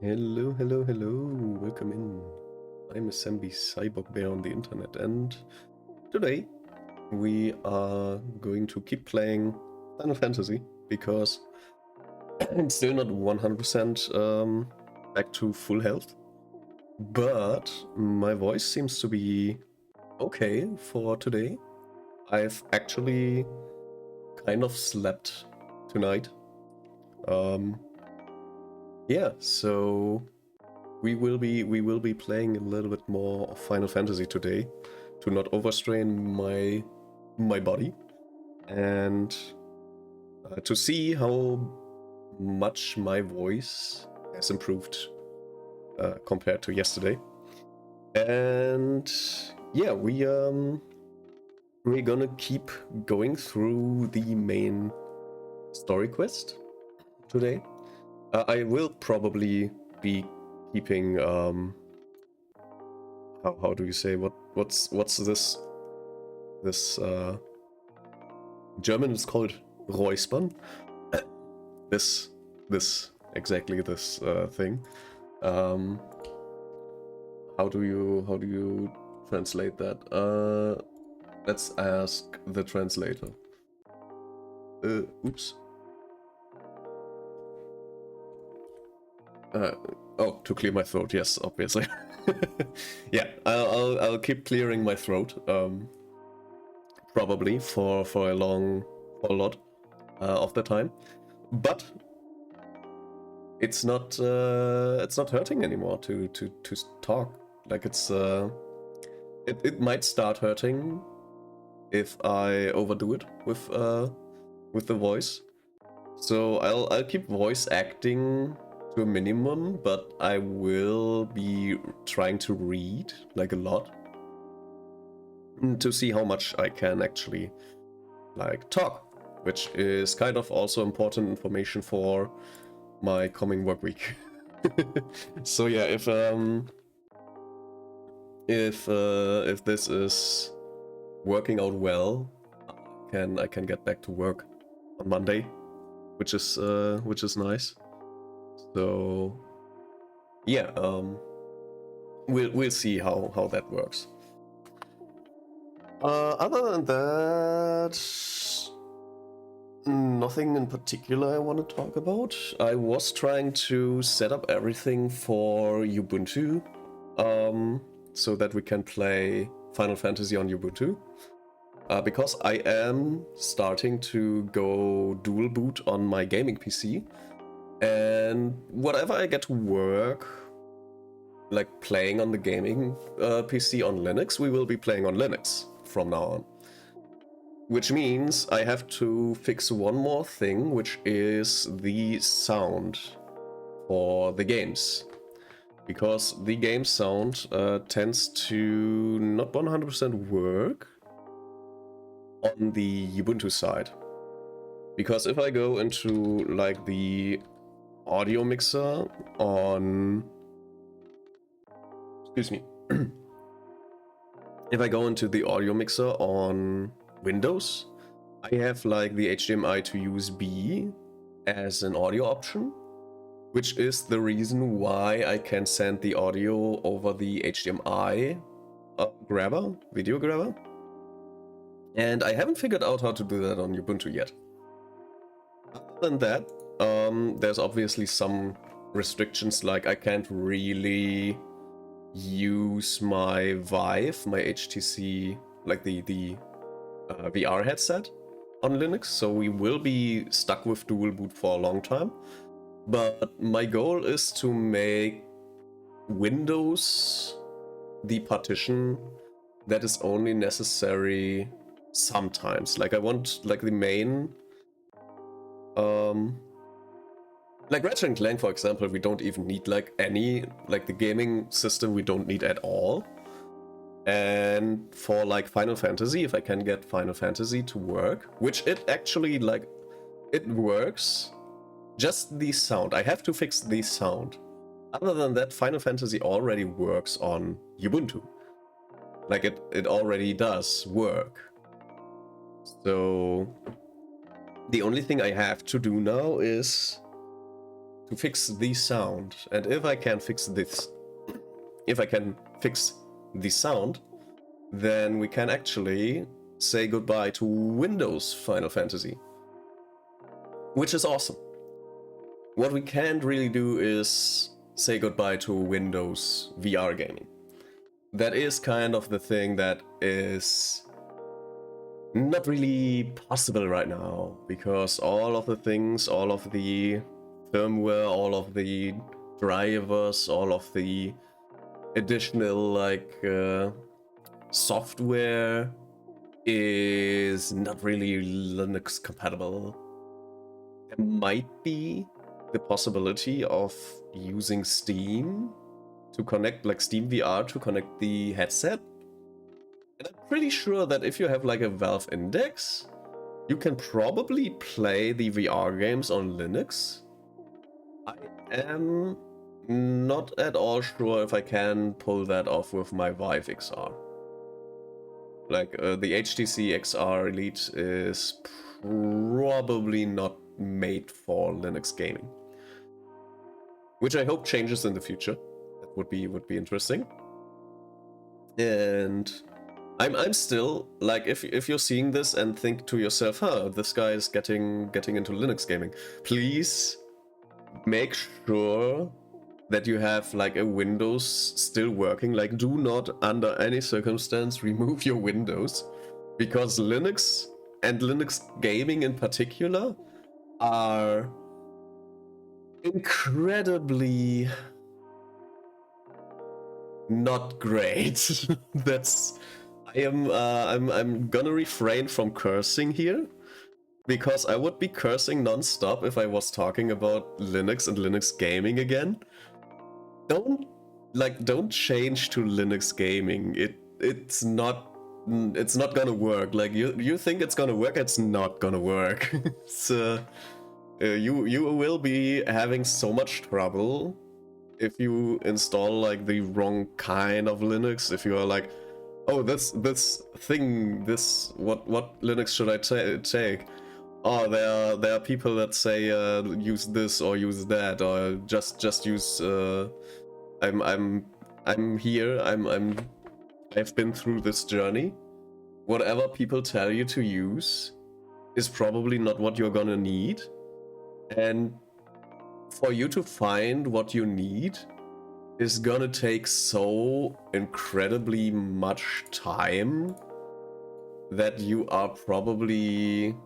Hello, hello, hello, welcome in. I'm a Sambi Cyborg Bear on the internet, and today we are going to keep playing Final Fantasy because I'm still not 100% back to full health, but my voice seems to be okay for today. I've actually kind of slept tonight. Um, yeah, so we will be playing a little bit more of Final Fantasy today to not overstrain my body and to see how much my voice has improved compared to yesterday. And yeah, we're gonna keep going through the main story quest today. I will probably be keeping how do you say what's this German is called Räuspern. this this exactly this thing. Um, how do you translate that? Let's ask the translator. Oops. Oh, to clear my throat. Yes, obviously. Yeah, I'll keep clearing my throat. Probably for a lot of the time, but it's not hurting anymore to talk. Like it might start hurting if I overdo it with the voice. So I'll keep voice acting to a minimum, but I will be trying to read like a lot to see how much I can actually like talk, which is kind of also important information for my coming work week. So yeah, if this is working out well, I can get back to work on Monday, which is nice. So yeah, we'll see how that works. Other than that, nothing in particular I want to talk about. I was trying to set up everything for Ubuntu, so that we can play Final Fantasy on Ubuntu. Because I am starting to go dual boot on my gaming PC, and whatever I get to work, like playing on the gaming PC on Linux, we will be playing on Linux from now on. Which means I have to fix one more thing, which is the sound for the games. Because the game sound tends to not 100% work on the Ubuntu side. Because if I go into like the audio mixer on... Excuse me. If I go into the audio mixer on Windows, I have like the HDMI to USB as an audio option, which is the reason why I can send the audio over the HDMI video grabber. And I haven't figured out how to do that on Ubuntu yet. Other than that, there's obviously some restrictions, like I can't really use my Vive, my HTC, like the VR headset on Linux, so we will be stuck with dual boot for a long time. But my goal is to make Windows the partition that is only necessary sometimes. Like I want like the main like Ratchet & Clank, for example, we don't even need like any, like the gaming system we don't need at all. And for like Final Fantasy, if I can get Final Fantasy to work, which it actually like, it works, just the sound. I have to fix the sound. Other than that, Final Fantasy already works on Ubuntu. Like it already does work. So the only thing I have to do now is to fix the sound. And if I can fix this, if I can fix the sound, then we can actually say goodbye to Windows Final Fantasy, which is awesome. What we can't really do is say goodbye to Windows VR gaming. That is kind of the thing that is not really possible right now, because all of the things, all of the firmware, all of the drivers, all of the additional software is not really Linux compatible. There might be the possibility of using Steam to connect, like Steam VR to connect the headset. And I'm pretty sure that if you have like a Valve Index, you can probably play the VR games on Linux. I am not at all sure if I can pull that off with my Vive XR. Like the HTC XR Elite is probably not made for Linux gaming, which I hope changes in the future. That would be interesting. And I'm still like, if you're seeing this and think to yourself, huh, this guy is getting into Linux gaming, please make sure that you have like a Windows still working. Like, do not under any circumstance remove your Windows, because Linux and Linux gaming in particular are incredibly not great. I'm gonna refrain from cursing here, because I would be cursing non-stop if I was talking about Linux and Linux gaming again. Don't change to Linux gaming. It's not gonna work. Like, you think it's gonna work, it's not gonna work. So you will be having so much trouble if you install like the wrong kind of Linux. If you are like, oh, this thing, this what Linux should I take? Oh, there are people that say use this or use that, or just use I'm here, I've been through this journey. Whatever people tell you to use is probably not what you're gonna need. And for you to find what you need is gonna take so incredibly much time that you are probably,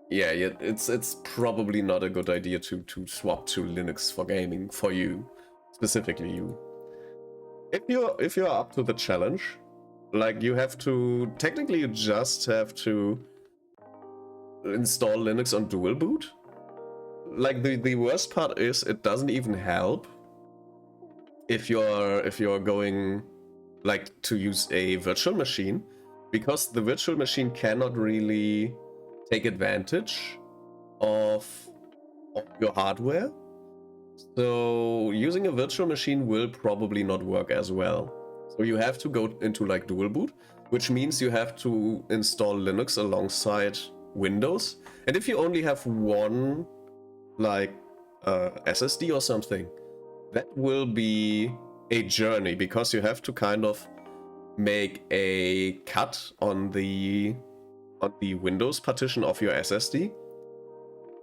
yeah, it's probably not a good idea to swap to Linux for gaming for you, specifically you. If you're up to the challenge, like, you have to, technically you just have to install Linux on dual boot. Like, the worst part is it doesn't even help if you're going like to use a virtual machine, because the virtual machine cannot really take advantage of your hardware. So using a virtual machine will probably not work as well. So you have to go into like dual boot, which means you have to install Linux alongside Windows. And if you only have one like SSD or something, that will be a journey, because you have to kind of make a cut on the Windows partition of your SSD,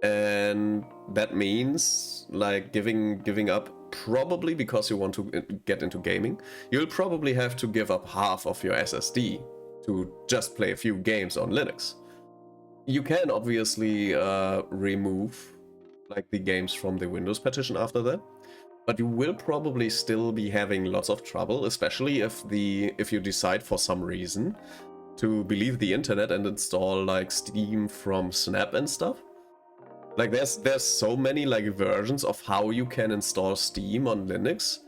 and that means like giving up, probably because you want to get into gaming, you'll probably have to give up half of your SSD to just play a few games on Linux. You can obviously remove like the games from the Windows partition after that, but you will probably still be having lots of trouble, especially if you decide for some reason to believe the internet and install like Steam from Snap and stuff. Like, there's so many like versions of how you can install Steam on Linux,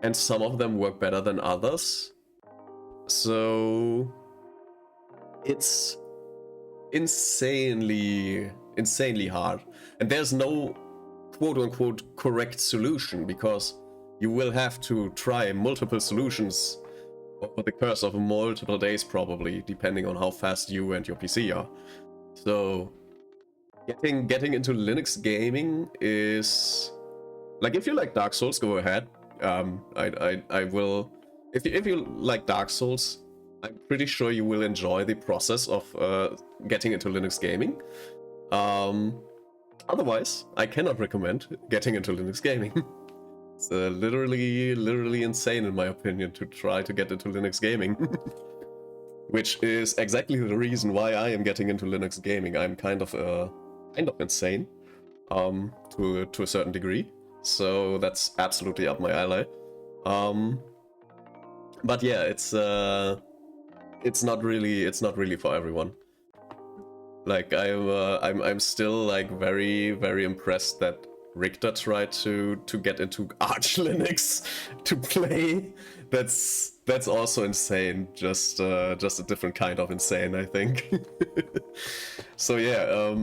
and some of them work better than others. So it's insanely hard, and there's no quote-unquote correct solution, because you will have to try multiple solutions over the course of multiple days, probably, depending on how fast you and your PC are. So getting into Linux gaming is like, if you like Dark Souls, go ahead. I will. If you like Dark Souls, I'm pretty sure you will enjoy the process of getting into Linux gaming. Otherwise, I cannot recommend getting into Linux gaming. It's literally insane, in my opinion, to try to get into Linux gaming. Which is exactly the reason why I am getting into Linux gaming. I'm kind of insane, to a certain degree. So that's absolutely up my alley. But yeah, it's not really for everyone. Like, I'm still like very impressed that Richter tried to get into Arch Linux to play. That's also insane. Just a different kind of insane, I think. So yeah,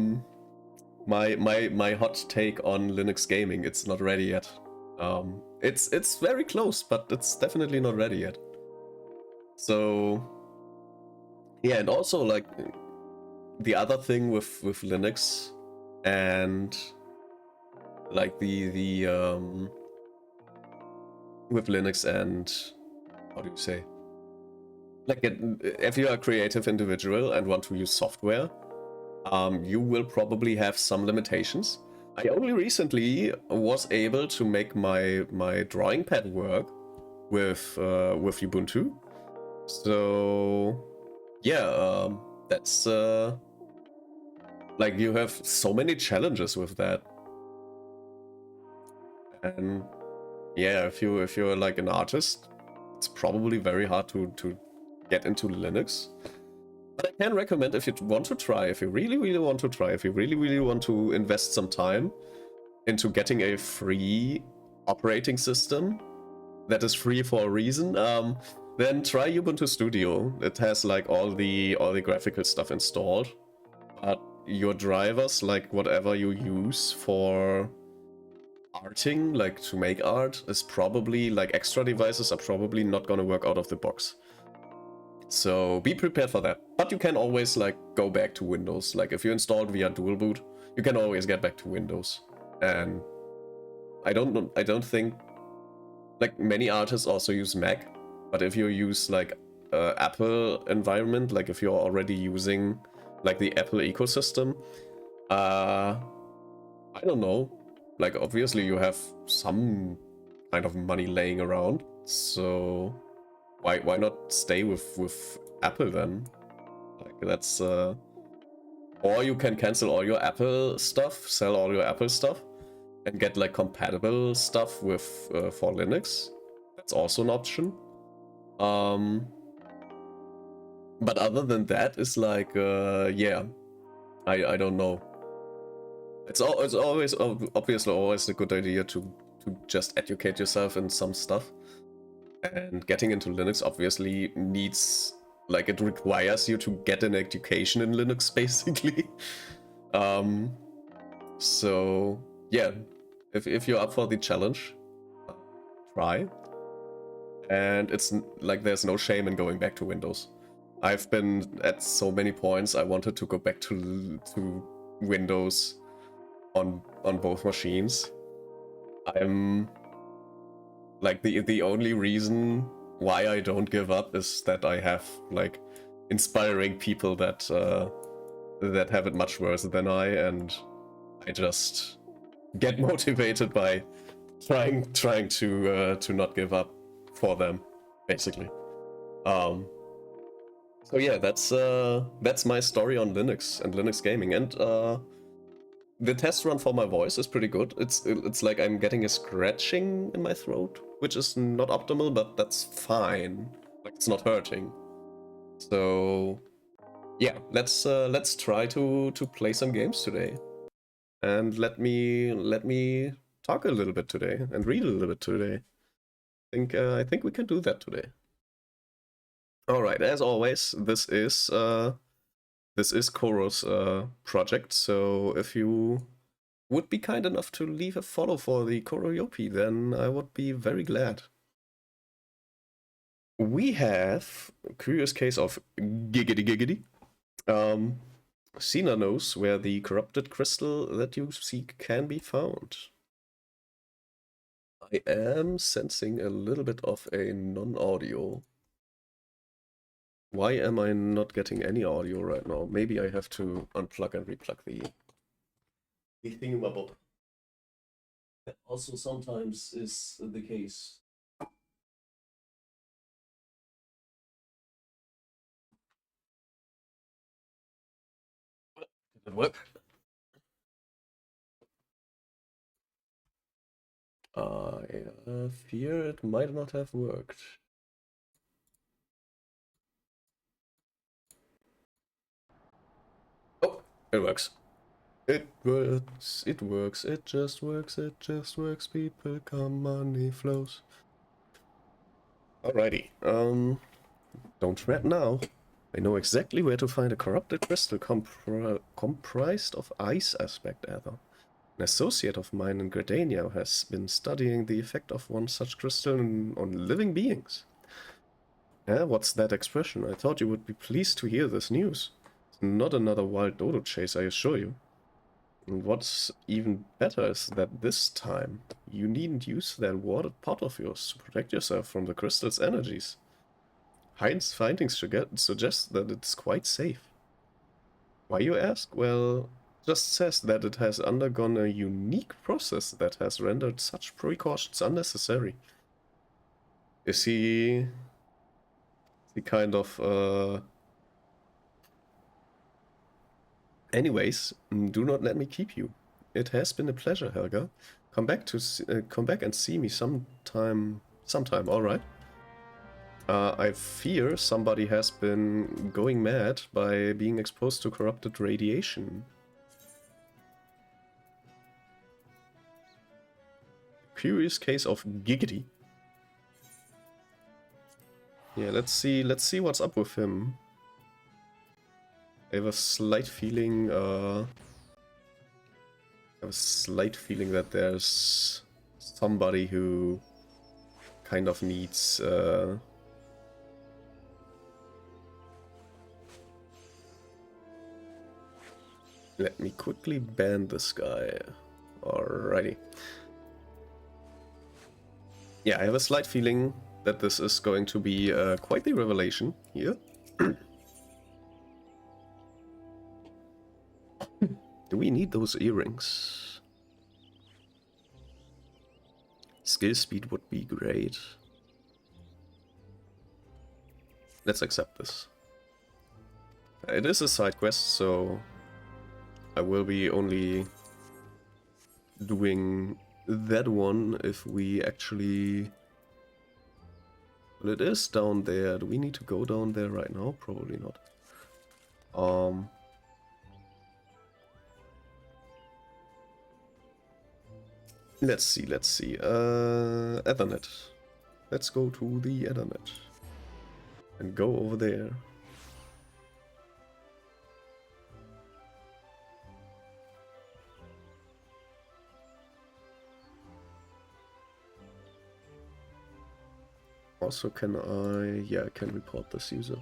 my hot take on Linux gaming, it's not ready yet. It's very close, but it's definitely not ready yet. So yeah, and also like the other thing with Linux and like the with Linux and how do you say, like if you're a creative individual and want to use software, you will probably have some limitations. I only recently was able to make my drawing pad work with Ubuntu. So yeah, that's like, you have so many challenges with that. And yeah, if you're like an artist, it's probably very hard to get into Linux. But I can recommend, if you want to try, if you really want to try, if you really want to invest some time into getting a free operating system that is free for a reason, then try Ubuntu Studio. It has like all the graphical stuff installed, but your drivers, like whatever you use for arting, like to make art, is probably like extra devices are probably not gonna work out of the box. So be prepared for that. But you can always like go back to Windows. Like if you installed via dual boot, you can always get back to Windows. And I don't think, like, many artists also use Mac, but if you use like Apple environment, like if you're already using like the Apple ecosystem, I don't know, like obviously you have some kind of money laying around, so why not stay with Apple then? Like, that's or you can cancel all your Apple stuff, sell all your Apple stuff, and get like compatible stuff with for Linux. That's also an option. But other than that, it's like yeah, I don't know. It's always obviously always a good idea to just educate yourself in some stuff. And getting into Linux obviously needs, like, it requires you to get an education in Linux, basically. So yeah, if you're up for the challenge, try. And it's like, there's no shame in going back to Windows. I've been at so many points I wanted to go back to Windows on both machines. I'm like, the only reason why I don't give up is that I have like inspiring people that that have it much worse than I, and I just get motivated by trying to not give up for them, basically. So yeah, that's my story on Linux and Linux gaming. And the test run for my voice is pretty good. It's like I'm getting a scratching in my throat, which is not optimal, but that's fine. Like, it's not hurting. So yeah, let's try to play some games today. And let me talk a little bit today and read a little bit today. I think we can do that today. All right, as always, this is Koro's project. So if you would be kind enough to leave a follow for the Koro Yopi, then I would be very glad. We have Curious Case of Giggity Giggity. Sina knows where the corrupted crystal that you seek can be found. I am sensing a little bit of a non-audio. Why am I not getting any audio right now? Maybe I have to unplug and replug the thingamabob. That also sometimes is the case. Did it work? I fear it might not have worked. Oh, it works. It works, it works, it just works, it just works. People come, money flows. Alrighty, don't fret now. I know exactly where to find a corrupted crystal comprised of ice aspect ether. An associate of mine in Gradania has been studying the effect of one such crystal on living beings. What's that expression? I thought you would be pleased to hear this news. It's not another wild dodo chase, I assure you. And what's even better is that this time, you needn't use that watered pot of yours to protect yourself from the crystal's energies. Heinz's findings suggest that it's quite safe. Why, you ask? Well, just says that it has undergone a unique process that has rendered such precautions unnecessary. Is he the kind of, Anyways, do not let me keep you. It has been a pleasure, Helga. Come back and see me sometime, alright? I fear somebody has been going mad by being exposed to corrupted radiation. Curious case of giggity. Yeah, let's see what's up with him. I have a slight feeling, that there's somebody who kind of needs, Let me quickly ban this guy. Alrighty. Yeah, I have a slight feeling that this is going to be quite the revelation here. Do we need those earrings? Skill speed would be great. Let's accept this. It is a side quest, so I will be only doing that one if we actually... Well, it is down there. Do we need to go down there right now? Probably not. Let's see. Ethernet. Let's go to the Ethernet. And go over there. Also, can I... Yeah, I can report this user.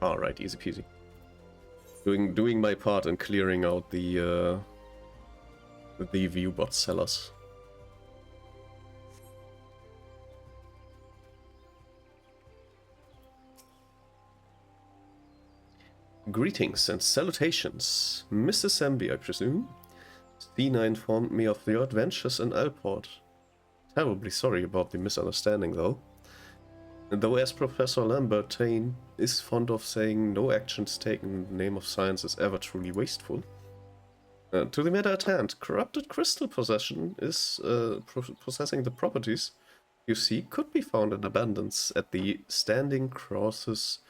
Alright, easy peasy. Doing my part in clearing out the viewbot sellers. Greetings and salutations, Mrs. Zambi, I presume. Stina informed me of your adventures in Alport. Terribly sorry about the misunderstanding, though. Though, as Professor Lambertain is fond of saying, no actions taken in the name of science is ever truly wasteful. To the matter at hand, corrupted crystal possession is possessing the properties you see could be found in abundance at the Standing Crosses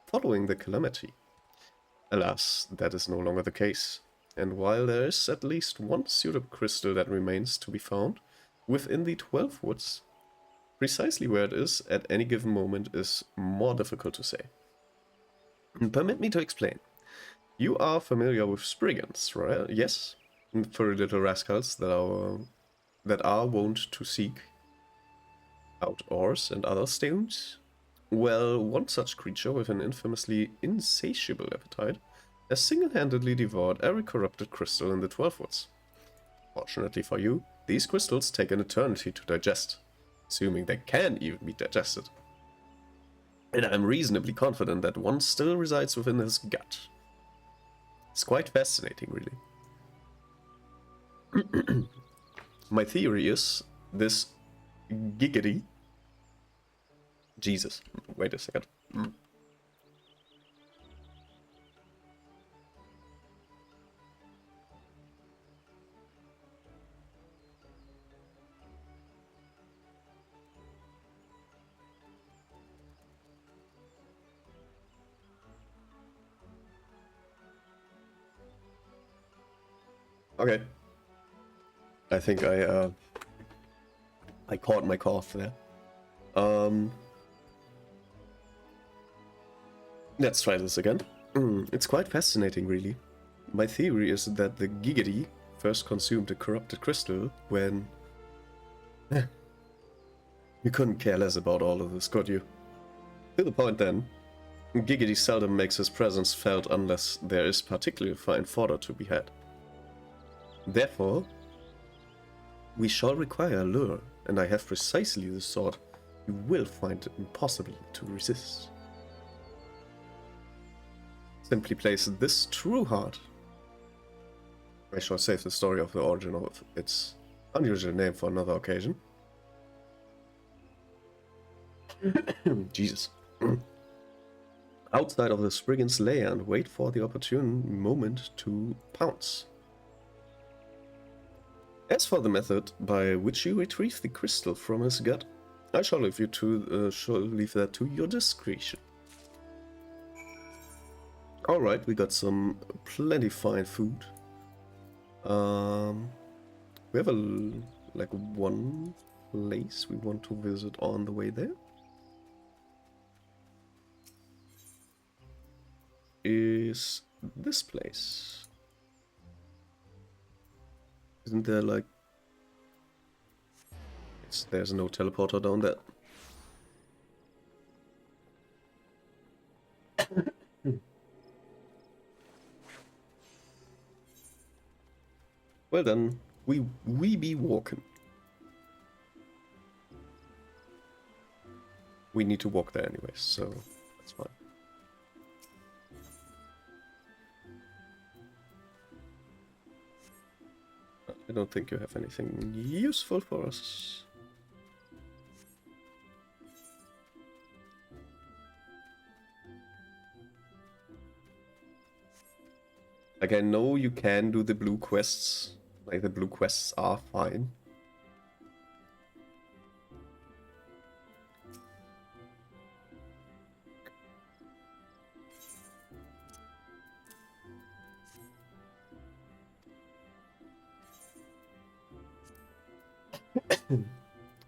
following the calamity. Alas, that is no longer the case, and while there is at least one suitable crystal that remains to be found within the 12 Woods, Precisely where it is at any given moment is more difficult to say. Permit me to explain. You are familiar with Spriggans, right? Yes? Furry little rascals that are wont to seek out ores and other stones? Well, one such creature with an infamously insatiable appetite has single-handedly devoured every corrupted crystal in the 12 Woods. Fortunately for you, these crystals take an eternity to digest, assuming they can even be digested. And I'm reasonably confident that one still resides within his gut. It's quite fascinating, really. My theory is this giggity. Jesus, wait a second. Okay. I think I caught my cough there. Let's try this again. It's quite fascinating, really. My theory is that the Giggity first consumed a corrupted crystal when... You couldn't care less about all of this, could you? To the point then, Giggity seldom makes his presence felt unless there is particularly fine fodder to be had. Therefore, we shall require a lure, and I have precisely the sort you will find it impossible to resist. Simply place this true heart. I shall save the story of the origin of its unusual name for another occasion. Jesus. Outside of the Spriggan's lair and wait for the opportune moment to pounce. As for the method by which you retrieve the crystal from his gut, I shall leave that to your discretion. Alright, we got some plenty fine food. We have one place we want to visit on the way there. Is this place. Isn't there there's no teleporter down there. Well then, we be walking. We need to walk there anyway, so that's fine. I don't think you have anything useful for us. Like, I know you can do the blue quests. Like, the blue quests are fine.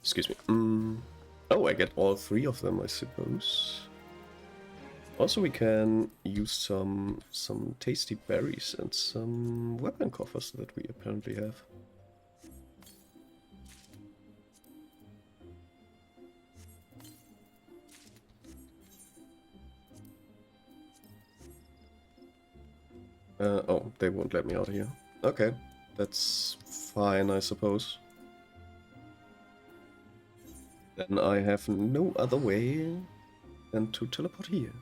Excuse me. Oh, I get all 3 of them, I suppose. Also, we can use some tasty berries and some weapon coffers that we apparently have. Oh, they won't let me out of here. Okay, that's fine, I suppose. Then I have no other way than to teleport here.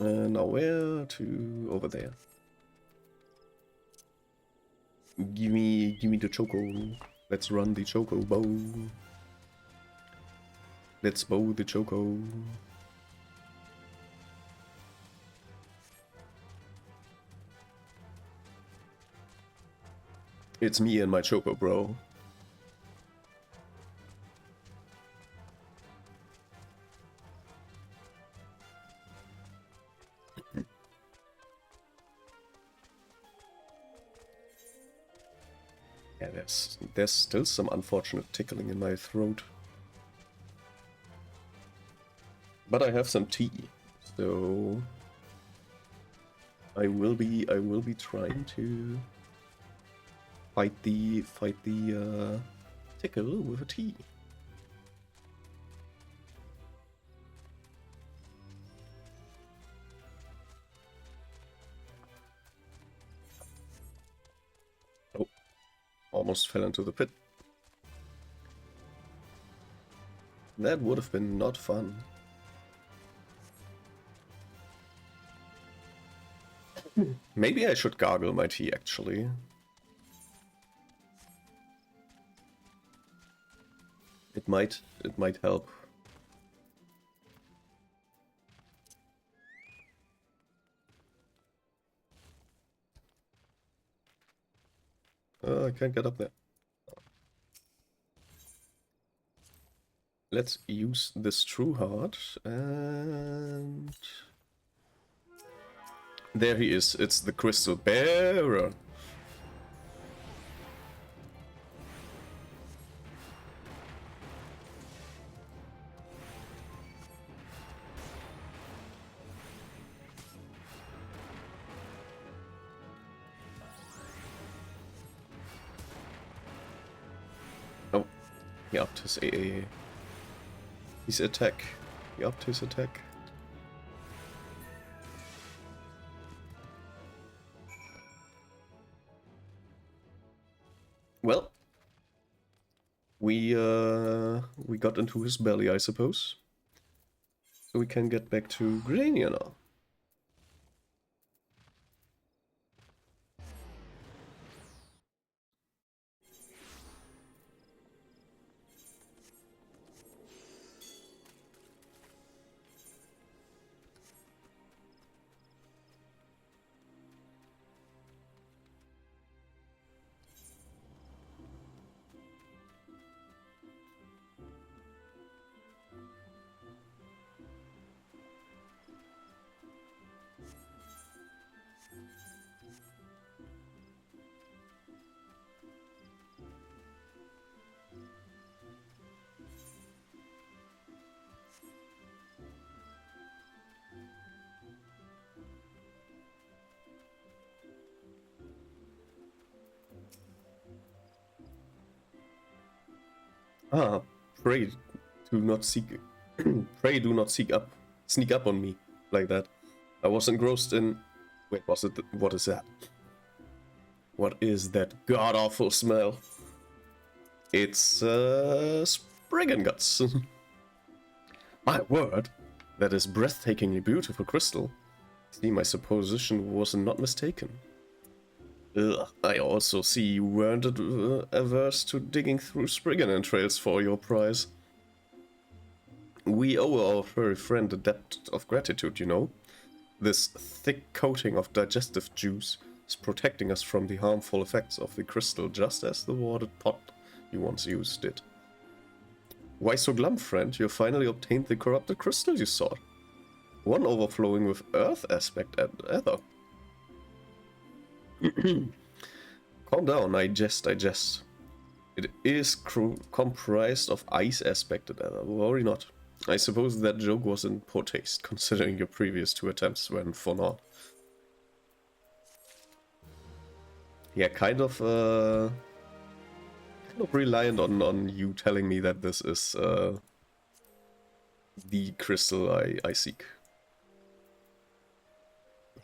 Now where to? Over there. Give me the choco. Let's run the choco bow. Let's bow the choco. It's me and my choco, bro. Yeah, there's still some unfortunate tickling in my throat. But I have some tea, so I will be trying to fight the tickle with a tea. Oh, almost fell into the pit. That would have been not fun. Maybe I should gargle my tea, actually. It might help. I can't get up there. Let's use this true heart, and there he is. It's the crystal bearer. Oh, he upped his AA. His attack. He upped his attack. Well, we got into his belly, I suppose. So we can get back to Grania now. Ah, pray do not seek pray do not sneak up on me like that. I was engrossed in wait, was it what is that? What is that god awful smell? It's Spriggan guts. My word, that is breathtakingly beautiful crystal. See, my supposition was not mistaken. Ugh, I also see you weren't averse to digging through Spriggan entrails for your prize. We owe our furry friend a debt of gratitude, you know. This thick coating of digestive juice is protecting us from the harmful effects of the crystal, just as the watered pot you once used did. Why so glum, friend? You finally obtained the corrupted crystal you sought. One overflowing with earth aspect and other. Calm down, I jest. It is comprised of ice aspect and other. Worry not. I suppose that joke was in poor taste, considering your previous 2 attempts went for naught. Yeah, kind of reliant on you telling me that this is the crystal I seek.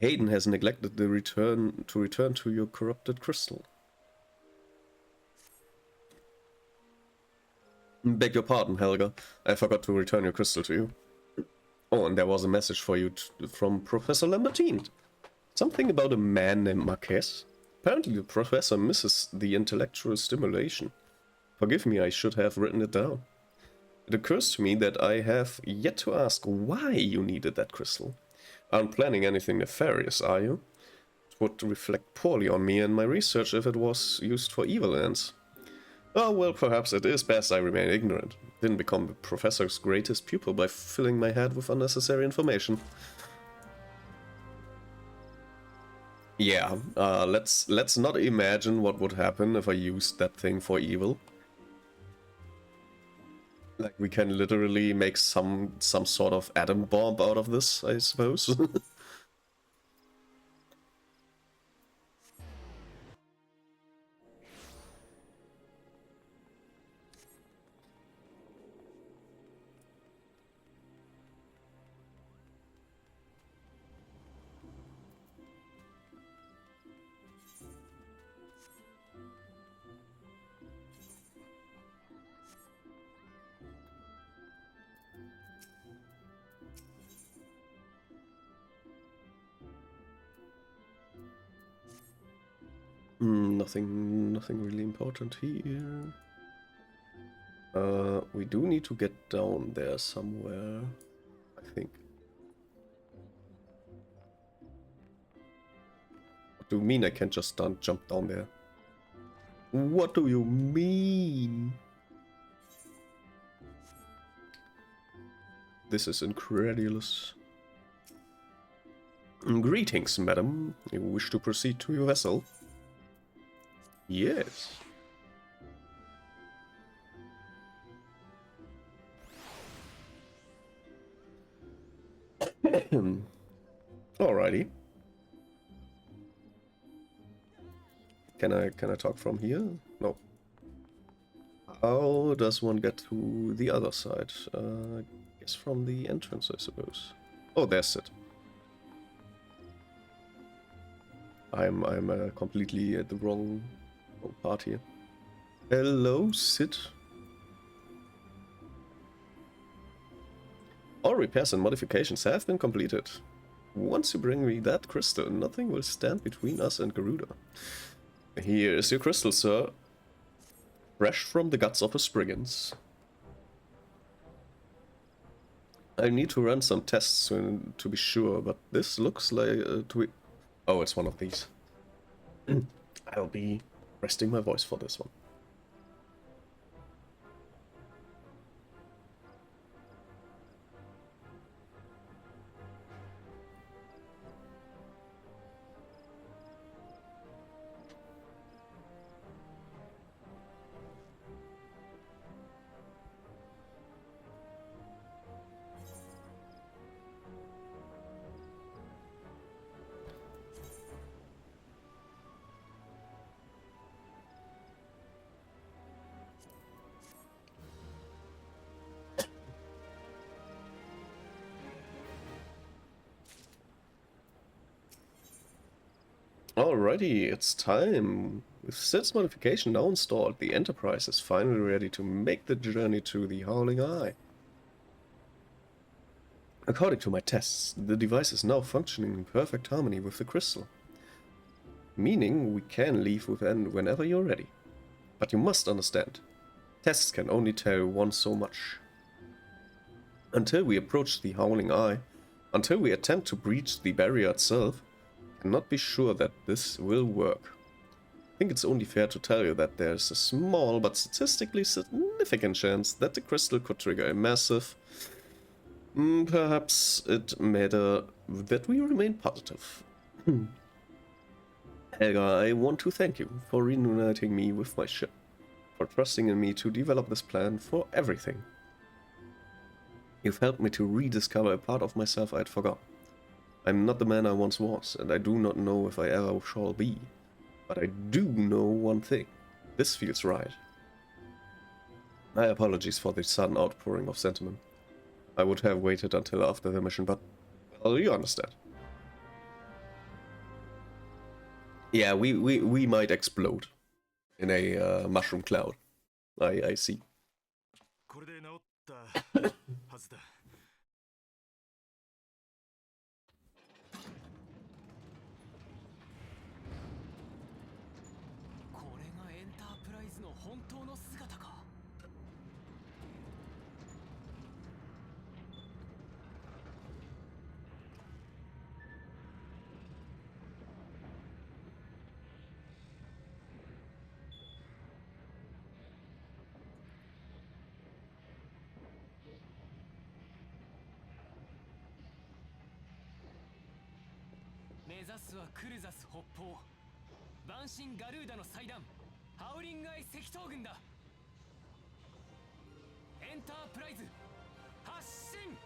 Hayden has neglected the return to your corrupted crystal. Beg your pardon, Helga. I forgot to return your crystal to you. Oh, and there was a message for you from Professor Lambertine. Something about a man named Marquez. Apparently the professor misses the intellectual stimulation. Forgive me, I should have written it down. It occurs to me that I have yet to ask why you needed that crystal. Aren't planning anything nefarious, are you? It would reflect poorly on me and my research if it was used for evil ends. Oh, well, perhaps it is best I remain ignorant. Didn't become the professor's greatest pupil by filling my head with unnecessary information. Yeah, let's not imagine what would happen if I used that thing for evil. Like, we can literally make some sort of atom bomb out of this, I suppose. Nothing really important here. We do need to get down there somewhere, I think. What do you mean I can't just jump down there? What do you mean? This is incredulous. Greetings, madam. You wish to proceed to your vessel? Yes. Alrighty. Can I talk from here? No. How does one get to the other side? I guess from the entrance, I suppose. Oh, there's it. I'm completely at the wrong part here. Hello, Sid. All repairs and modifications have been completed. Once you bring me that crystal, nothing will stand between us and Garuda. Here is your crystal, sir. Fresh from the guts of a Spriggans. I need to run some tests to be sure, but this looks like Oh, it's one of these. I'll be resting my voice for this one. Alrighty, it's time. With Sid's modification now installed, the Enterprise is finally ready to make the journey to the Howling Eye. According to my tests, the device is now functioning in perfect harmony with the crystal. Meaning we can leave whenever you're ready. But you must understand, tests can only tell one so much. Until we approach the Howling Eye, until we attempt to breach the barrier itself, cannot be sure that this will work. I think it's only fair to tell you that there's a small but statistically significant chance that the crystal could trigger a massive... perhaps it matter that we remain positive. Helga, I want to thank you for reuniting me with my ship, for trusting in me to develop this plan for everything. You've helped me to rediscover a part of myself I'd forgotten. I'm not the man I once was, and I do not know if I ever shall be. But I do know one thing. This feels right. My apologies for the sudden outpouring of sentiment. I would have waited until after the mission, but... well, you understand. Yeah, we might explode in a mushroom cloud. I see. これで治ったはずだ。これがエンタープライズの本当の姿か。珍指すはクルザス北方万神ガルーダの祭壇ハウリングアイ赤頭軍だ。エンタープライズ発進。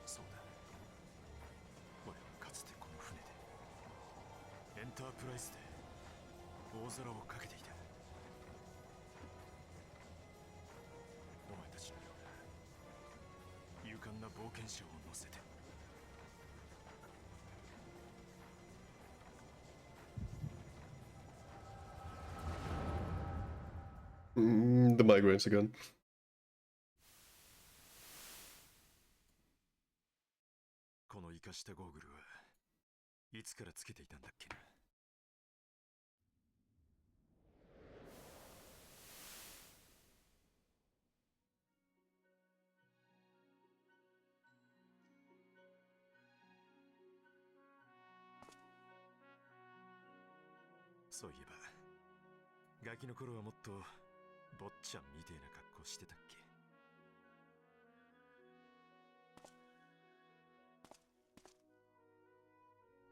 そうだ、俺はかつてこの船でエンタープライズで大空をかけていた。お前たちのような勇敢な冒険者を乗せて。The migraines again. この生かしたゴーグルはいつからつけていたんだっけな。そういえばガキの頃はもっと坊ちゃんみてえな格好してたっけ。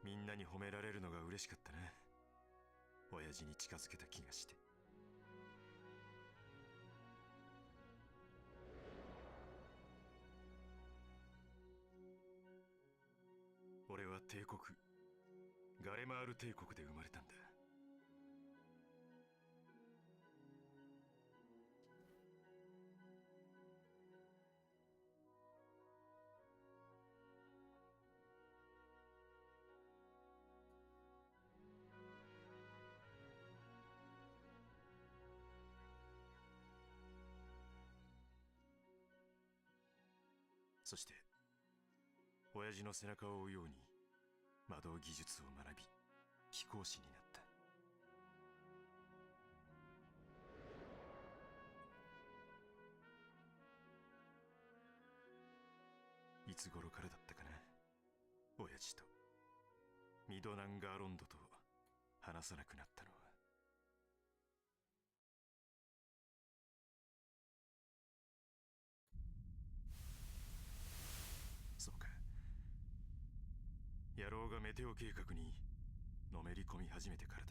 みんなに褒められるのが嬉しかったな。親父に近づけた気がして。俺は帝国ガレマール帝国で生まれたんだ。そして親父の背中を追うように魔導技術を学び飛行士になった。いつ頃からだったかな、親父とミドナンガーロンドと話さなくなったのは。そうか、野郎がメテオ計画にのめり込み始めてからだ。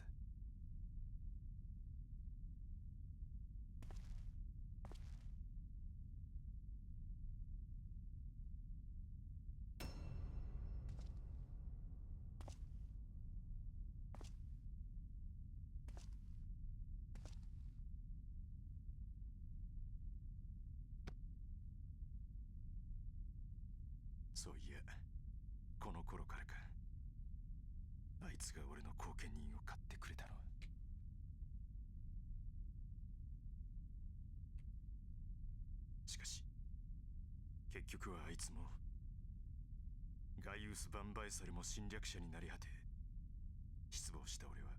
そういや、この頃からか、あいつが俺の後見人を買ってくれたのは。しかし結局はあいつもガイウス・バンバイサルも侵略者になり果て、失望した俺は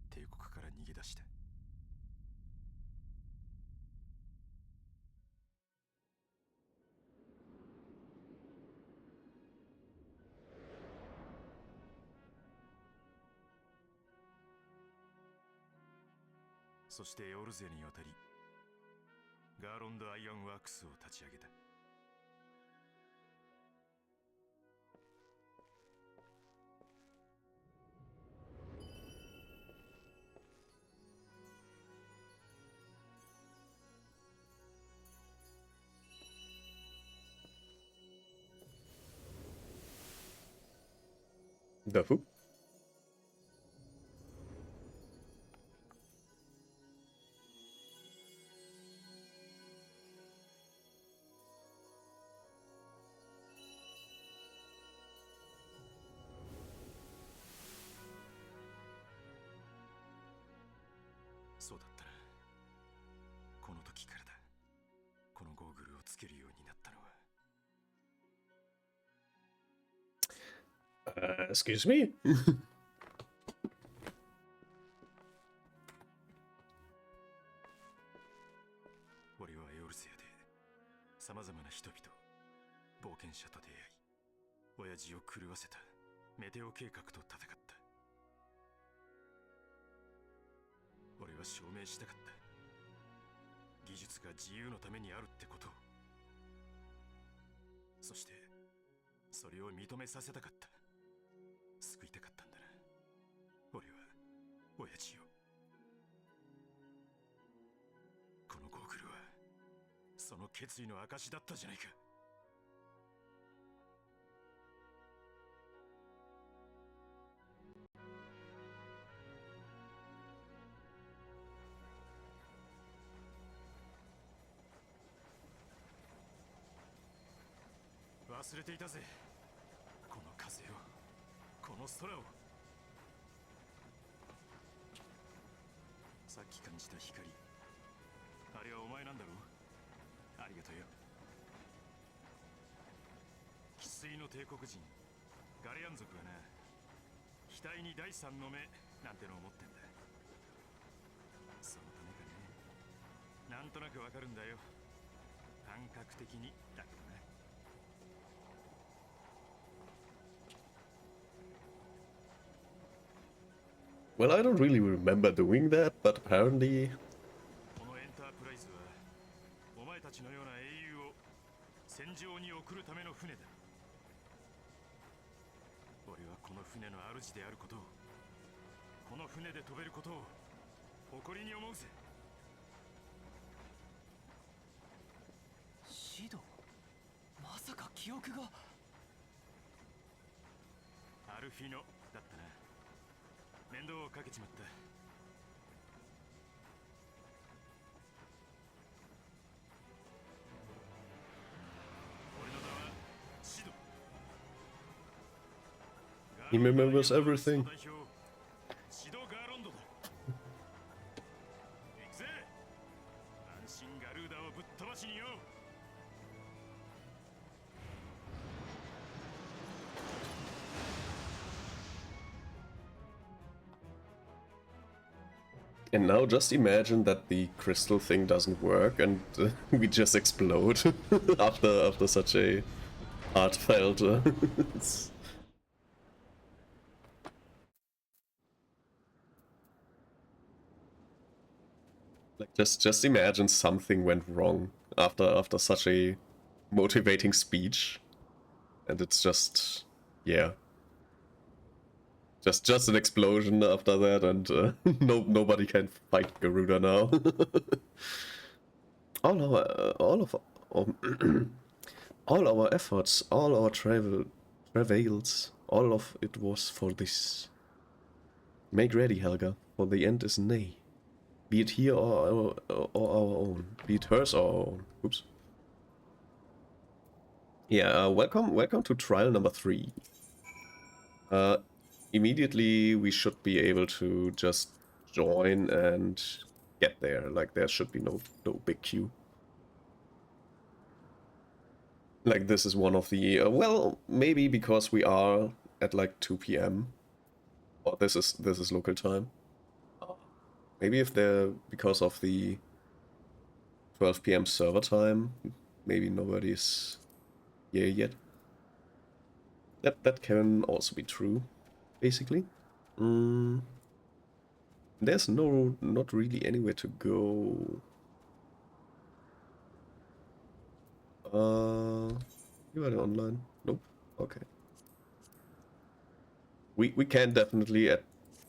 帝国から逃げ出した。そしてエオルゼに渡りガーロンド・アイアンワークスを立ち上げた。ダフそうだったな。この時からだ。このゴーグルをつけるようになったのは。Excuse me? 俺はエオルセアでさまざまな人々、冒険者と出会い、親父を狂わせたメテオ計画と戦った。俺は証明したかった。技術が自由のためにあるってことを。そしてそれを認めさせたかった。救いたかったんだな。俺は親父を。このゴーグルはその決意の証だったじゃないか。忘れていたぜ。この風を、この空を。さっき感じた光、あれはお前なんだろう。ありがとうよ。生粋の帝国人ガレアン族はな、額に第三の目なんてのを持ってんだ。そのためかね。なんとなくわかるんだよ、感覚的にだけどな。Well, I don't really remember doing that, but apparently... このエンタープライズはお前たちのような英雄を戦場に送るための船だ。俺はこの船の主であることを、この船で飛べることを誇りに思うぜ。シド、まさか記憶が。アルフィノだったな。面倒をかけちまった。俺の名はシド。 He remembers everything. シド・ガーロンドだ。行くぜ。安心ガルーダをぶっ飛ばしによ。And now just imagine that the crystal thing doesn't work and we just explode after such a heartfelt... like just imagine something went wrong after such a motivating speech, and it's just, yeah. Just an explosion after that, and nobody can fight Garuda now. all our efforts, all our travails, all of it was for this. Make ready, Helga, for the end is nay. Be it here or our own. Be it hers or our own. Oops. Yeah, welcome to trial number 3. Immediately we should be able to just join and get there. Like, there should be no big queue. Like, this is one of the well, maybe because we are at like 2 p.m. or this is local time. Maybe if they're because of the 12 p.m. server time, maybe nobody's here yet. That can also be true. Basically, there's not really anywhere to go. You are online? Nope. Okay. We can definitely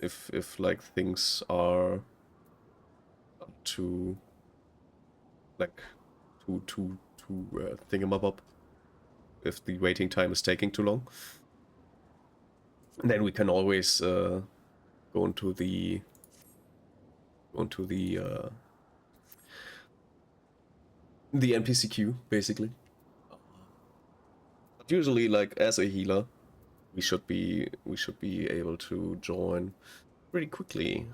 if like things are up to like to thingamabob. If the waiting time is taking too long. Then we can always go into the NPC queue, basically. But usually, like, as a healer, we should be able to join pretty quickly.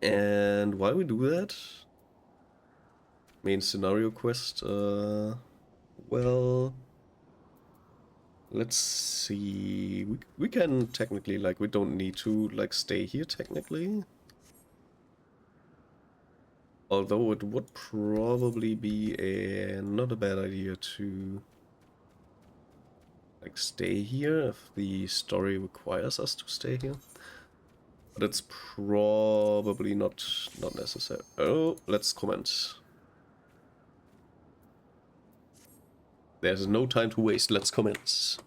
And while we do that, main scenario quest, well, let's see. We can technically, like, we don't need to, like, stay here technically. Although it would probably be not a bad idea to, like, stay here if the story requires us to stay here. But it's probably not necessary. Oh, let's comment. There's no time to waste. Let's comment.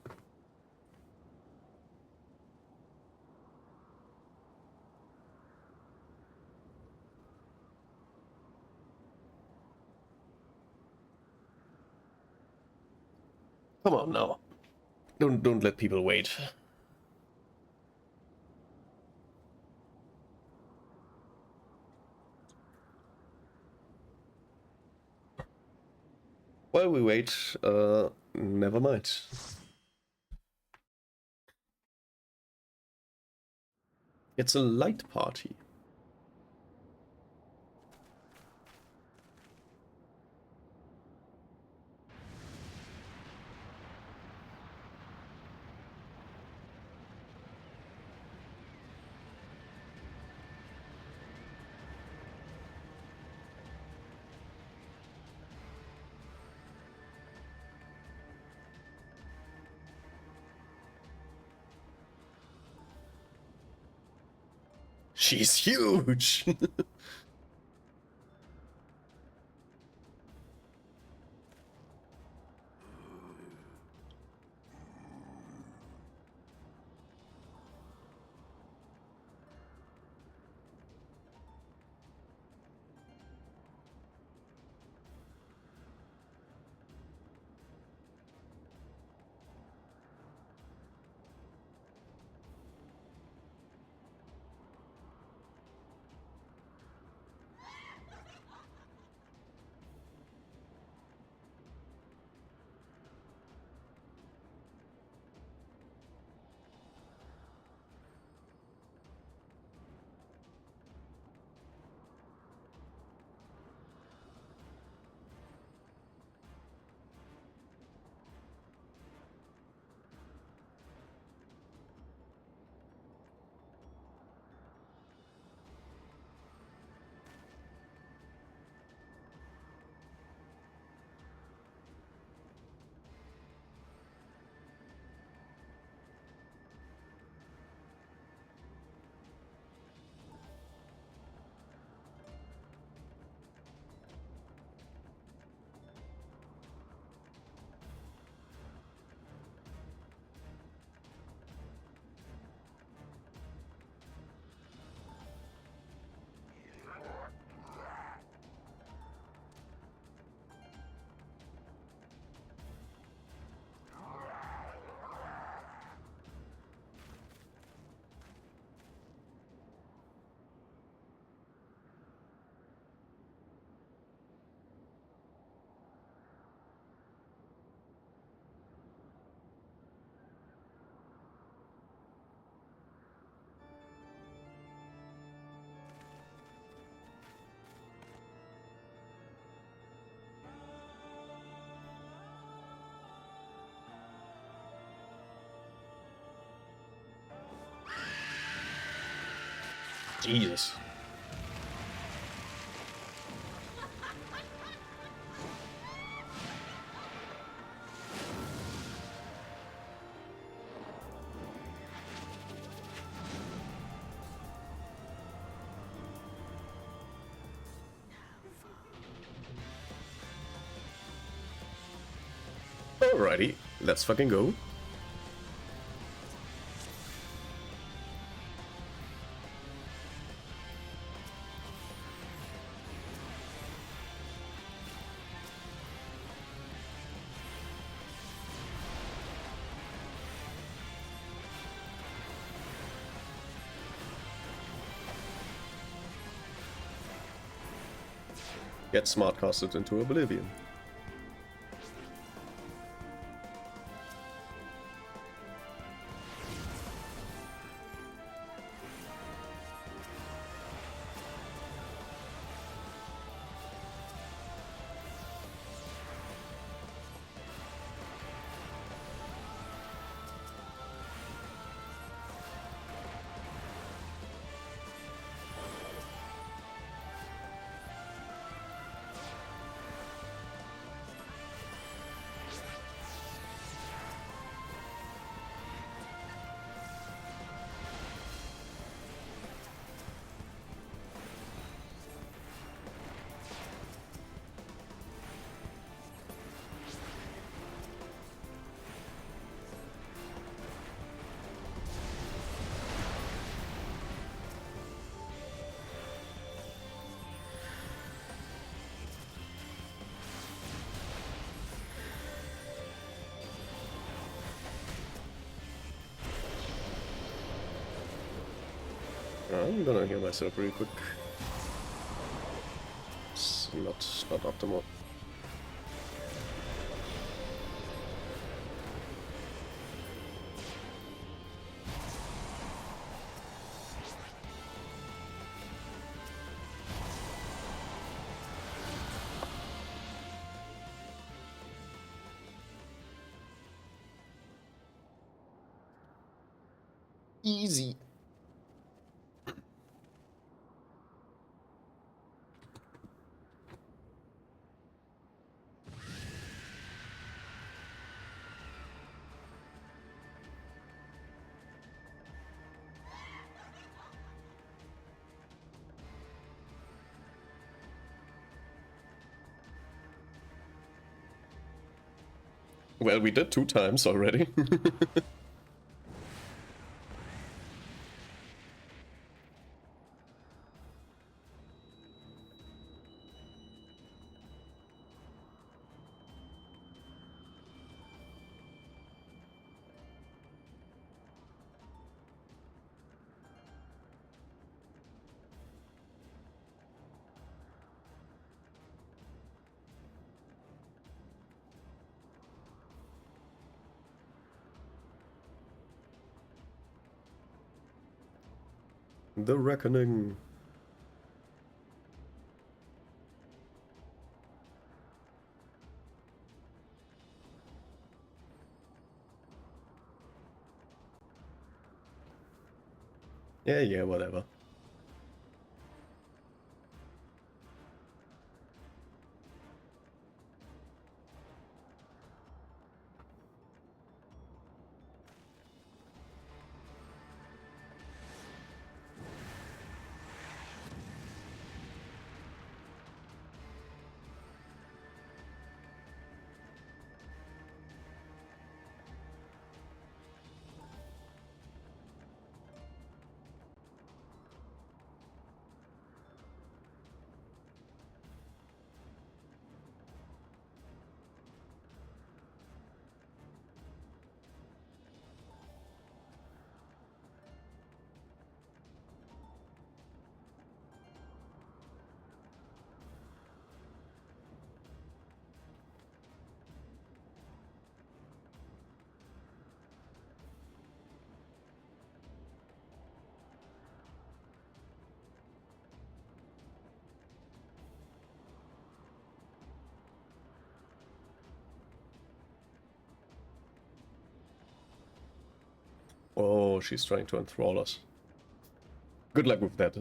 Come on now. Don't let people wait. While we wait, never mind. It's a light party. She's huge! Jesus. Alrighty, let's fucking go. Get smart casted into oblivion. I'm gonna heal myself real quick. It's not optimal. Easy. Well, we did 2 times already. The Reckoning. Yeah, whatever. Oh, she's trying to enthrall us. Good luck with that.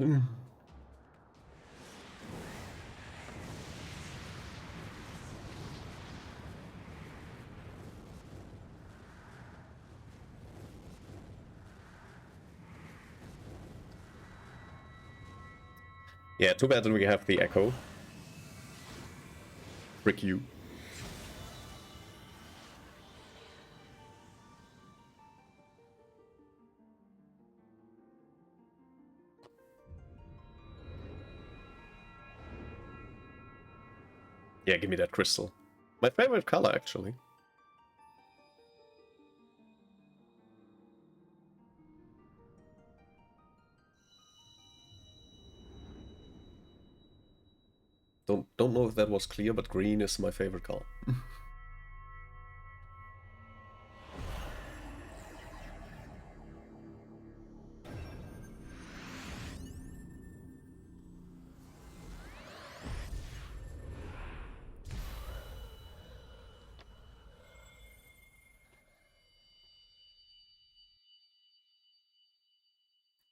Yeah, too bad that we have the Echo. Frick you. Yeah, give me that crystal. My favorite color, actually. Don't know if that was clear, but green is my favorite color.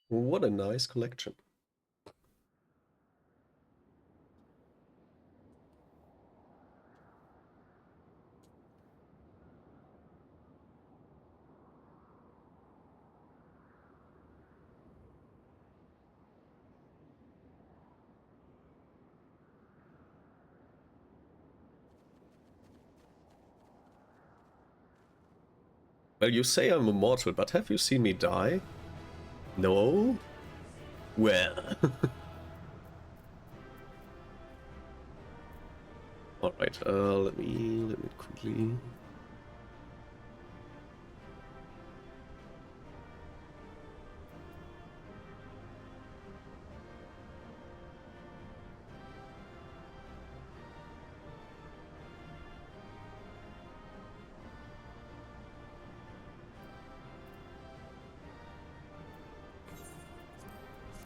What a nice collection. Well, you say I'm immortal, but have you seen me die? No? Well. Alright, let me quickly...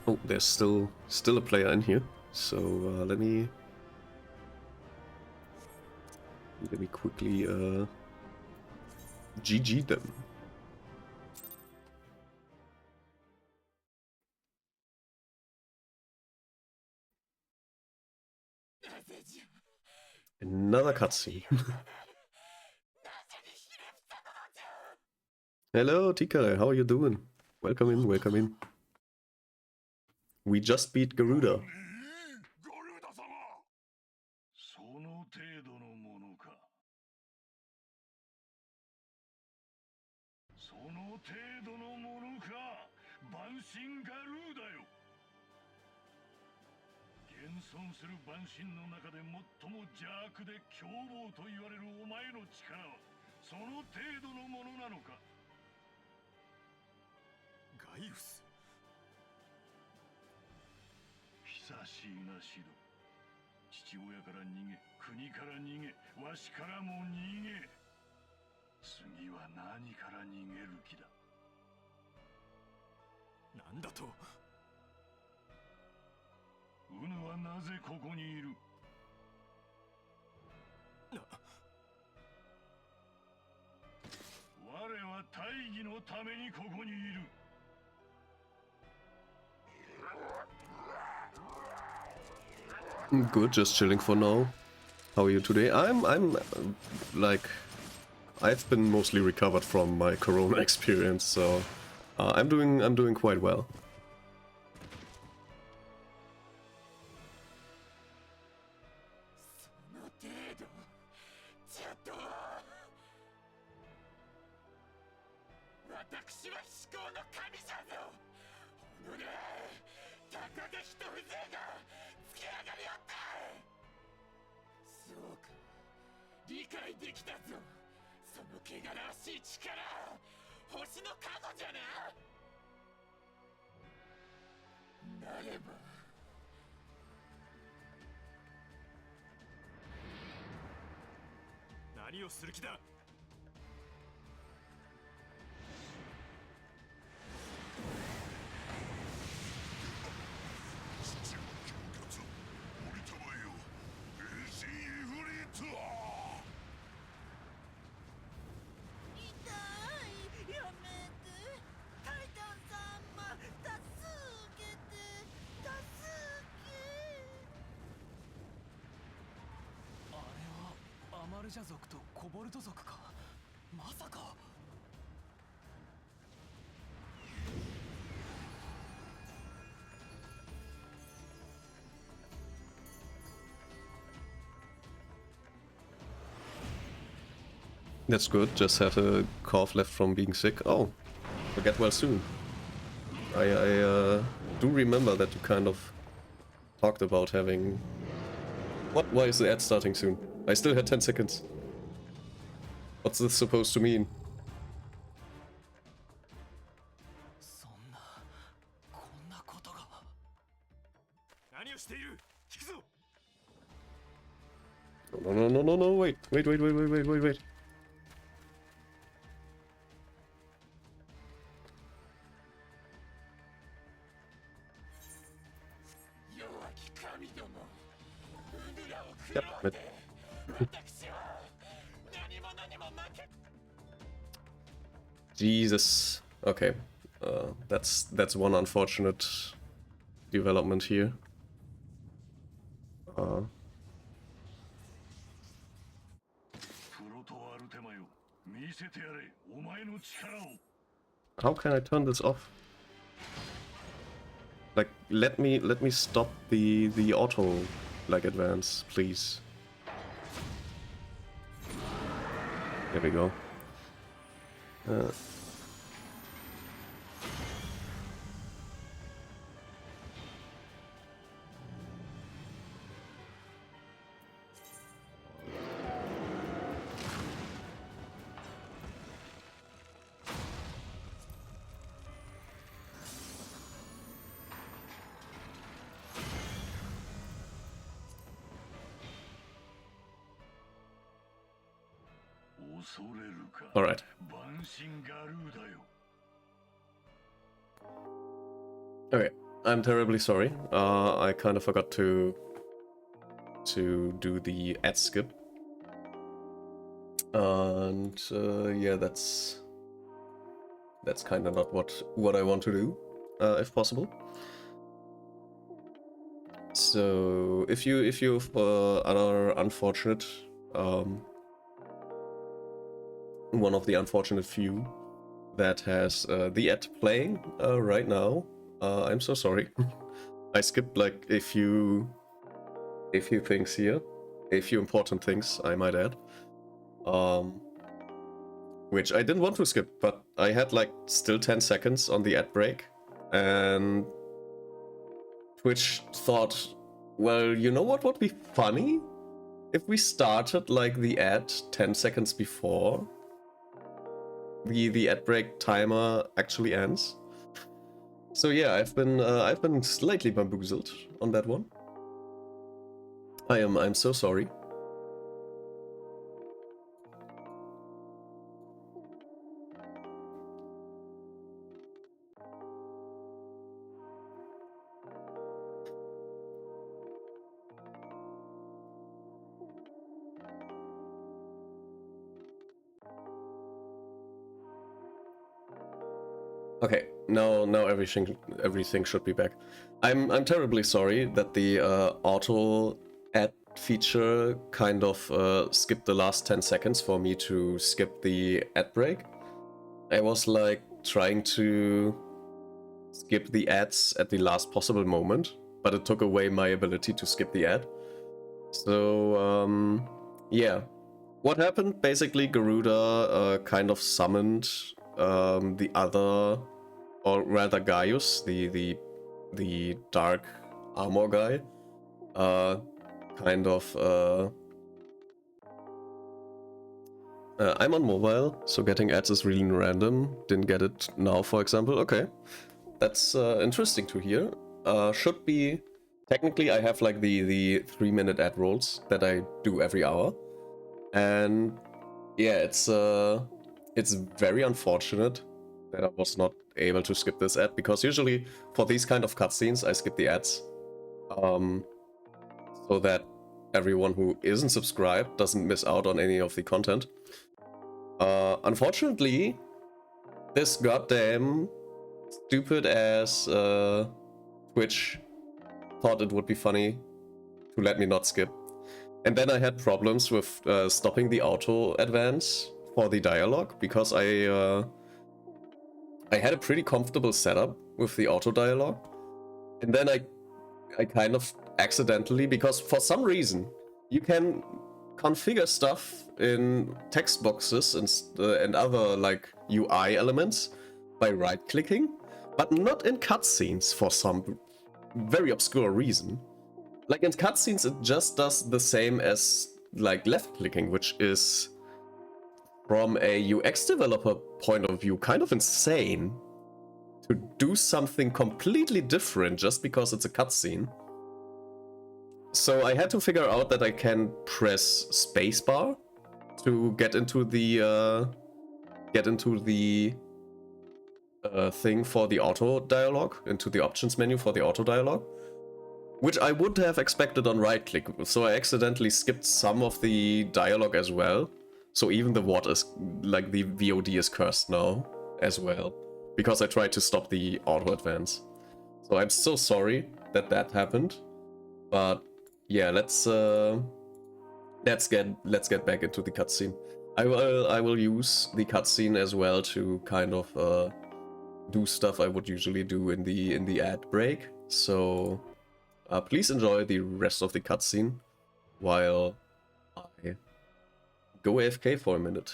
Oh, there's still a player in here. So let me quickly GG them. Another cutscene. Hello, Tika. How are you doing? Welcome in. Welcome in. We just beat Garuda. その程度のものか。その程度のものか。万神ガルーだよ。現存する万神の中で最も邪悪で凶暴と言われるお前の力はその程度のものなのか。ガイウス。久しいなシド。父親から逃げ、国から逃げ、わしからも逃げ。次は何から逃げる気だ。なんだと。ウヌはなぜここにいる。我は大義のためにここにいる。Good, just chilling for now. How are you today? I'm like, I've been mostly recovered from my Corona experience, so I'm doing quite well. That's good, just have a cough left from being sick. Oh, I'll get well soon. I do remember that you kind of talked about having... What? Why is the ad starting soon? I still had 10 seconds. What's this supposed to mean? No, wait. Yep. Jesus. Okay. That's one unfortunate development here. How can I turn this off? Like, let me stop the auto like advance, please. There we go. Alright. Okay. I'm terribly sorry. I kind of forgot to do the ad skip. And yeah, that's kind of not what I want to do, if possible. So if you are unfortunate, one of the unfortunate few that has the ad playing right now, I'm so sorry. I skipped like a few things here, a few important things I might add, which I didn't want to skip, but I had like still 10 seconds on the ad break, and Twitch thought, well, you know what would be funny? If we started like the ad 10 seconds before the ad break timer actually ends. So yeah, I've been slightly bamboozled on that one. I'm so sorry. Okay, now everything should be back. I'm terribly sorry that the auto ad feature kind of skipped the last 10 seconds for me to skip the ad break. I was like trying to skip the ads at the last possible moment, but it took away my ability to skip the ad. So yeah, what happened? Basically, Garuda kind of summoned the other, or rather Gaius, the dark armor guy, kind of. I'm on mobile, so getting ads is really random. Didn't get it now, for example. Okay, that's interesting to hear. Should be technically I have like the 3-minute ad rolls that I do every hour, and yeah, it's very unfortunate that I was not able to skip this ad, because usually for these kind of cutscenes I skip the ads, so that everyone who isn't subscribed doesn't miss out on any of the content. Unfortunately, this goddamn stupid ass Twitch thought it would be funny to let me not skip. And then I had problems with stopping the auto advance for the dialogue, because I had a pretty comfortable setup with the auto dialogue. And then I kind of accidentally, because for some reason you can configure stuff in text boxes and other like UI elements by right-clicking, but not in cutscenes for some very obscure reason. Like in cutscenes, it just does the same as like left-clicking, which is, from a UX developer point of view, kind of insane to do something completely different just because it's a cutscene. So I had to figure out that I can press spacebar to get into the thing for the auto dialogue, into the options menu for the auto dialogue, which I would have expected on right click. So I accidentally skipped some of the dialogue as well. So even the what is like the VOD is cursed now as well, because I tried to stop the auto advance. So I'm so sorry that that happened, but yeah, let's get back into the cutscene. I will use the cutscene as well to kind of do stuff I would usually do in the ad break. So please enjoy the rest of the cutscene while I go AFK for a minute.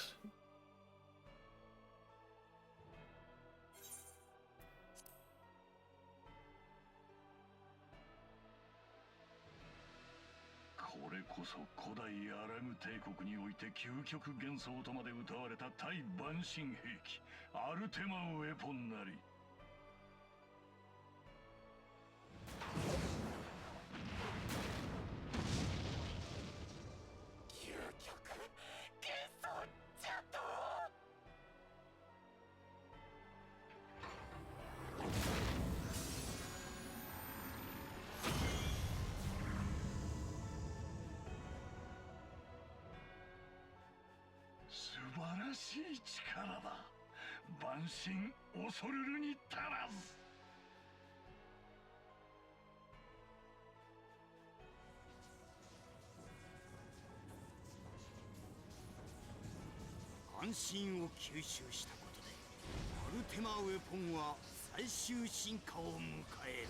これこそ古代アラム帝国において究極幻想とまで謳われた対万神兵器アルテマウェポンなり。究極幻想じゃと。しい力だ。万神恐るるに足らず。安心を吸収したことでアルテマウェポンは最終進化を迎える。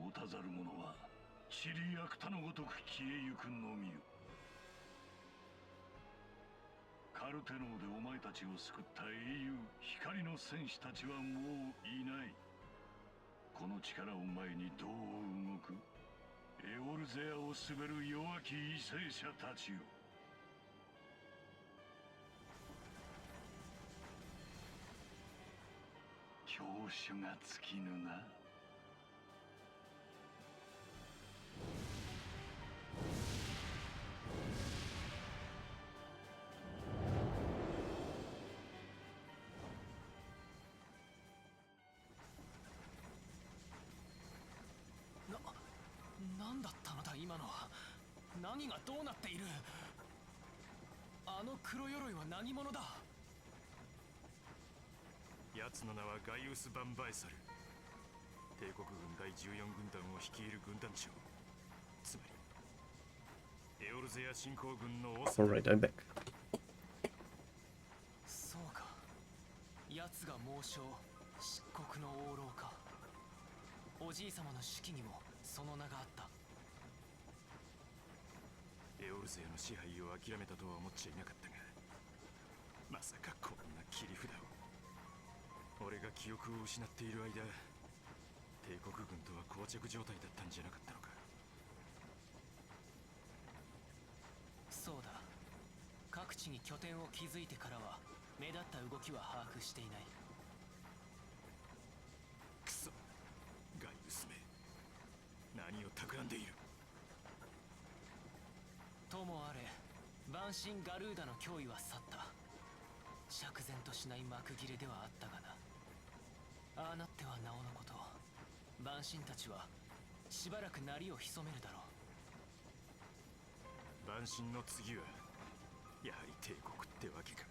持たざる者は塵やくたのごとく消えゆくのみよ。カルテノーでお前たちを救った英雄光の戦士たちはもういない。この力を前にどう動く？エオルゼアを滑る弱き為政者たちよ。教習が尽きぬな。なんだったのだ今のは。何がどうなっている。あの黒鎧は何者だ。奴の名はガイウス・バンバエサル。帝国軍第14軍団を率いる軍団長、つまりエオルゼア侵攻軍のオス。 Alright, I'm back. そうか、奴が猛将漆黒の王老か。おじい様の手記にもその名があった。エオルゼアの支配を諦めたとは思っちゃいなかったが、まさかこんな切り札を。俺が記憶を失っている間、帝国軍とは膠着状態だったんじゃなかったのか。そうだ、各地に拠点を築いてからは目立った動きは把握していない。クソ、ガイウスめ、何を企んでいる。ともあれ、万神ガルーダの脅威は去った。釈然としない幕切れではあったがな。ああなってはなおのこと、万神たちはしばらく鳴りを潜めるだろう。万神の次はやはり帝国ってわけか。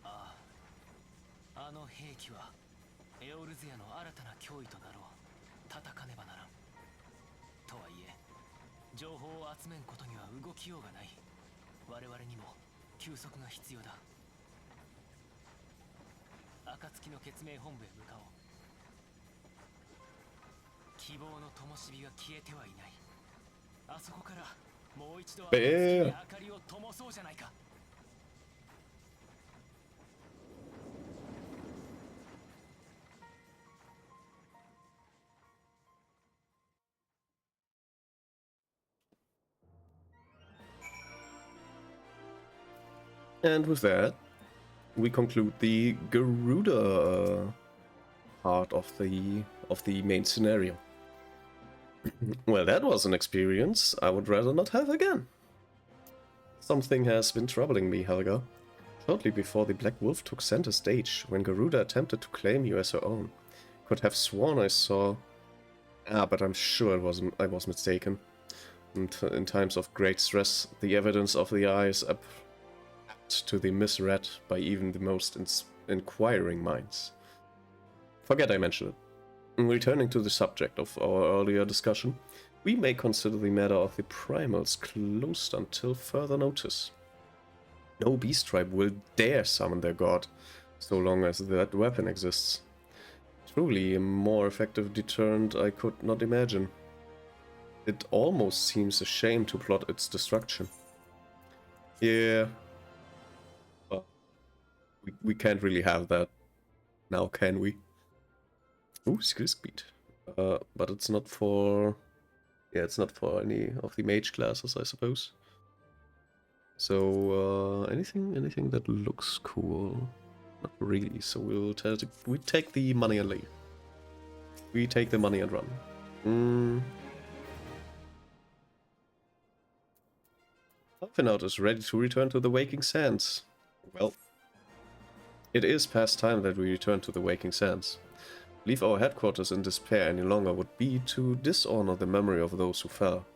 ああ、あの兵器はエオルゼアの新たな脅威となろう。叩かねばならん。とはいえ情報を集めんことには動きようがない。我々にも休息が必要だ。暁の決命本部へ向かおう。希望の灯火が消えてはいない。あそこからもう一度暁に明かりを灯そうじゃないか。And with that, we conclude the Garuda part of the main scenario. Well, that was an experience I would rather not have again. Something has been troubling me, Helga. Shortly before the Black Wolf took center stage, when Garuda attempted to claim you as her own, could have sworn I saw... but I'm sure I was mistaken. And in times of great stress, the evidence of the eye is apt to be misread by even the most inquiring minds. Forget I mentioned it. Returning to the subject of our earlier discussion, we may consider the matter of the primals closed until further notice. No beast tribe will dare summon their god, so long as that weapon exists. Truly a more effective deterrent I could not imagine. It almost seems a shame to plot its destruction. Yeah. Well, we can't really have that now, can we? Ooh, skill speed. But it's not for... Yeah, it's not for any of the mage classes, I suppose. So, anything that looks cool? Not really, so we take the money and leave. We take the money and run. Alphinaud is ready to return to the Waking Sands. Well, it is past time that we return to the Waking Sands. Leave our headquarters in despair any longer would be to dishonor the memory of those who fell.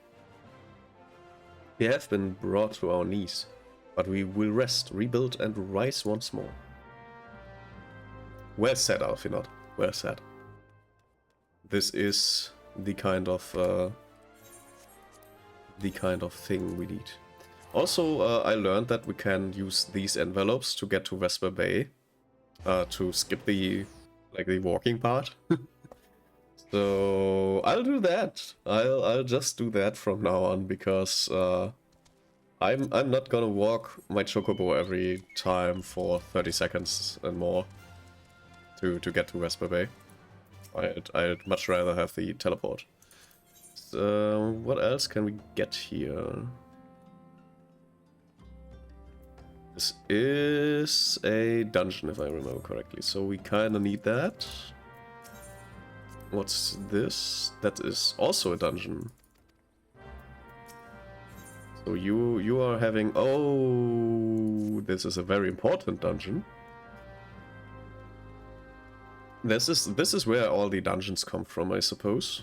We have been brought to our knees, but we will rest, rebuild, and rise once more. Well said, Alfinot. Well said. This is the kind of thing we need. Also, I learned that we can use these envelopes to get to Vesper Bay, to skip the walking part. So I'll do that. I'll just do that from now on, because I'm not gonna walk my Chocobo every time for 30 seconds and more to get to Vesper Bay. I'd much rather have the teleport. So what else can we get here? This is a dungeon, if I remember correctly, so we kind of need that. What's this? That is also a dungeon. So you are having... Oh, this is a very important dungeon. This is where all the dungeons come from, I suppose.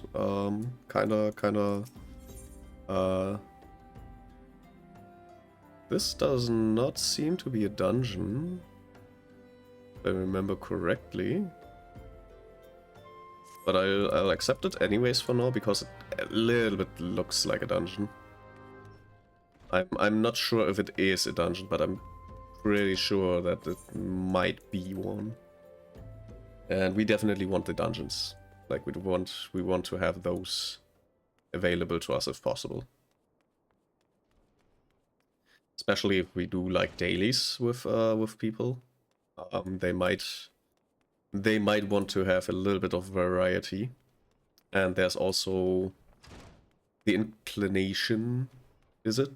This does not seem to be a dungeon, if I remember correctly. But I'll accept it anyways for now, because it a little bit looks like a dungeon. I'm not sure if it is a dungeon, but I'm pretty sure that it might be one. And we definitely want the dungeons. Like, we want to have those available to us if possible. Especially if we do like dailies with people. They might want to have a little bit of variety. And there's also the inclination, is it?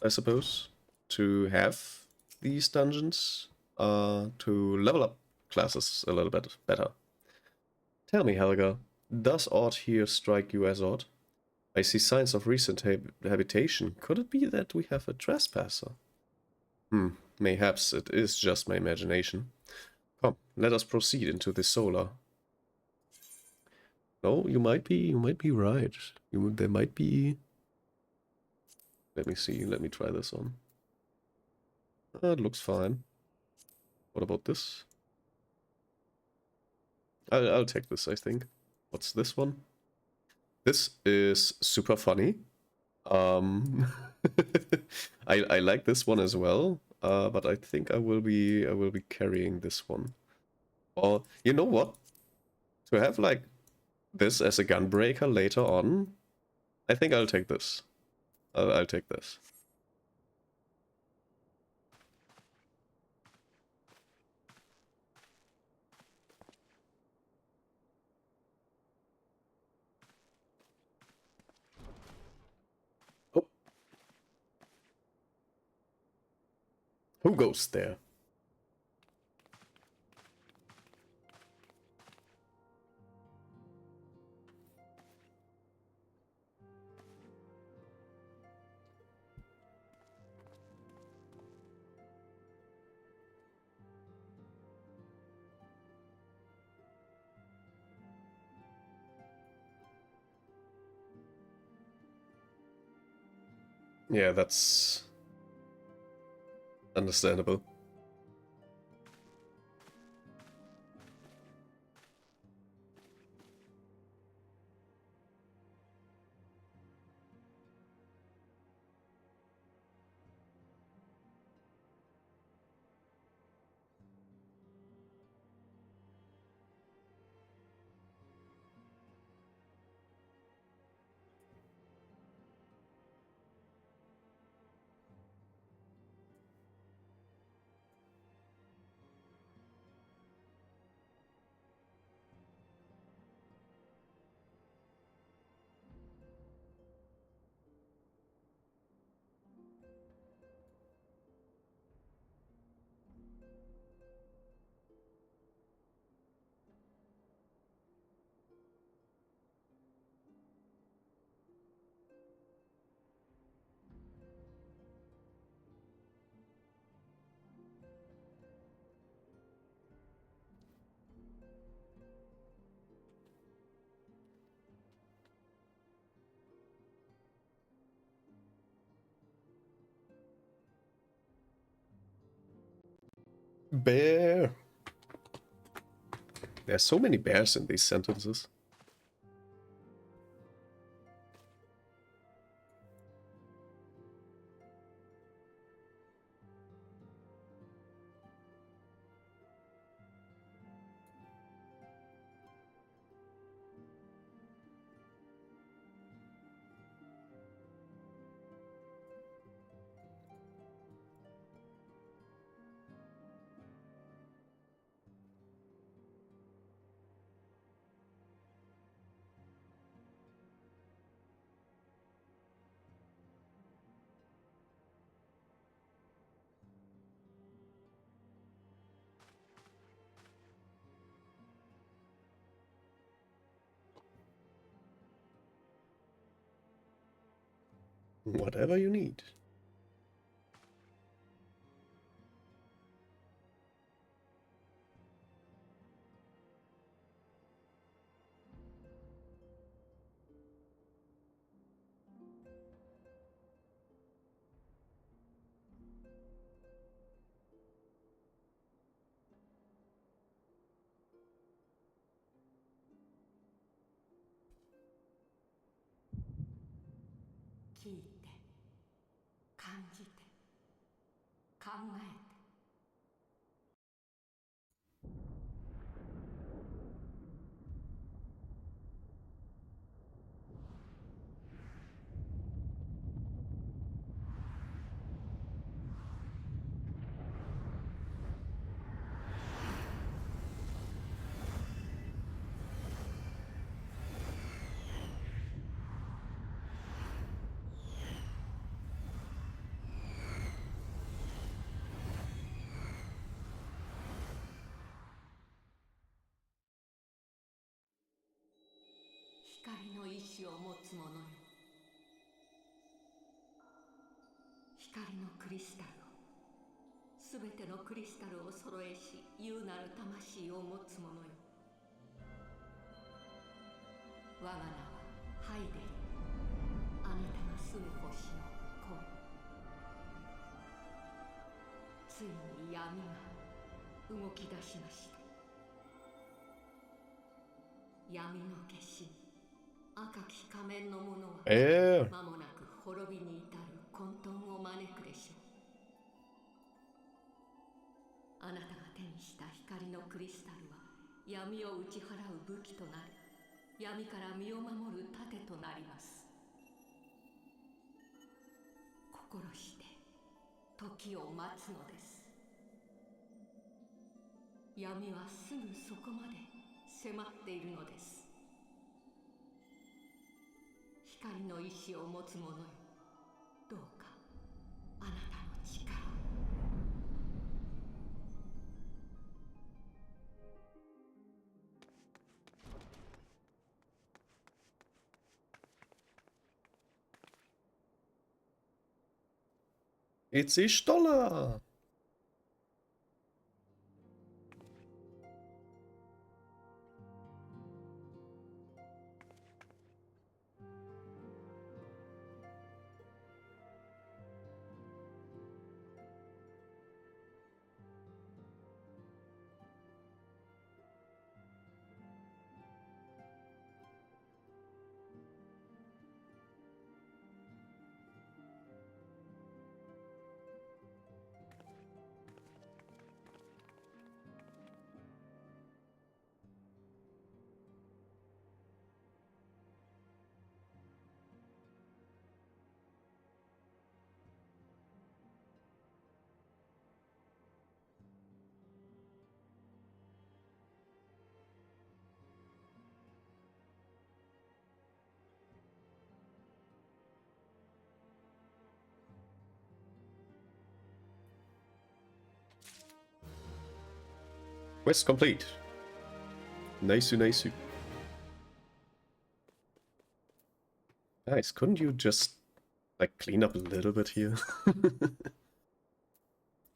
I suppose, to have these dungeons to level up classes a little bit better. Tell me, Helga, does aught here strike you as odd? I see signs of recent habitation. Could it be that we have a trespasser? Mayhaps it is just my imagination. Come, let us proceed into the solar. No, you might be right. There might be... Let me see, let me try this on. It looks fine. What about this? I'll take this, I think. What's this one? This is super funny. I like this one as well, but I think I will be carrying this one. Or you know what? To have like this as a gunbreaker later on, I think I'll take this. I'll take this. Oh. Who goes there? Yeah, that's understandable. Bear. There's so many bears in these sentences. Whatever you need.聞いて、感じて、考えて。光の意志を持つ者よ。光のクリスタルを、すべてのクリスタルを揃えし、優なる魂を持つ者よ。我が名はハイデル、あなたが住む星の声。ついに闇が動き出しました。闇の化身、赤き仮面の者は間もなく滅びに至る混沌を招くでしょう。あなたが手にした光のクリスタルは闇を打ち払う武器となり、闇から身を守る盾となります。心して時を待つのです。闇はすぐそこまで迫っているのです。光の意志を持つ者よ、どうかあなたの力を。It's Ishtola! Quest complete. Nice. Guys, couldn't you just, like, clean up a little bit here?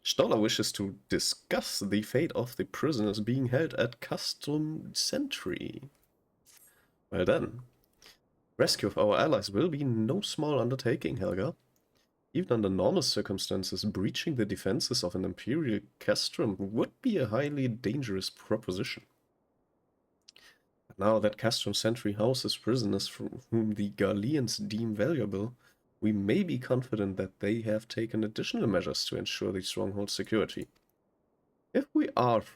Stoller wishes to discuss the fate of the prisoners being held at Custom Sentry. Well then. Rescue of our allies will be no small undertaking, Helga. Even under normal circumstances, breaching the defenses of an Imperial castrum would be a highly dangerous proposition. But now that Castrum Sentry houses prisoners from whom the Garleans deem valuable, we may be confident that they have taken additional measures to ensure the stronghold's security. If we are to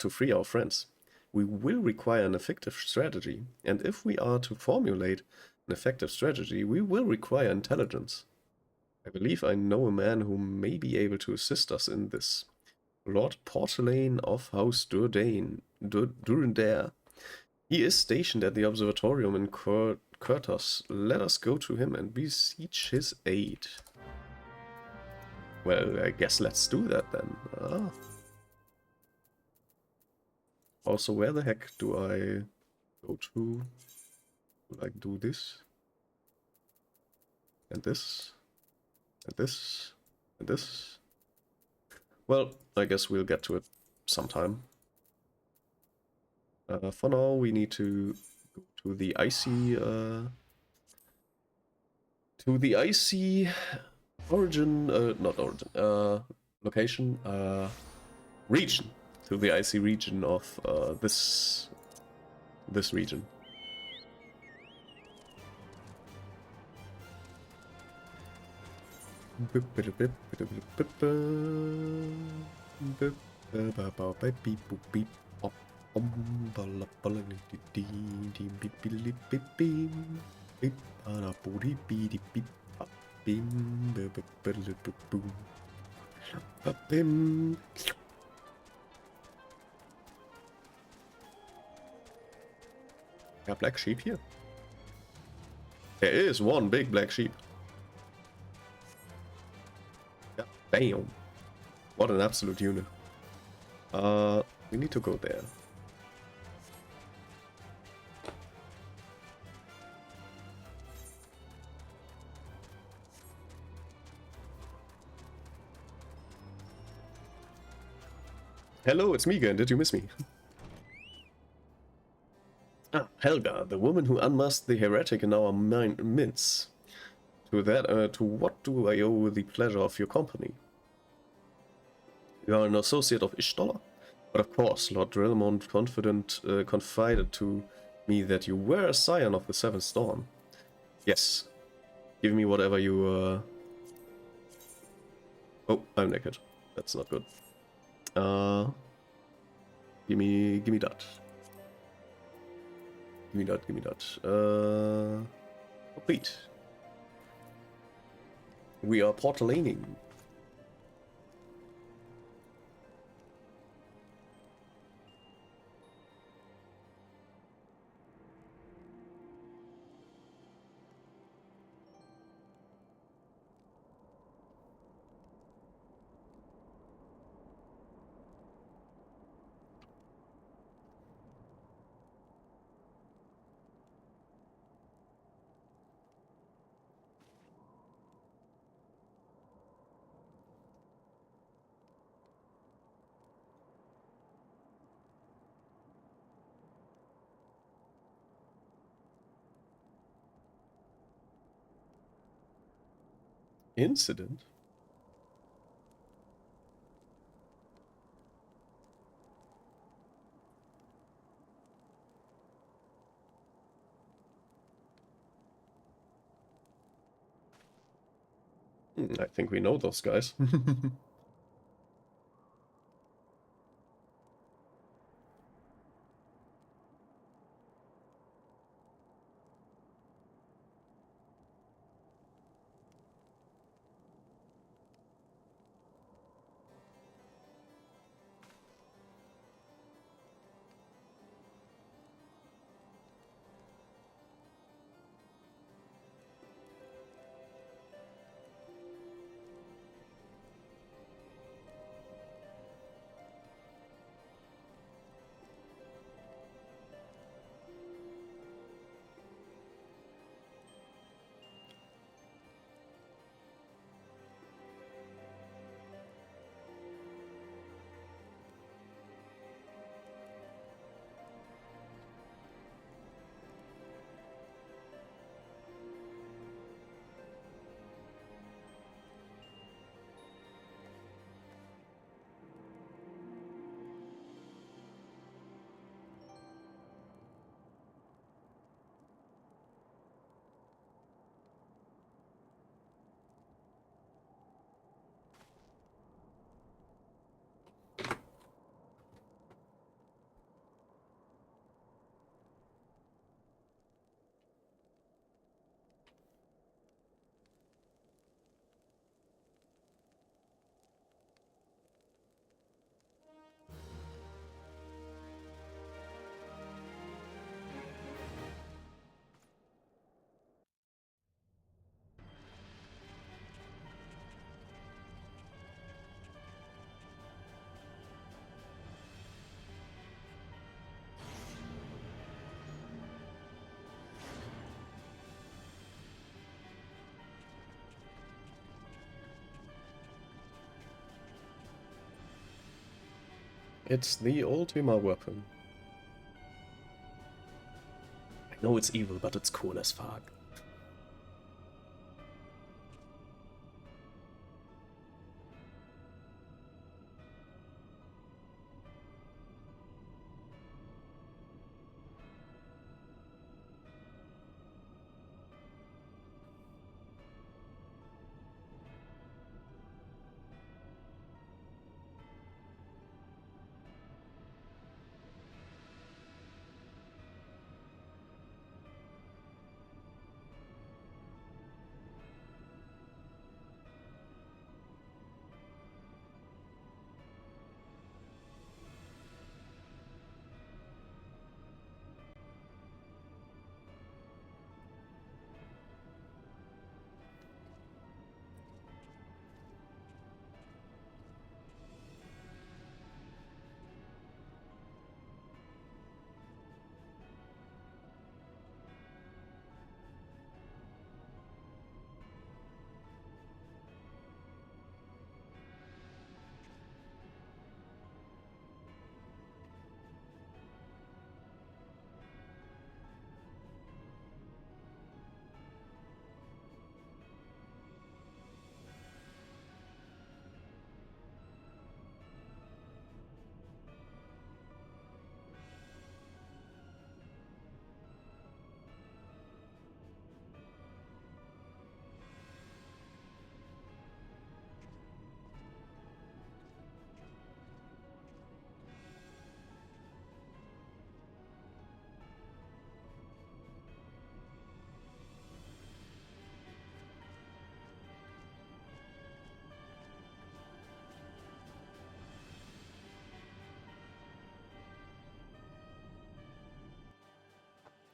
free our friends, we will require an effective strategy, and if we are to formulate an effective strategy, we will require intelligence. I believe I know a man who may be able to assist us in this. Lord Portelaine of House Durandare. He is stationed at the observatorium in Kurtos. Let us go to him and beseech his aid. Well, I guess let's do that then. Also, where the heck do I go to? Like, do this? And this? And this? And this? Well, I guess we'll get to it sometime. For now, we need to go to the icy origin, not origin, location, region, to the icy region of this region. Got black sheep here? There is one big black sheep. Yeah, damn. What an absolute unit. We need to go there. Hello, it's me again. Did you miss me? Helga, the woman who unmasked the heretic in our midst. To what do I owe the pleasure of your company? You are an associate of Ishtola? But of course, Lord Drillmond confided to me that you were a scion of the Seventh Dawn. Yes. Give me whatever you, Oh, I'm naked. That's not good. Give me that. Give me that. Complete. We are portalaning. Incident? I think we know those guys. It's the Ultima weapon. I know it's evil, but it's cool as fuck.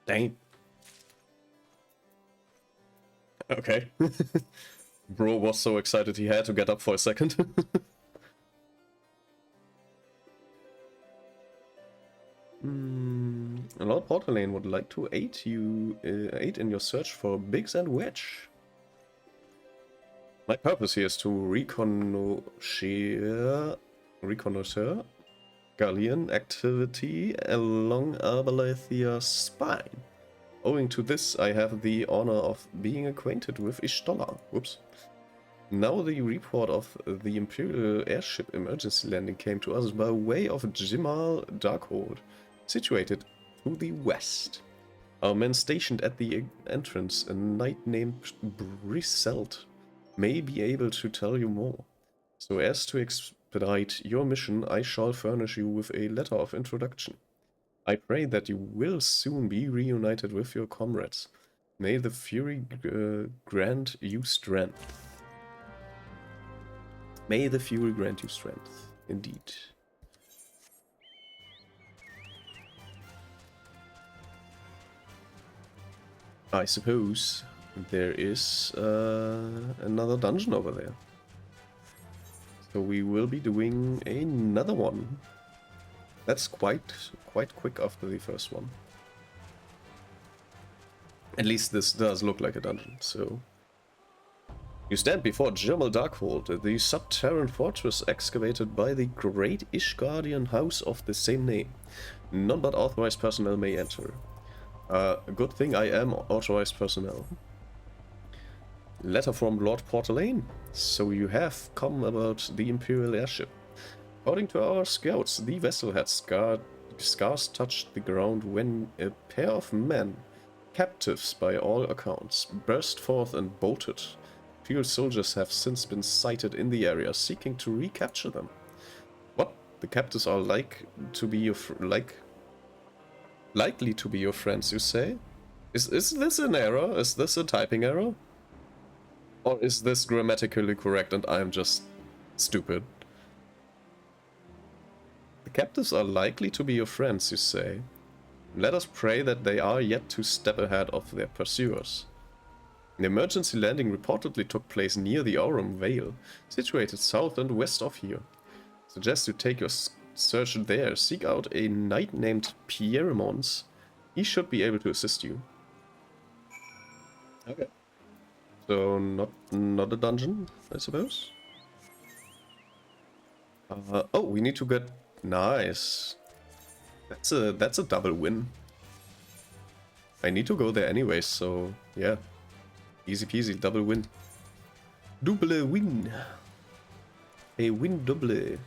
Dang. Okay. Bro was so excited he had to get up for a second. Lord Portalane would like to aid in your search for Biggs and Wedge. My purpose here is to reconnoiter Galleon activity along Arbalethea's spine. Owing to this, I have the honor of being acquainted with Ishtola. Whoops. Now the report of the Imperial airship emergency landing came to us by way of Jimal Darkhold, situated to the west. Our men stationed at the entrance, a knight named Briselt, may be able to tell you more. So as to expedite your mission, I shall furnish you with a letter of introduction. I pray that you will soon be reunited with your comrades. May the Fury grant you strength. May the Fury grant you strength, indeed. I suppose there is another dungeon over there. So we will be doing another one. That's quite quick after the first one. At least this does look like a dungeon, so... You stand before Jimal Darkhold, the subterranean fortress excavated by the great Ishgardian house of the same name. None but authorized personnel may enter. A good thing I am authorized personnel. Letter from Lord Portalane. So you have come about the Imperial airship. According to our scouts, the vessel had scarce touched the ground when a pair of men, captives by all accounts, burst forth and bolted. Imperial soldiers have since been sighted in the area, seeking to recapture them. What? The captives are likely to be your friends, you say? Is this an error? Is this a typing error? Or is this grammatically correct and I'm just stupid? The captives are likely to be your friends, you say. Let us pray that they are yet to step ahead of their pursuers. An emergency landing reportedly took place near the Aurum Vale, situated south and west of here. Suggest you take your search there. Seek out a knight named Pierremons. He should be able to assist you. Okay. So not a dungeon, I suppose. Oh, we need to get Nice. That's a double win. I need to go there anyway, so yeah. Easy peasy, double win. Double win. A win double.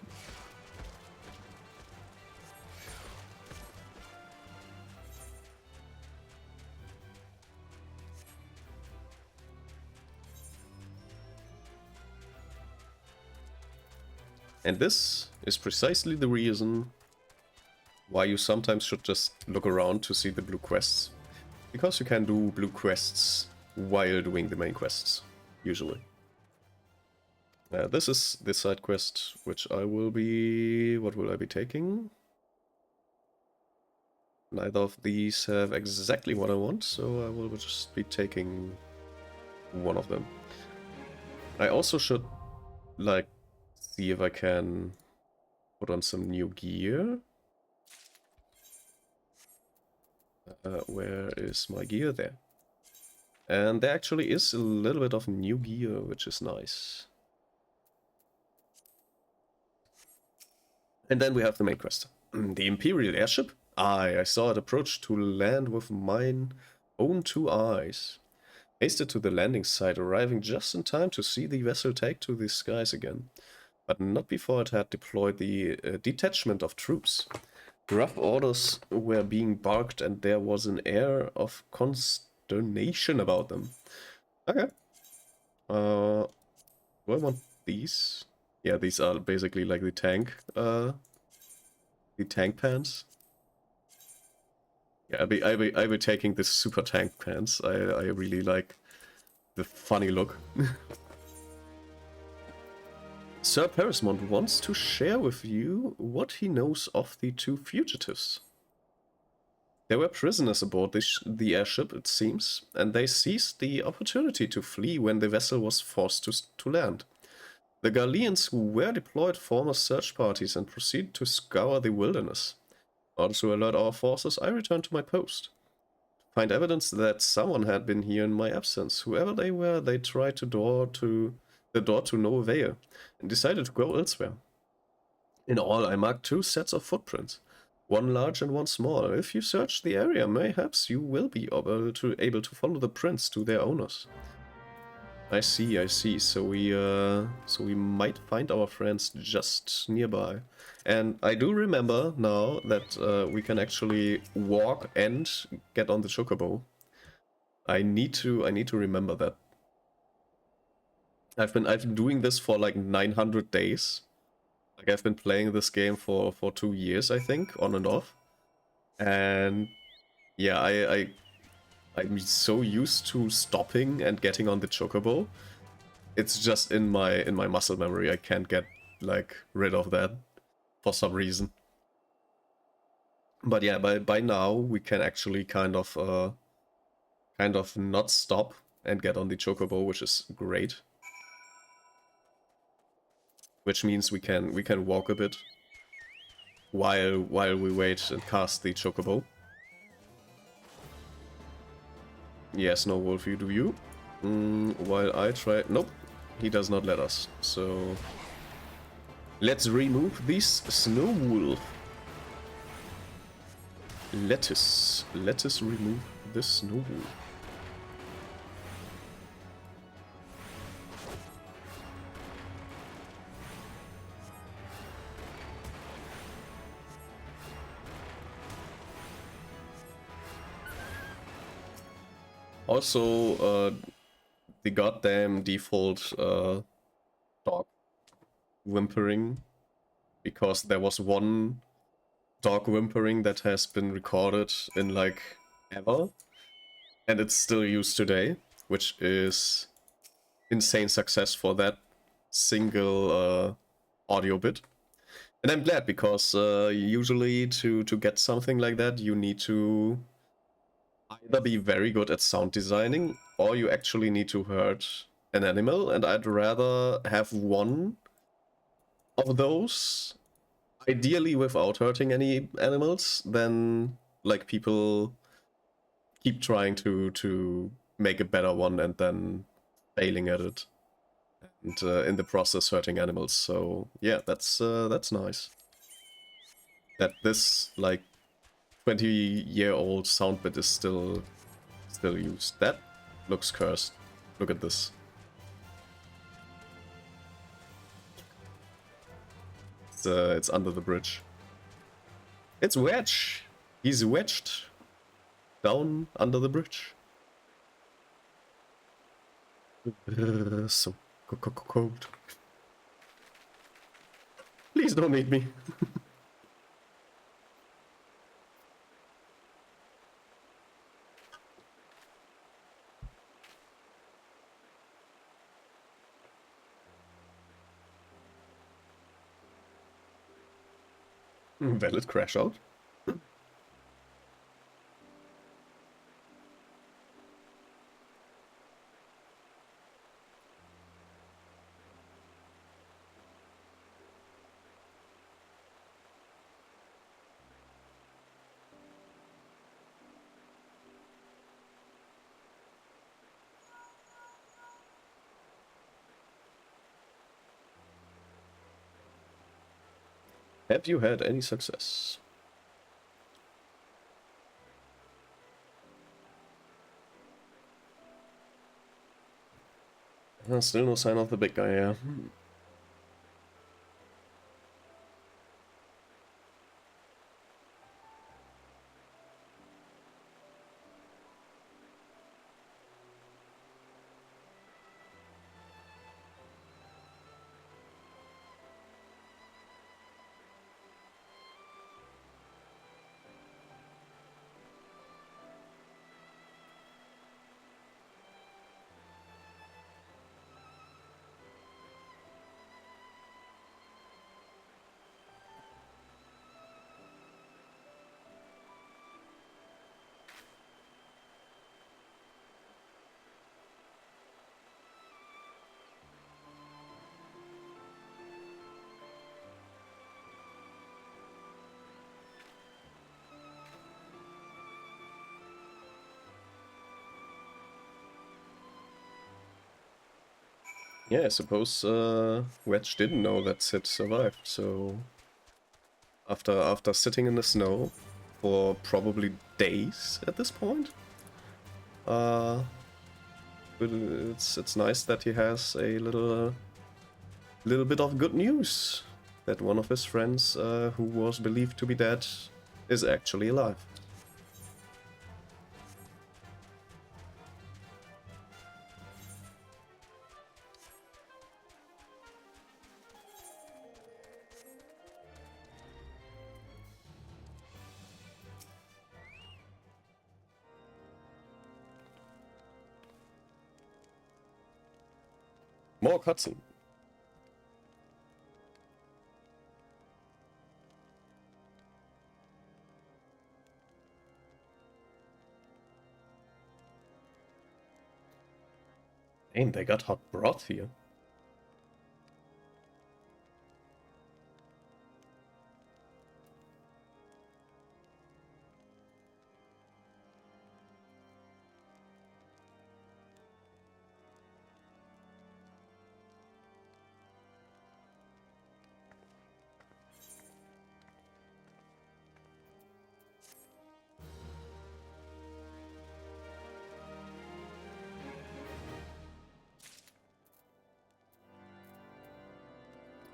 And this is precisely the reason why you sometimes should just look around to see the blue quests. Because you can do blue quests while doing the main quests, usually. This is the side quest, which I will be... What will I be taking? Neither of these have exactly what I want, so I will just be taking one of them. I also should, like, see if I can put on some new gear. Where is my gear? There. And there actually is a little bit of new gear, which is nice. And then we have the main quest. The Imperial airship? Aye, I saw it approach to land with mine own 2 eyes. Hasted to the landing site, arriving just in time to see the vessel take to the skies again. But not before it had deployed the detachment of troops. Rough orders were being barked and there was an air of consternation about them. Okay. Do I want these? Yeah, these are basically like the tank pants. Yeah, I'll be taking the super tank pants. I really like the funny look. Sir Perismont wants to share with you what he knows of the 2 fugitives. They were prisoners aboard the airship, it seems, and they seized the opportunity to flee when the vessel was forced to land. The Garleans who were deployed form search parties and proceed to scour the wilderness. In order to alert our forces, I returned to my post. To find evidence that someone had been here in my absence. Whoever they were, they tried the door to no avail, and decided to go elsewhere. In all, I marked 2 sets of footprints, one large and one small. If you search the area, mayhaps you will be able to follow the prints to their owners. I see. So we might find our friends just nearby. And I do remember now that we can actually walk and get on the chocobo. I need to remember that. I've been doing this for like 900 days. Like I've been playing this game for 2 years, I think, on and off. And yeah, I'm so used to stopping and getting on the chocobo. It's just in my muscle memory. I can't get like rid of that for some reason. But yeah, by now we can actually kind of not stop and get on the chocobo, which is great. Which means we can walk a bit while we wait and cast the chocobo. Yes, no wolf, you do you. While I try... Nope, he does not let us. So let's remove this snow wolf. Let us remove the snow wolf. Also, the goddamn default dog whimpering, because there was one dog whimpering that has been recorded in like ever, and it's still used today, which is insane success for that single audio bit. And I'm glad, because usually to get something like that you need to either be very good at sound designing, or you actually need to hurt an animal, and I'd rather have one of those, ideally without hurting any animals, than like people keep trying to make a better one and then failing at it, and in the process hurting animals. So yeah, that's nice. that this like 20-year-old sound bit is still used. That looks cursed. Look at this. It's under the bridge. It's Wedge. He's wedged down under the bridge. So cold. Please don't eat me. Valid crash out. Have you had any success? Still no sign of the big guy, yeah. Yeah, I suppose Wedge didn't know that Sid survived, so after sitting in the snow for probably days at this point, it's nice that he has a little bit of good news that one of his friends who was believed to be dead is actually alive. More cutscene. Damn, they got hot broth here.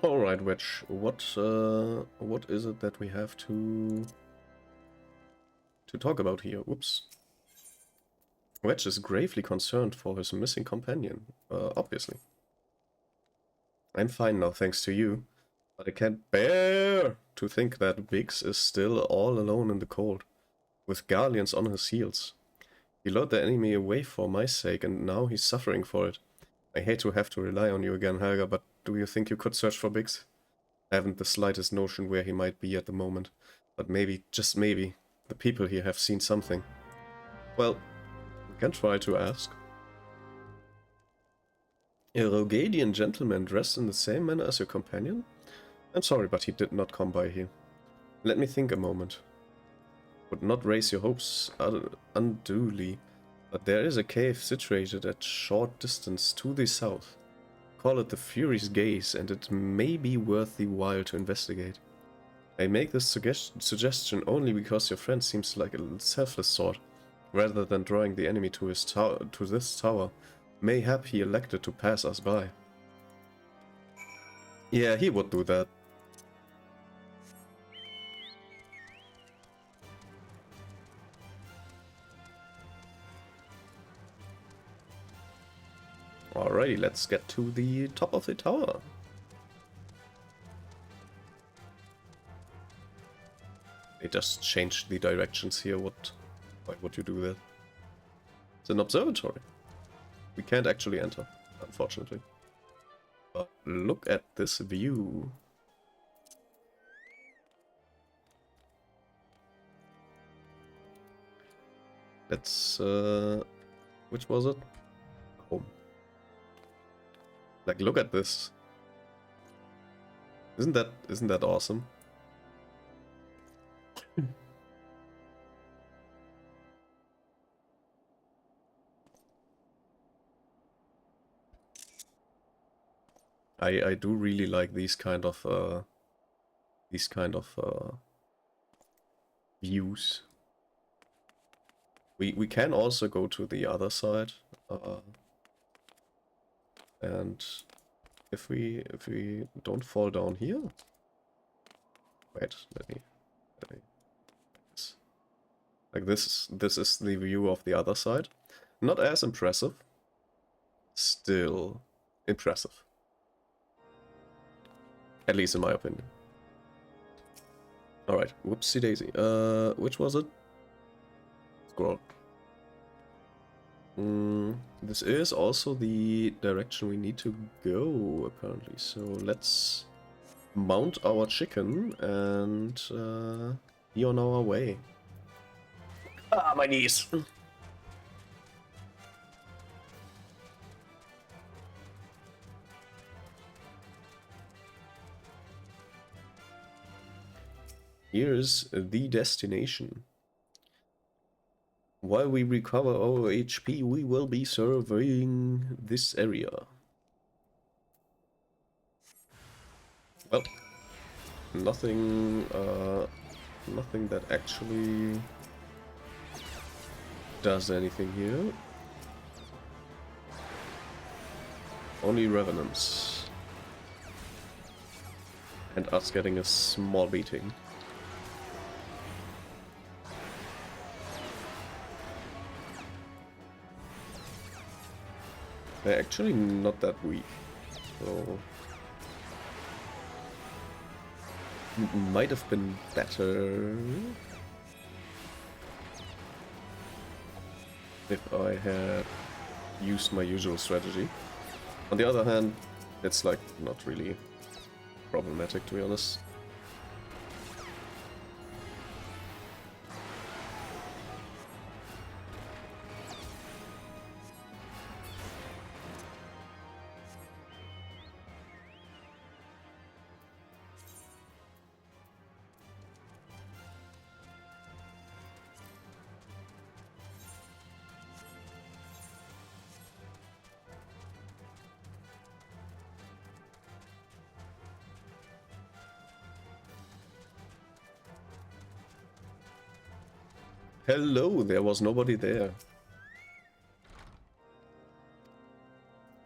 Alright, Wedge, what is it that we have to talk about here? Oops. Wedge is gravely concerned for his missing companion, obviously. I'm fine now, thanks to you. But I can't bear to think that Biggs is still all alone in the cold, with Garleans on his heels. He lured the enemy away for my sake, and now he's suffering for it. I hate to have to rely on you again, Helga, but do you think you could search for Biggs? I haven't the slightest notion where he might be at the moment, but maybe, just maybe, the people here have seen something. Well, we can try to ask. A Rogadian gentleman dressed in the same manner as your companion? I'm sorry, but he did not come by here. Let me think a moment. Would not raise your hopes unduly, but there is a cave situated at short distance to the south. Call it the Fury's Gaze, and it may be worth the while to investigate. I make this suggestion only because your friend seems like a selfless sort. Rather than drawing the enemy to his to this tower, mayhap he elected to pass us by. Yeah, he would do that. Alrighty, let's get to the top of the tower. They just changed the directions here. Why would you do that? It's an observatory. We can't actually enter, unfortunately. But look at this view. Let's which was it? Home. Like, look at this. Isn't that awesome? I do really like these kind of views. We can also go to the other side, and if we don't fall down here. Wait, let me like this is the view of the other side. Not as impressive. Still impressive. At least in my opinion. Alright, whoopsie daisy. Which was it? Scroll. This is also the direction we need to go, apparently. So let's mount our chicken and be on our way. Ah, my knees! Here's the destination. While we recover our HP, we will be surveying this area. Well, nothing that actually does anything here. Only revenants. And us getting a small beating. They're actually not that weak, so might have been better if I had used my usual strategy. On the other hand, it's like not really problematic, to be honest. Hello, there was nobody there.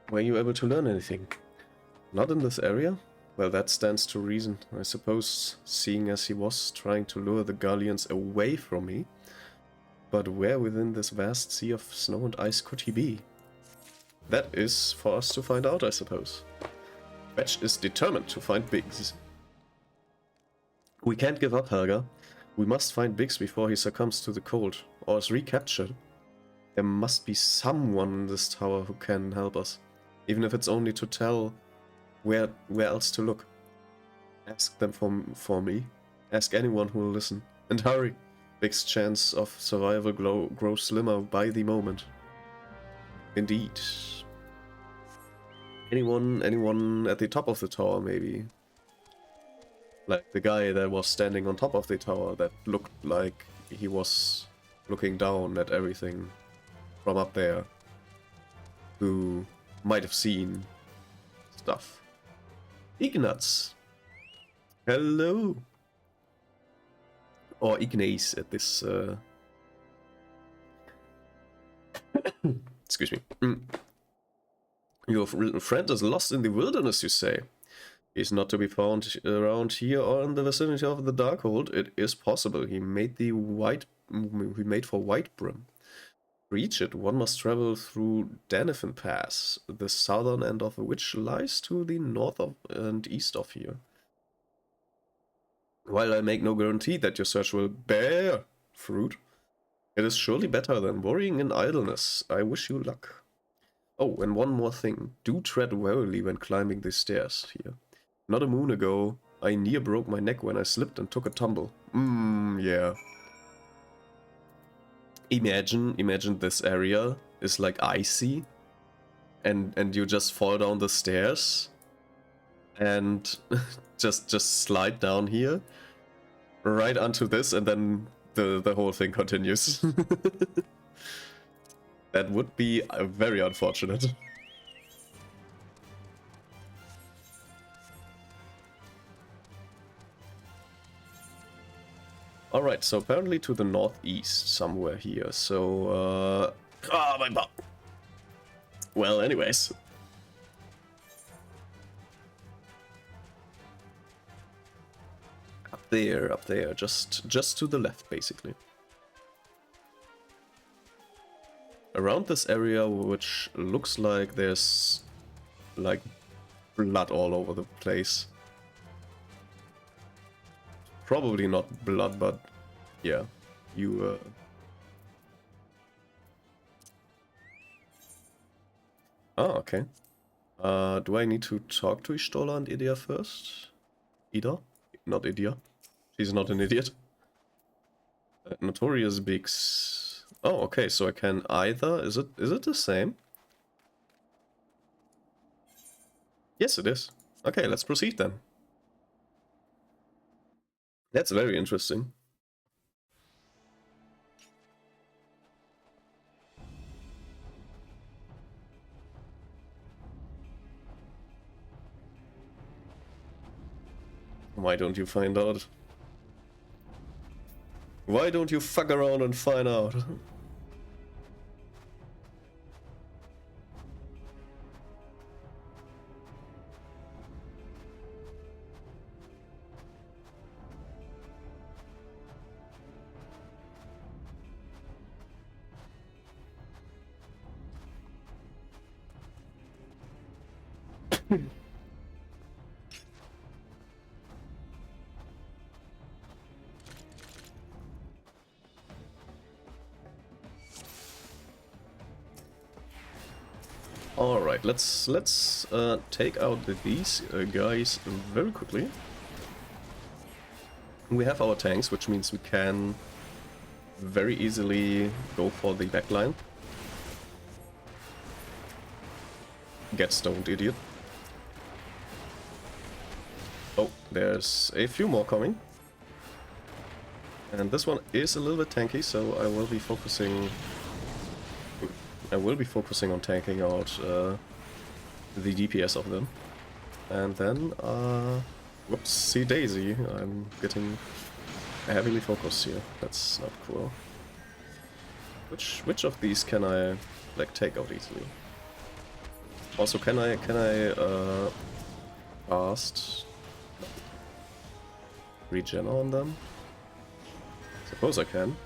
Were you able to learn anything? Not in this area? Well, that stands to reason, I suppose, seeing as he was trying to lure the Gallians away from me. But where within this vast sea of snow and ice could he be? That is for us to find out, I suppose. Vetch is determined to find Biggs. We can't give up, Helga. We must find Biggs before he succumbs to the cold, or is recaptured. There must be someone in this tower who can help us, even if it's only to tell where else to look. Ask them for me. Ask anyone who will listen. And hurry! Biggs' chance of survival grows slimmer by the moment. Indeed. Anyone at the top of the tower, maybe? Like the guy that was standing on top of the tower that looked like he was looking down at everything from up there. Who might have seen stuff. Ignatz! Hello! Or Ignace at this... Excuse me. Your friend is lost in the wilderness, you say? He's not to be found around here or in the vicinity of the Darkhold. It is possible. He made for Whitebrim. To reach it, one must travel through Danifin Pass, the southern end of which lies to the north of and east of here. While I make no guarantee that your search will bear fruit, it is surely better than worrying in idleness. I wish you luck. Oh, and one more thing. Do tread warily when climbing the stairs here. Not a moon ago, I near broke my neck when I slipped and took a tumble. Yeah. Imagine this area is like icy, and you just fall down the stairs, and just slide down here, right onto this, and then the whole thing continues. That would be very unfortunate. Alright, so apparently to the northeast somewhere here, so, my butt! Well, anyways. Up there, just to the left, basically. Around this area, which looks like there's, like, blood all over the place. Probably not blood, but yeah, you Oh, okay. Do I need to talk to Y'shtola and Idia first? Ida? Not Idia. She's not an idiot. Notorious Bigs. Oh, okay, so I can either... Is it the same? Yes, it is. Okay, let's proceed then. That's very interesting. Why don't you find out? Why don't you fuck around and find out? Alright, let's take out these guys very quickly. We have our tanks, which means we can very easily go for the backline. Get stoned, idiot. Oh, there's a few more coming. And this one is a little bit tanky, so I will be focusing on tanking out the DPS of them. And then, whoopsie daisy, I'm getting heavily focused here. That's not cool. Which of these can I, like, take out easily? Also, can I cast regen on them? Suppose I can.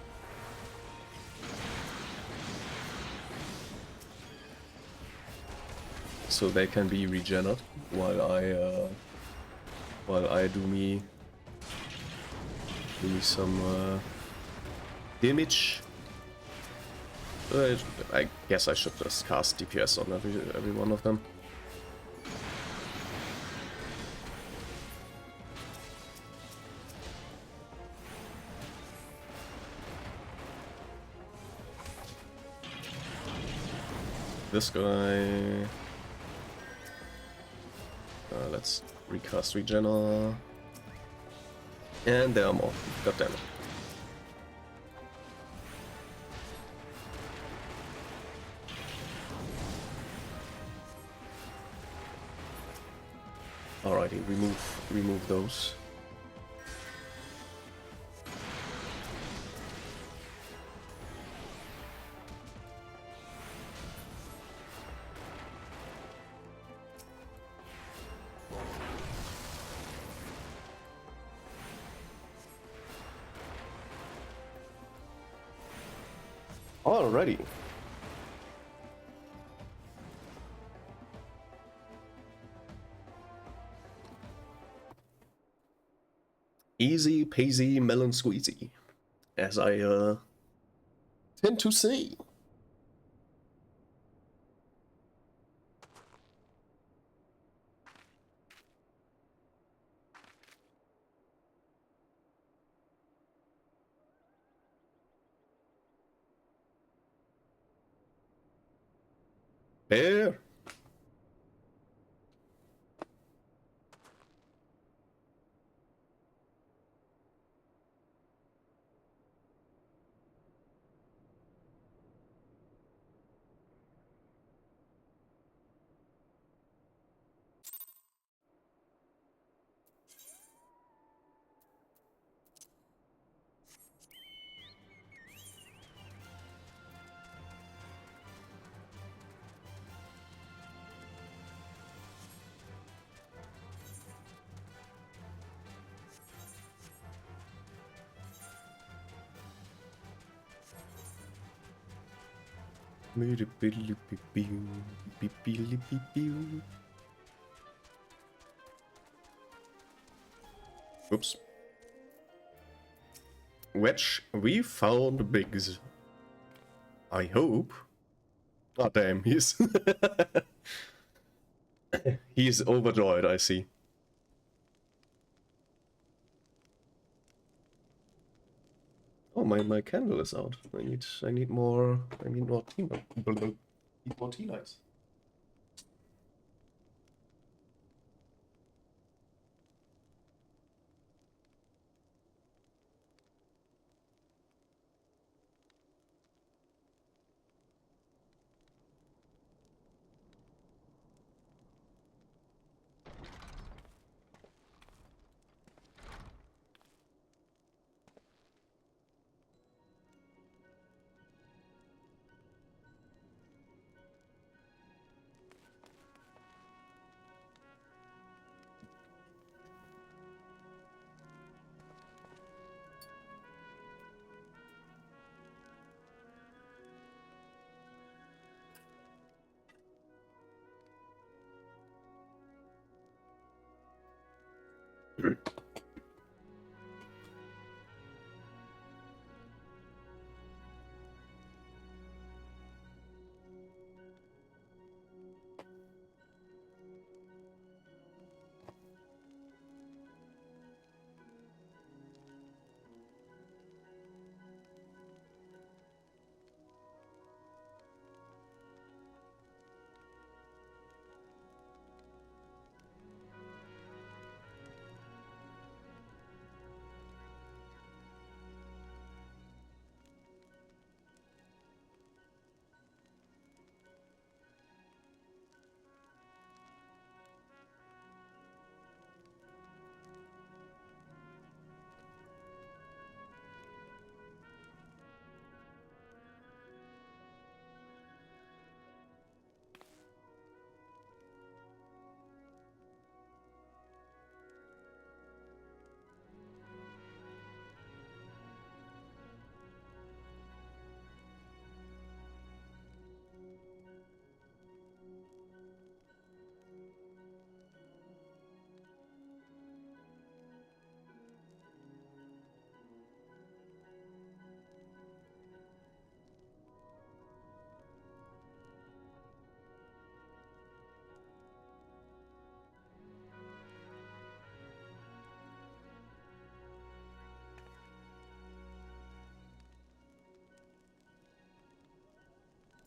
So they can be regenerate while I do me some damage. I guess I should just cast DPS on every one of them. This guy... let's recast Regener. And there are more. God damn it. Alrighty, remove those. Alrighty. Easy peasy melon squeezy, as I tend to say. Bear. Oops. Wedge, we found Biggs. I hope. Oh damn, he's he's overjoyed, I see. Oh, my candle is out. I need more tea lights.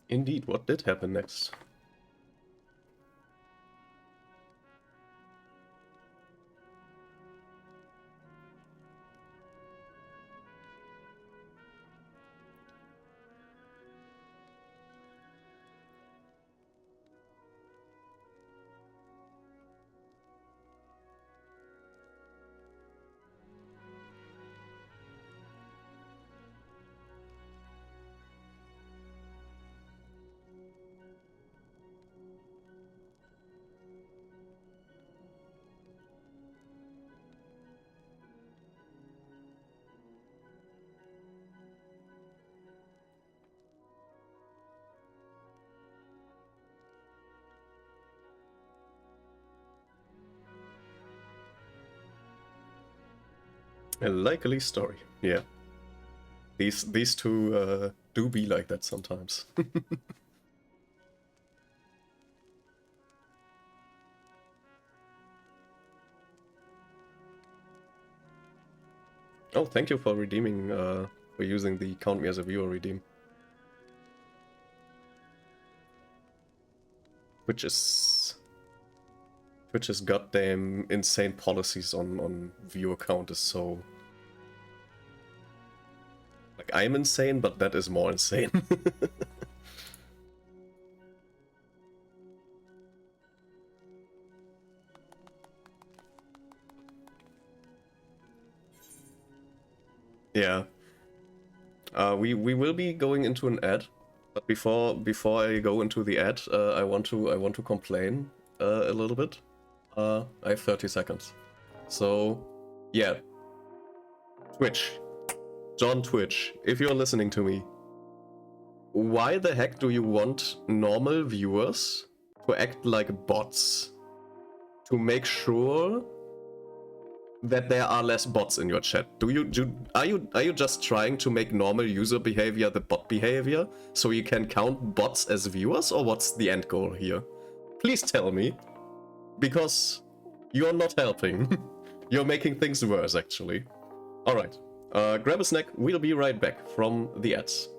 Indeed, what did happen next? A likely story, yeah. These two do be like that sometimes. Oh, thank you for redeeming, for using the Count Me as a Viewer redeem. Twitch's goddamn insane policies on viewer count is so... Like, I'm insane, but that is more insane. Yeah. We will be going into an ad, but before I go into the ad, I want to complain a little bit. I have 30 seconds. So, yeah. Twitch. John Twitch, if you're listening to me, why the heck do you want normal viewers to act like bots? To make sure that there are less bots in your chat. Are you just trying to make normal user behavior the bot behavior so you can count bots as viewers, or what's the end goal here? Please tell me, because you're not helping. You're making things worse, actually. All right, grab a snack. We'll be right back from the ads.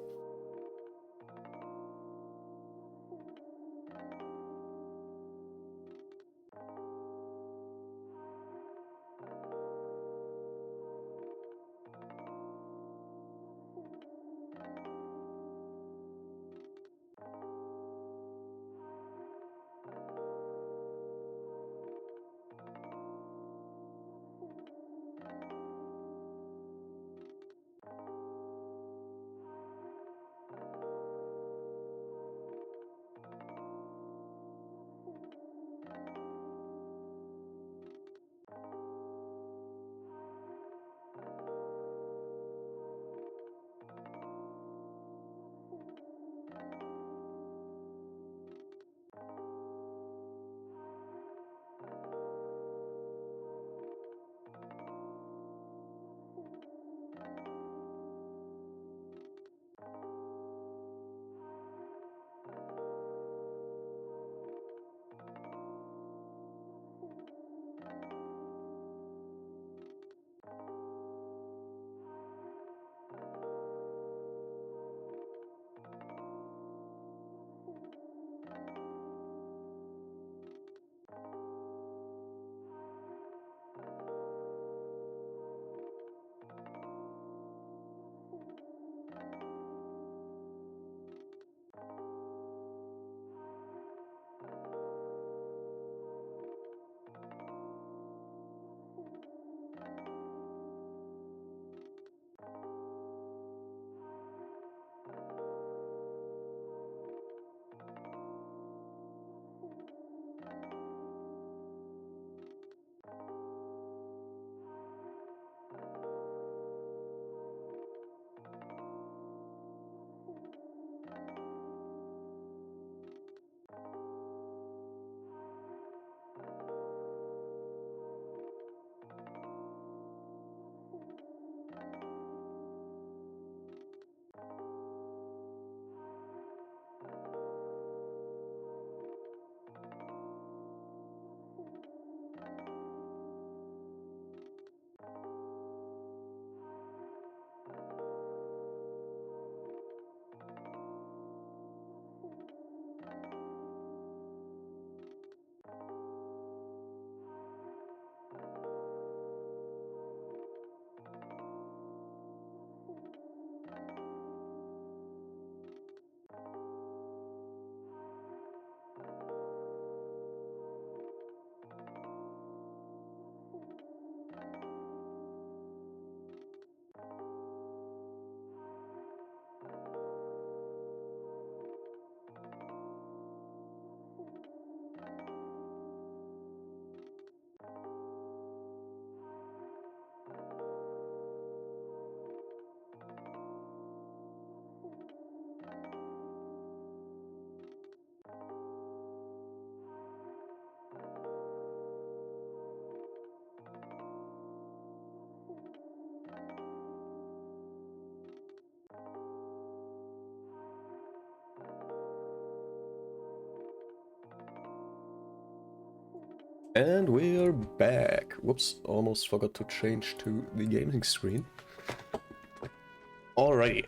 And we're back. Whoops, almost forgot to change to the gaming screen. Alrighty.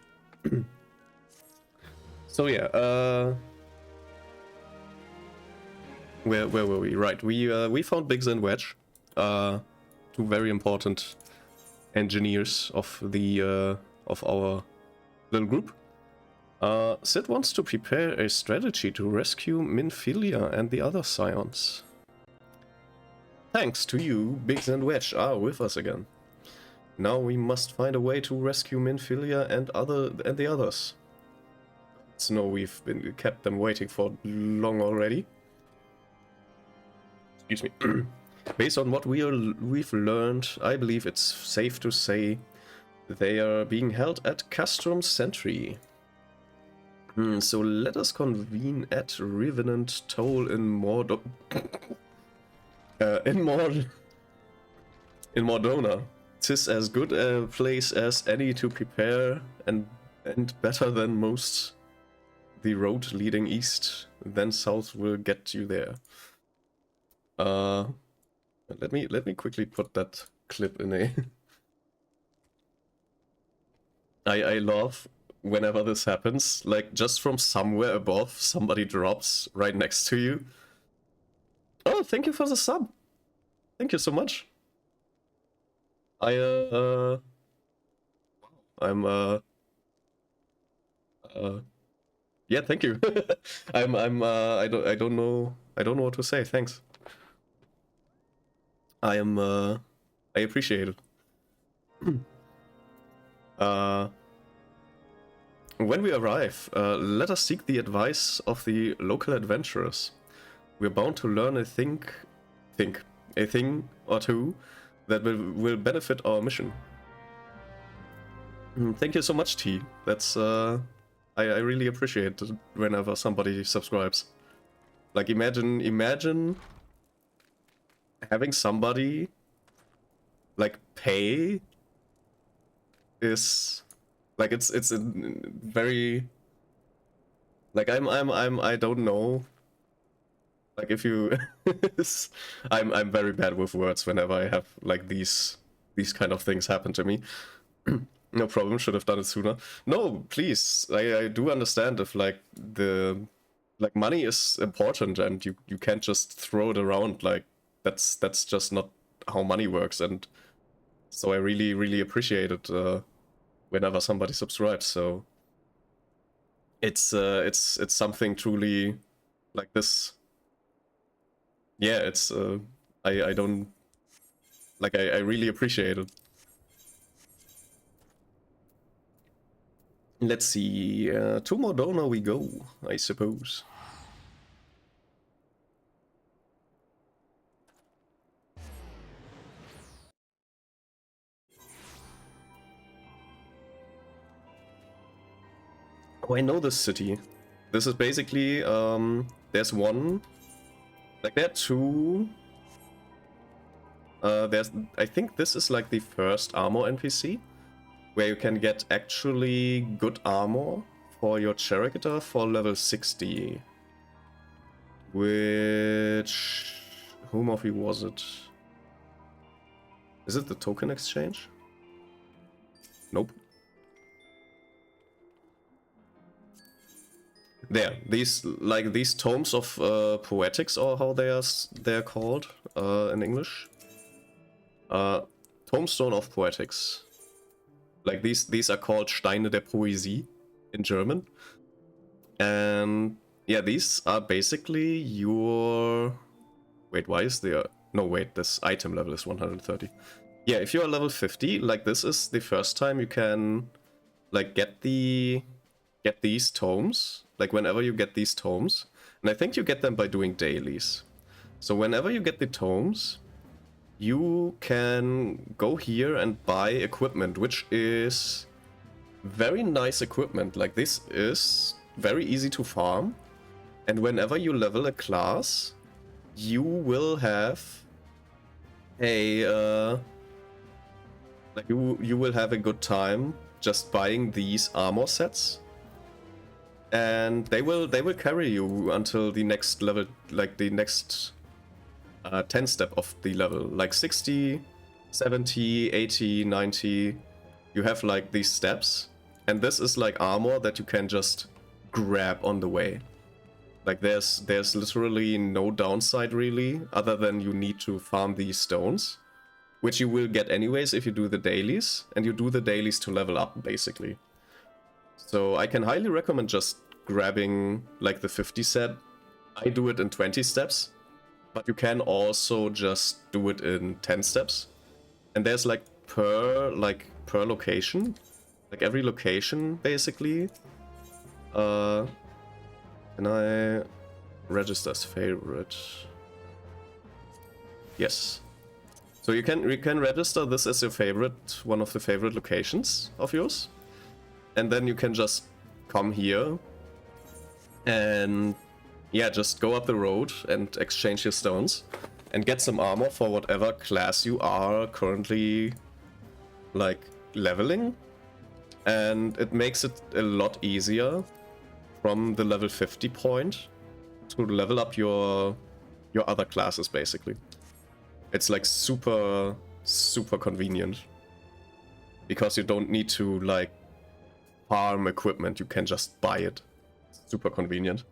So yeah, where were we? Right, we found Biggs and Wedge, two very important engineers of the of our little group. Sid wants to prepare a strategy to rescue Minfilia and the other Scions. Thanks to you, Biggs and Wedge are with us again. Now we must find a way to rescue Minfilia and the others. No, we've kept them waiting for long already. Excuse me. Based on what we've learned, I believe it's safe to say they are being held at Castrum Sentry. So let us convene at Revenant Toll in in Mordona. 'Tis as good a place as any to prepare, and better than most. The road leading east, then south will get you there. Let me quickly put that clip in a. I love whenever this happens, like just from somewhere above, somebody drops right next to you. Oh, thank you for the sub. Thank you so much. I'm yeah, thank you. I don't know what to say. Thanks. I appreciate it. When we arrive, let us seek the advice of the local adventurers. We're bound to learn a thing or two that will benefit our mission. Thank you so much, T. That's I really appreciate it whenever somebody subscribes. Like imagine having somebody like pay is like it's a very like I don't know. Like if you I'm very bad with words whenever I have like these kind of things happen to me. No problem, should have done it sooner. No, please, I do understand if like money is important and you can't just throw it around, like that's just not how money works, and so I really appreciate it whenever somebody subscribes. So it's something truly like this. Yeah, it's I don't like I really appreciate it. Let's see, to Mordona we go, I suppose. Oh, I know this city. This is basically, there's one, like there are two, I think this is like the first armor NPC, where you can get actually good armor for your character for level 60. Which... whom of you was it? Is it the token exchange? Nope. There, these tomes of poetics, or how they're called in English. Tomestone of Poetics. Like these are called Steine der Poesie in German. And yeah, these are basically your... Wait, why is there... No, wait, this item level is 130. Yeah, if you're level 50, like this is the first time you can like get these tomes. Like whenever you get these tomes. And I think you get them by doing dailies. So whenever you get the tomes, you can go here and buy equipment, which is very nice equipment. Like this is very easy to farm, and whenever you level a class, you will have a like you will have a good time just buying these armor sets, and they will carry you until the next level, like the next 10 step of the level, like 60, 70, 80, 90. You have like these steps, and this is like armor that you can just grab on the way. Like there's literally no downside really, other than you need to farm these stones, which you will get anyways if you do the dailies, and you do the dailies to level up basically. So I can highly recommend just grabbing like the 50 set. I do it in 20 steps, but you can also just do it in 10 steps. And there's like per location, like every location basically. Can I register as favorite? Yes. So you can register this as your favorite, one of the favorite locations of yours. And then you can just come here and yeah, just go up the road and exchange your stones and get some armor for whatever class you are currently like leveling. And it makes it a lot easier from the level 50 point to level up your other classes basically. It's like super convenient because you don't need to like farm equipment, you can just buy it. Super convenient.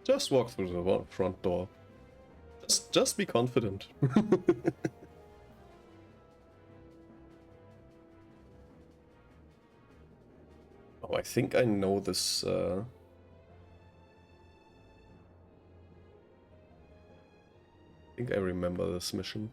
Just walk through the front door. Just be confident. Oh, I think I know this. I think I remember this mission.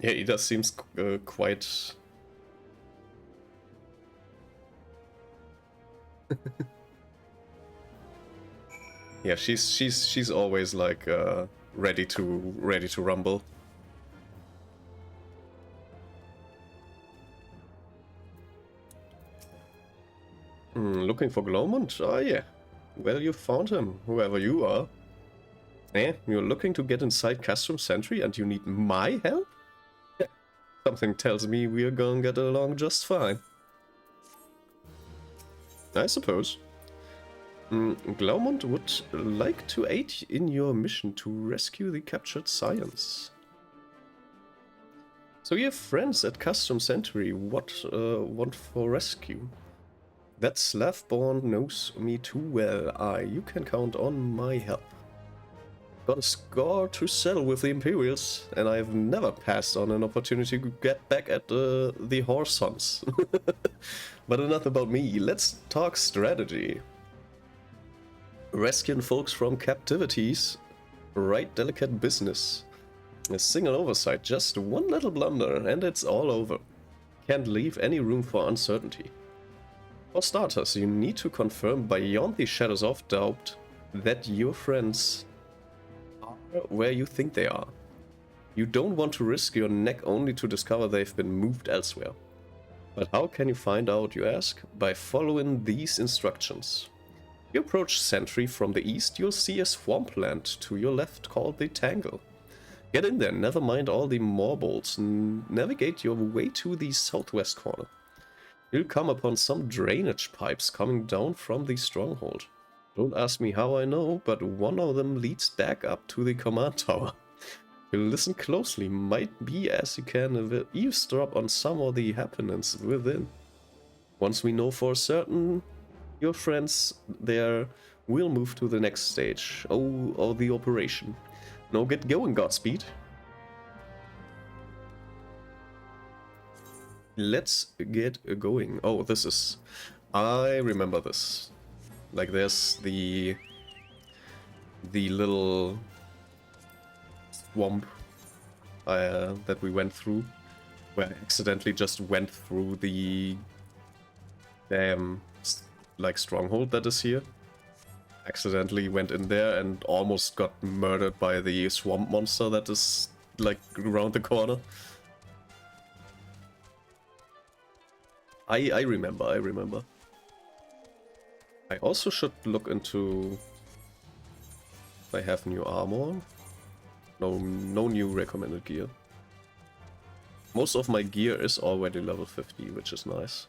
Yeah, Ida seems quite... Yeah, she's always like ready to rumble. Looking for Glowmont? Ah, yeah. Well, you found him, whoever you are. Eh? You're looking to get inside Castrum Sentry and you need my help? Something tells me we're gonna get along just fine. I suppose. Glowmont would like to aid in your mission to rescue the captured Scions. So you have friends at Castrum Sentry. What want for rescue? That Slavborn knows me too well. You can count on my help. Got a score to settle with the Imperials, and I've never passed on an opportunity to get back at the Horsons. But enough about me, let's talk strategy. Rescuing folks from captivities, right delicate business. A single oversight, just one little blunder, and it's all over. Can't leave any room for uncertainty. For starters, you need to confirm beyond the shadows of doubt that your friends are where you think they are. You don't want to risk your neck only to discover they've been moved elsewhere. But how can you find out, you ask? By following these instructions. You approach Sentry from the east, you'll see a swampland to your left called the Tangle. Get in there, never mind all the moorbolts, and navigate your way to the southwest corner. You'll come upon some drainage pipes coming down from the stronghold. Don't ask me how I know, but one of them leads back up to the command tower. You'll listen closely, might be as you can eavesdrop on some of the happenings within. Once we know for certain your friends there, we'll move to the next stage of the operation. Now get going, Godspeed. Let's get going. Oh, this is... I remember this. Like, there's the little swamp that we went through, where I accidentally just went through the damn, like, stronghold that is here. Accidentally went in there and almost got murdered by the swamp monster that is, like, around the corner. I remember. I also should look into if I have new armor. No new recommended gear. Most of my gear is already level 50, which is nice.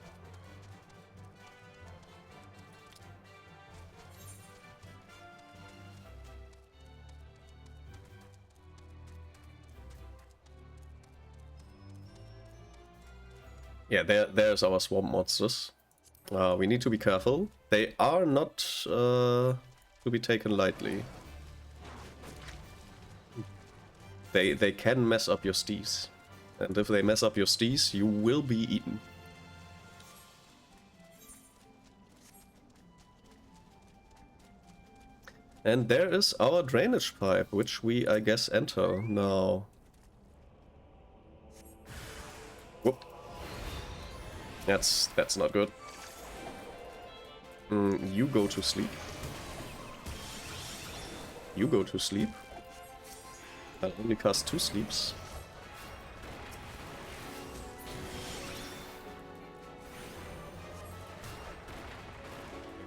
Yeah, there's our swamp monsters. We need to be careful. They are not to be taken lightly. They can mess up your steez. And if they mess up your steez, you will be eaten. And there is our drainage pipe, which we, I guess, enter now. Whoop. That's not good. You go to sleep. You go to sleep. I'll only cast 2 sleeps.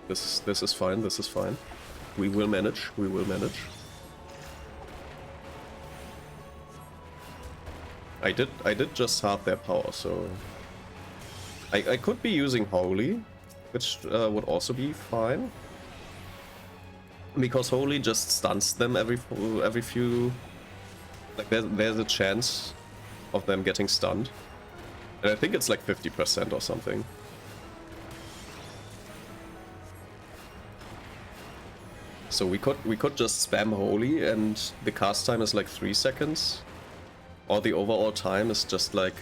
This is fine, this is fine. We will manage, we will manage. I did just half their power, so... I could be using Holy, which would also be fine. Because Holy just stuns them every few... Like, there's a chance of them getting stunned. And I think it's like 50% or something. So we could just spam Holy and the cast time is like 3 seconds. Or the overall time is just like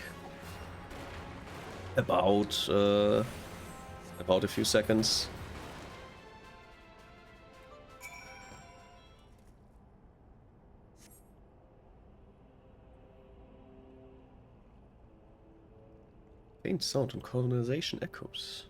about a few seconds. Faint sound and colonization echoes.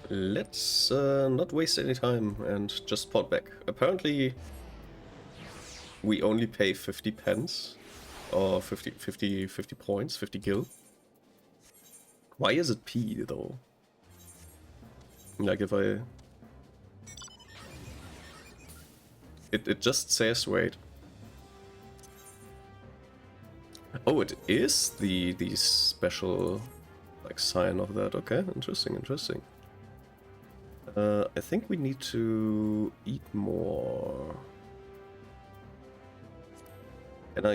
Let's not waste any time and just port back. Apparently we only pay 50 pence or 50 points, 50 gil. Why is it P though? Like if I... It just says wait. Oh, it is the special like sign of that. Okay, interesting, interesting. I think we need to eat more.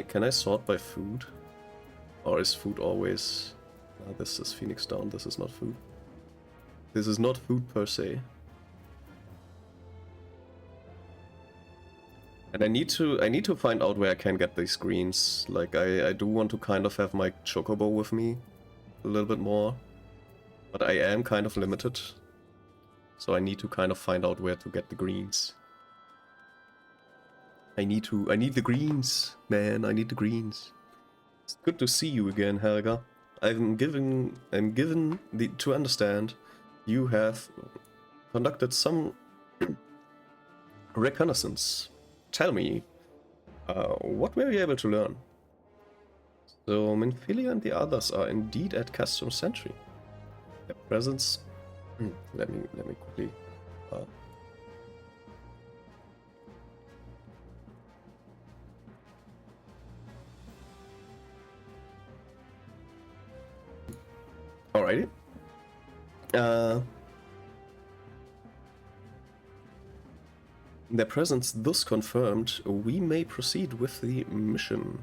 Can I sort by food? Or is food always... this is Phoenix Down, this is not food. This is not food per se. And I need to find out where I can get these greens. Like I do want to kind of have my chocobo with me a little bit more. But I am kind of limited. So I need to kind of find out where to get the greens. I need the greens, man. I need the greens. It's good to see you again, Helga. I'm given to understand you have conducted some reconnaissance. Tell me, what were you able to learn? So Minfilia and the others are indeed at Custom Sentry. Their presence. Let me quickly. Alrighty. Their presence thus confirmed, we may proceed with the mission.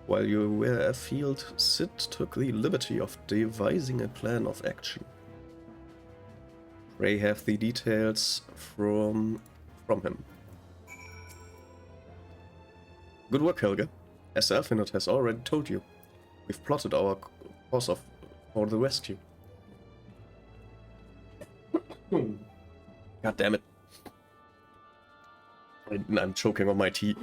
While you were afield, Sid took the liberty of devising a plan of action. Pray have the details from him. Good work, Helga. As Alphinaud has already told you, we've plotted our course for the rescue. God damn it. I'm choking on my tea.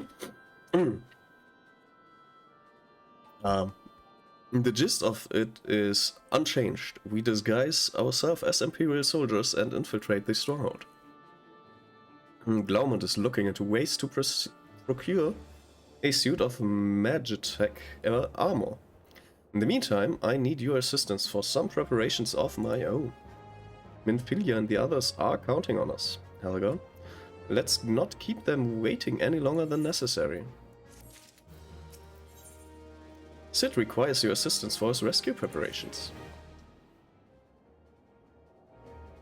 The gist of it is unchanged. We disguise ourselves as Imperial soldiers and infiltrate the stronghold. Glaumund is looking into ways to procure a suit of Magitech armor. In the meantime, I need your assistance for some preparations of my own. Minfilia and the others are counting on us, Helga. Let's not keep them waiting any longer than necessary. Sid requires your assistance for his rescue preparations.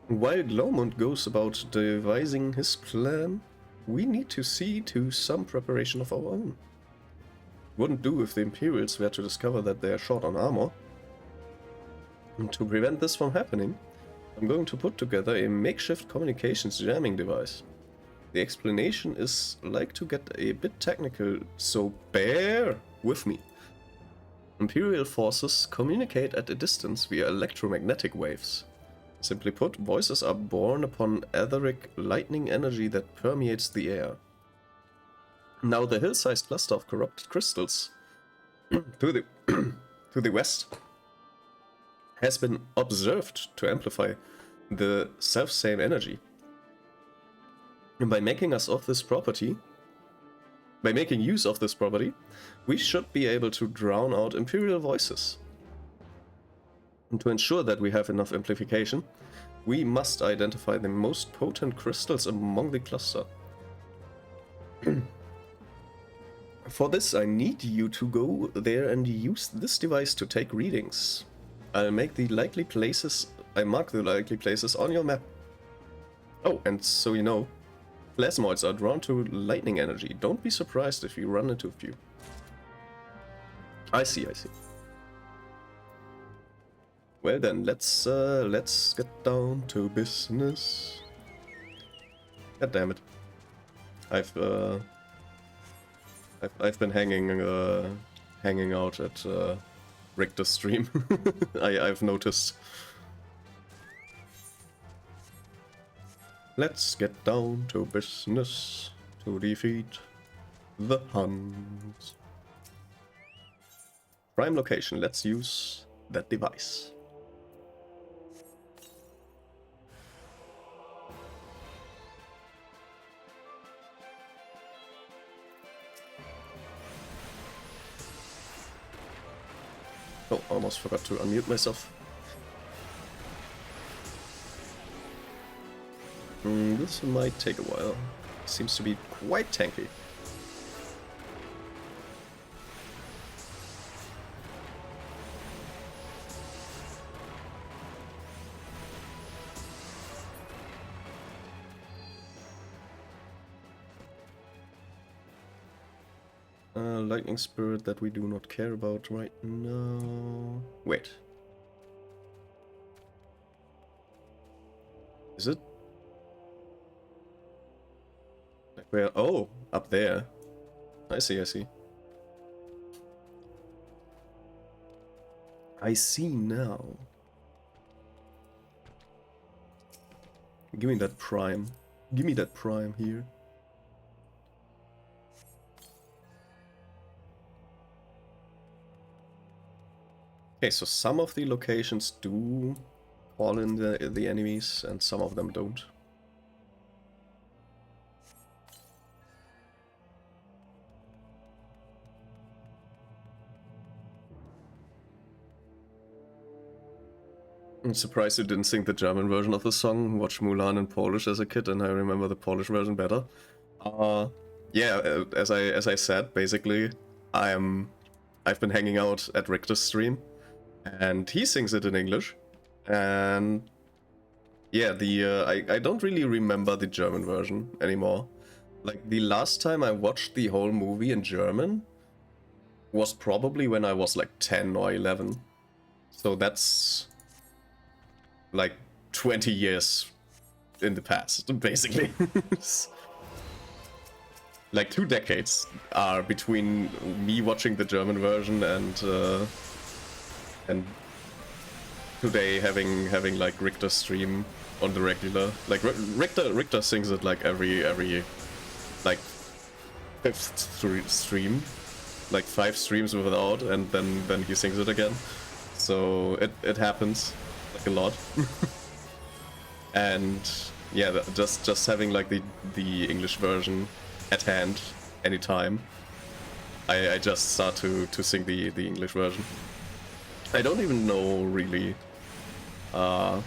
While Glaumund goes about devising his plan, we need to see to some preparation of our own. Wouldn't do if the Imperials were to discover that they are short on armor. And to prevent this from happening, I'm going to put together a makeshift communications jamming device. The explanation is like to get a bit technical, so bear with me. Imperial forces communicate at a distance via electromagnetic waves. Simply put, voices are born upon etheric lightning energy that permeates the air. Now the hill-sized cluster of corrupted crystals to the west has been observed to amplify the self-same energy. And by making use of this property, we should be able to drown out Imperial voices. And to ensure that we have enough amplification, we must identify the most potent crystals among the cluster. For this, I need you to go there and use this device to take readings. I mark the likely places on your map. Oh, and so you know, plasmoids are drawn to lightning energy. Don't be surprised if you run into a few. I see. Well then, let's get down to business. God damn it! I've been hanging out at Richter's stream. I've noticed. Let's get down to business to defeat the Huns. Prime location. Let's use that device. Oh, almost forgot to unmute myself. This might take a while. Seems to be quite tanky. Lightning Spirit that we do not care about right now. Wait. Is it? Like where? Oh, up there. I see, I see. I see now. Give me that prime. Give me that prime here. Okay, so some of the locations do call in the enemies, and some of them don't. I'm surprised you didn't sing the German version of the song. Watched Mulan in Polish as a kid, and I remember the Polish version better. Yeah, as I said, basically, I've been hanging out at Richter's stream, and he sings it in English, and yeah, I don't really remember the German version anymore. Like, the last time I watched the whole movie in German was probably when I was like 10 or 11. So that's like 20 years in the past, basically. Like 2 decades are between me watching the German version and today having like Richter stream on the regular. Like Richter sings it like every like 5th stream, like 5 streams without, and then he sings it again. So it happens like a lot. And yeah, just having like the English version at hand anytime, I just start to sing the English version. I don't even know really how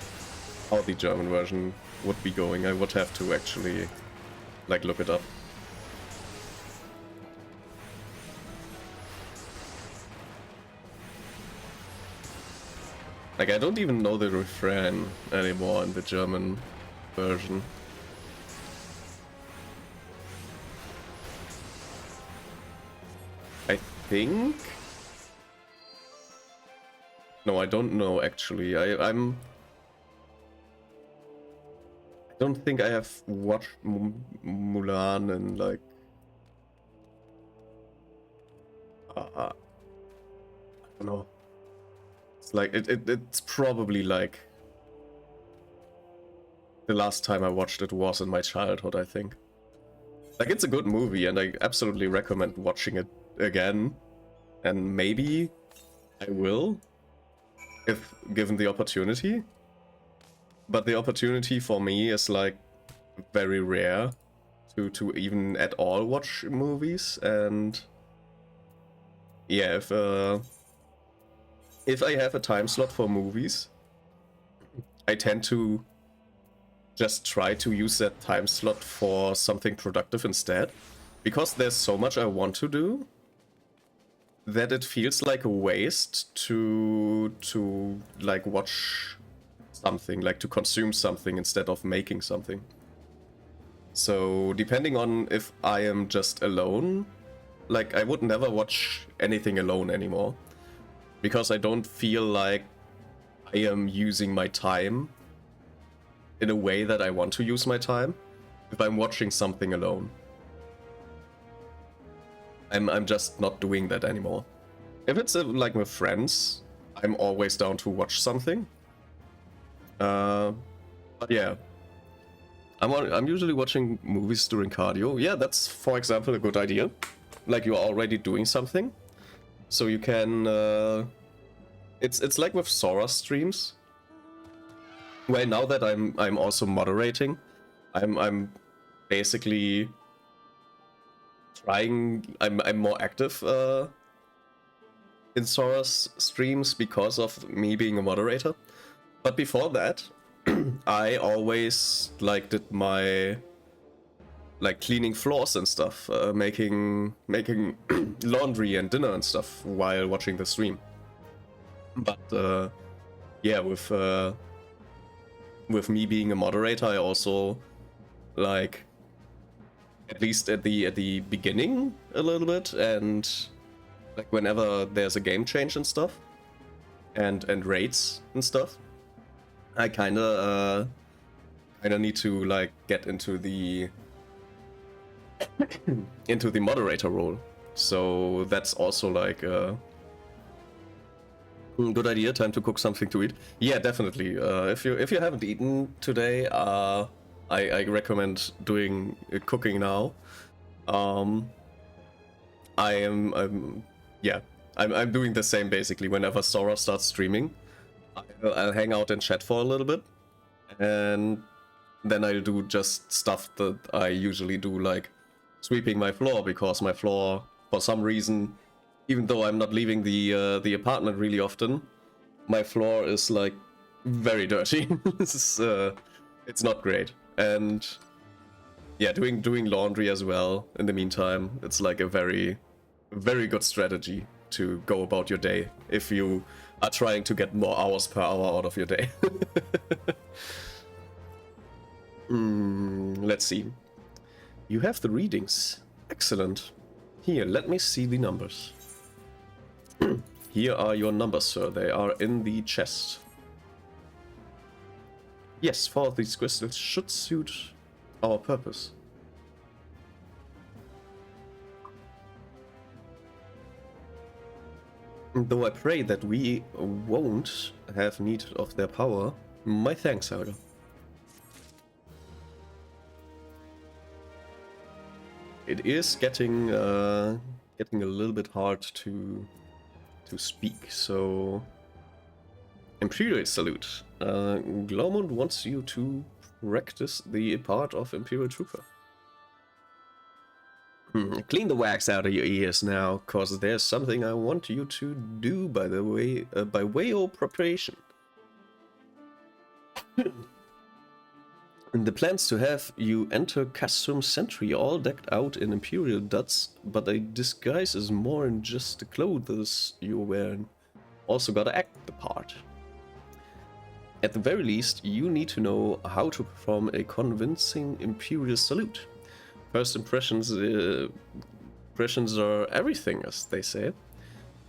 the German version would be going. I would have to actually like look it up. Like, I don't even know the refrain anymore in the German version. I think... No, I don't know actually. I don't think I have watched Mulan and like... I don't know. It's like, it's probably like... The last time I watched it was in my childhood, I think. Like, it's a good movie, and I absolutely recommend watching it again. And maybe I will, if given the opportunity. But the opportunity for me is like very rare to even at all watch movies. And yeah, if I have a time slot for movies, I tend to just try to use that time slot for something productive instead, because there's so much I want to do that it feels like a waste to like watch something, like to consume something instead of making something. So depending on if I am just alone, like I would never watch anything alone anymore, because I don't feel like I am using my time in a way that I want to use my time if I'm watching something alone. I'm just not doing that anymore. If it's like with friends, I'm always down to watch something. But yeah, I'm usually watching movies during cardio. Yeah, that's, for example, a good idea. Like, you're already doing something, so you can. It's like with Sora streams. Well, now that I'm also moderating, I'm basically trying. I'm more active in Sora's streams because of me being a moderator. But before that, I always like did my like cleaning floors and stuff, making laundry and dinner and stuff while watching the stream. But yeah, with me being a moderator, I also like, at least at the beginning a little bit, and like whenever there's a game change and stuff, and raids and stuff, I kinda need to like get into the moderator role. So that's also like a good idea. Time to cook something to eat. Yeah, definitely. If you haven't eaten today, I recommend doing cooking now. I'm doing the same basically. Whenever Sora starts streaming, I'll hang out and chat for a little bit, and then I'll do just stuff that I usually do, like sweeping my floor, because my floor, for some reason, even though I'm not leaving the apartment really often, my floor is like very dirty. It's not great. And yeah, doing laundry as well in the meantime, it's like a very good strategy to go about your day if you are trying to get more hours per hour out of your day. Let's see. You have the readings. Excellent. Here, let me see the numbers. Here are your numbers, sir. They are in the chest. Yes, 4 of these crystals should suit our purpose. Though I pray that we won't have need of their power, my thanks, Helga. It is getting a little bit hard to speak, so Imperial salute. Glowmund wants you to practice the part of Imperial Trooper. Clean the wax out of your ears now, cause there's something I want you to do by way of preparation. The plans to have you enter Castrum Sentry all decked out in Imperial duds, but a disguise is more than just the clothes you're wearing. Also gotta act the part. At the very least, you need to know how to perform a convincing Imperial salute. First impressions are everything, as they say.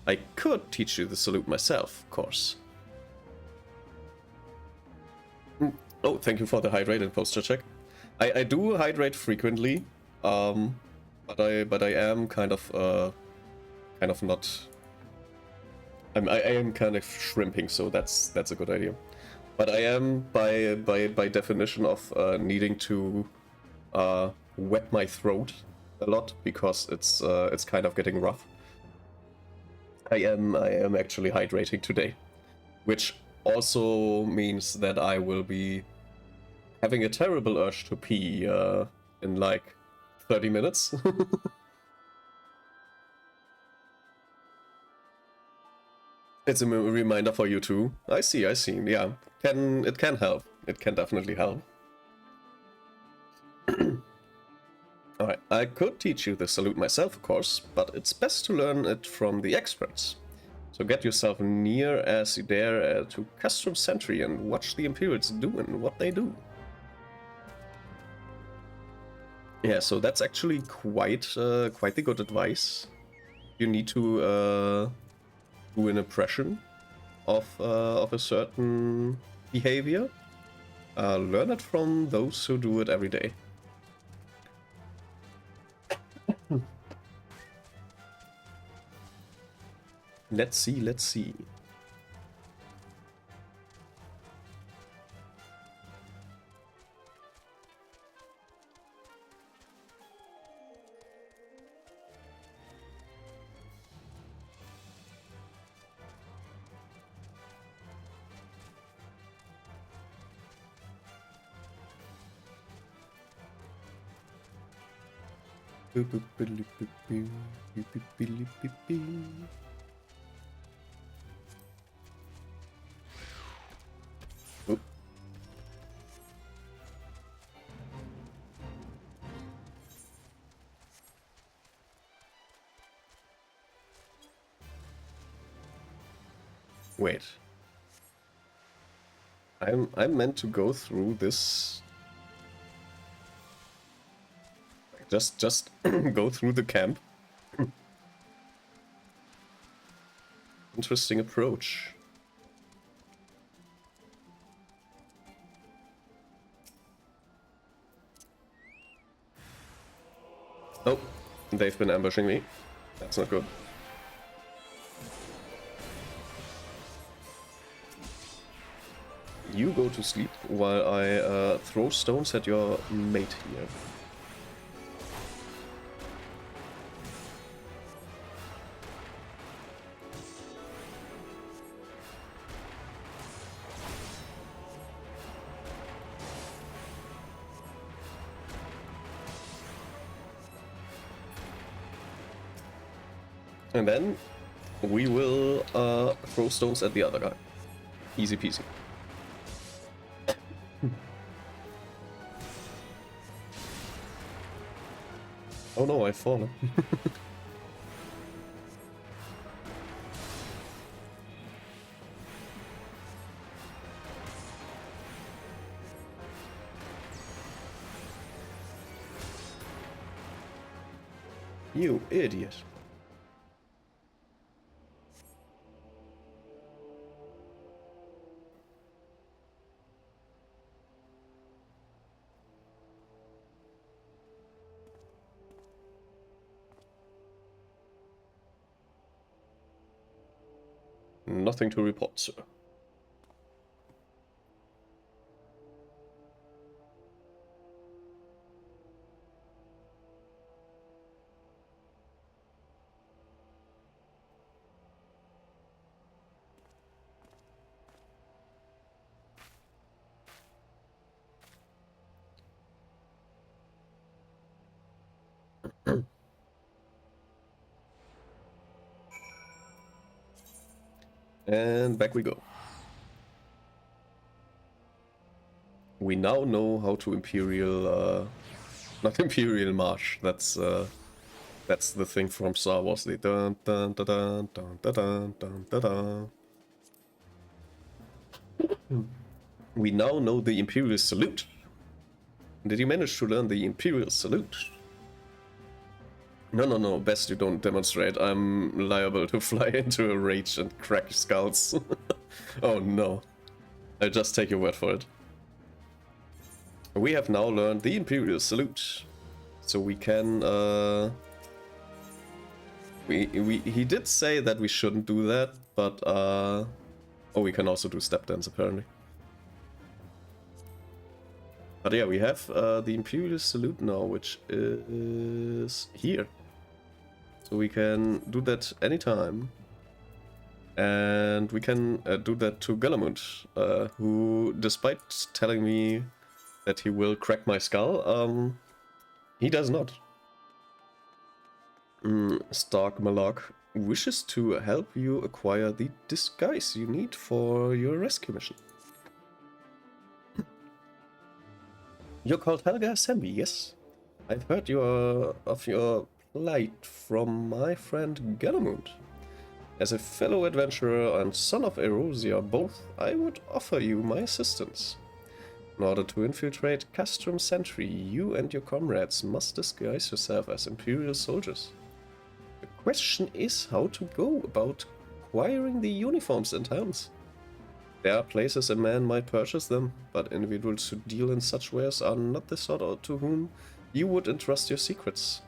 I could teach you the salute myself, of course. Oh, thank you for the hydrate and posture check. I do hydrate frequently, but I am kind of not. I am kind of shrimping, so that's a good idea. But I am by definition of needing to wet my throat a lot, because it's kind of getting rough. I am actually hydrating today, which also means that I will be having a terrible urge to pee in like 30 minutes. It's a reminder for you too. I see. Yeah, it can help. It can definitely help. Alright, I could teach you the salute myself, of course, but it's best to learn it from the experts. So get yourself near as you dare to Castrum Sentry and watch the Imperials doing what they do. Yeah, so that's actually quite the good advice. You need to do an impression of a certain behavior. Learn it from those who do it every day. Let's see. Wait. I'm meant to go through this. Just go through the camp. Interesting approach. Oh, they've been ambushing me. That's not good. You go to sleep while I throw stones at your mate here. And then we will throw stones at the other guy. Easy peasy. Oh no, I've fallen. You idiot. Nothing to report, sir. And back we go. We now know how to Imperial, not Imperial March. That's the thing from Star Wars. The dun dun dun dun dun dun dun dun dun. We now know the Imperial Salute. Did you manage to learn the Imperial Salute? No, best you don't demonstrate. I'm liable to fly into a rage and crack skulls. Oh no. I'll just take your word for it. We have now learned the Imperial Salute. So we can, he did say that we shouldn't do that, but, oh, we can also do step dance apparently. But yeah, we have the Imperial Salute now, which is here. So we can do that anytime. And we can do that to Galamund, who, despite telling me that he will crack my skull, he does not. Stark Malak wishes to help you acquire the disguise you need for your rescue mission. You're called Helga Sembi, yes? I've heard of your plight from my friend Galamund. As a fellow adventurer and son of Erosia both, I would offer you my assistance. In order to infiltrate Castrum Sentry, you and your comrades must disguise yourself as Imperial soldiers. The question is how to go about acquiring the uniforms and helms. There are places a man might purchase them, but individuals who deal in such wares are not the sort to whom you would entrust your secrets.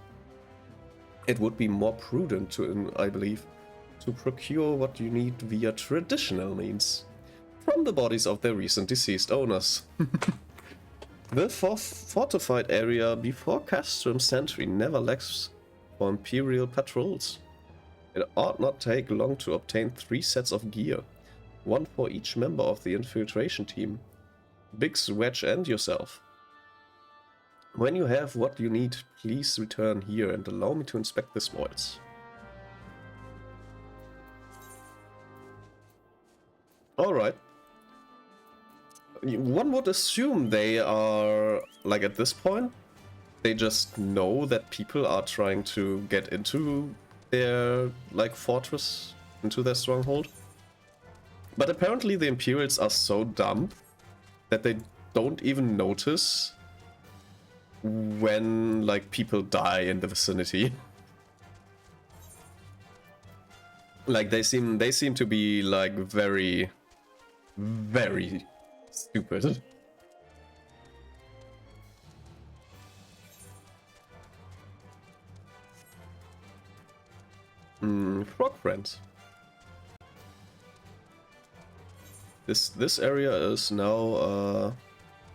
It would be more prudent, I believe, to procure what you need via traditional means, from the bodies of their recent deceased owners. The fortified area before Castrum Sentry never lacks for Imperial patrols. It ought not take long to obtain 3 sets of gear. One for each member of the infiltration team. Biggs, Wedge and yourself. When you have what you need, please return here and allow me to inspect the spoils. Alright. One would assume they are, like at this point, they just know that people are trying to get into their, like, fortress, into their stronghold. But apparently the Imperials are so dumb that they don't even notice when, like, people die in the vicinity. Like, they seem to be, like, very, very stupid. Frog friends. This area is now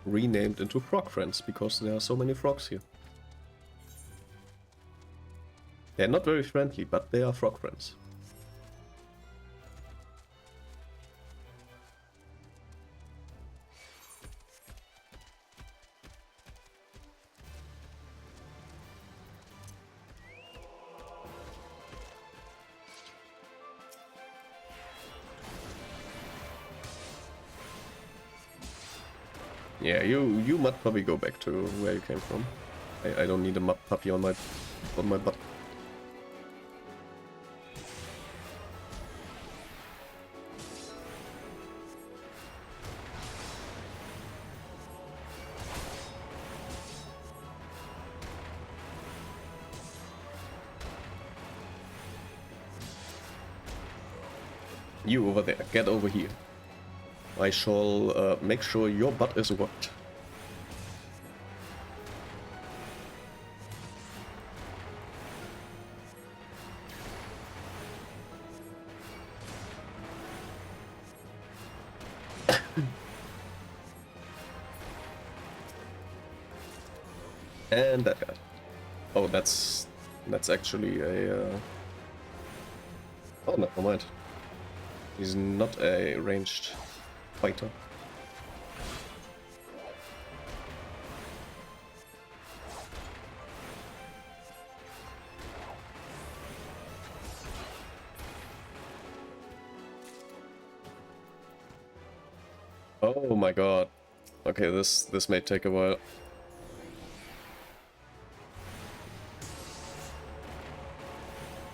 renamed into Frog Friends because there are so many frogs here. They're not very friendly, but they are Frog Friends. Yeah, you mud puppy go back to where you came from. I don't need a mud puppy on my butt. You over there, get over here. I shall make sure your butt is worked. And that guy. Oh, that's actually a... Oh, never mind. He's not a ranged fighter. Oh my god. Okay, this may take a while.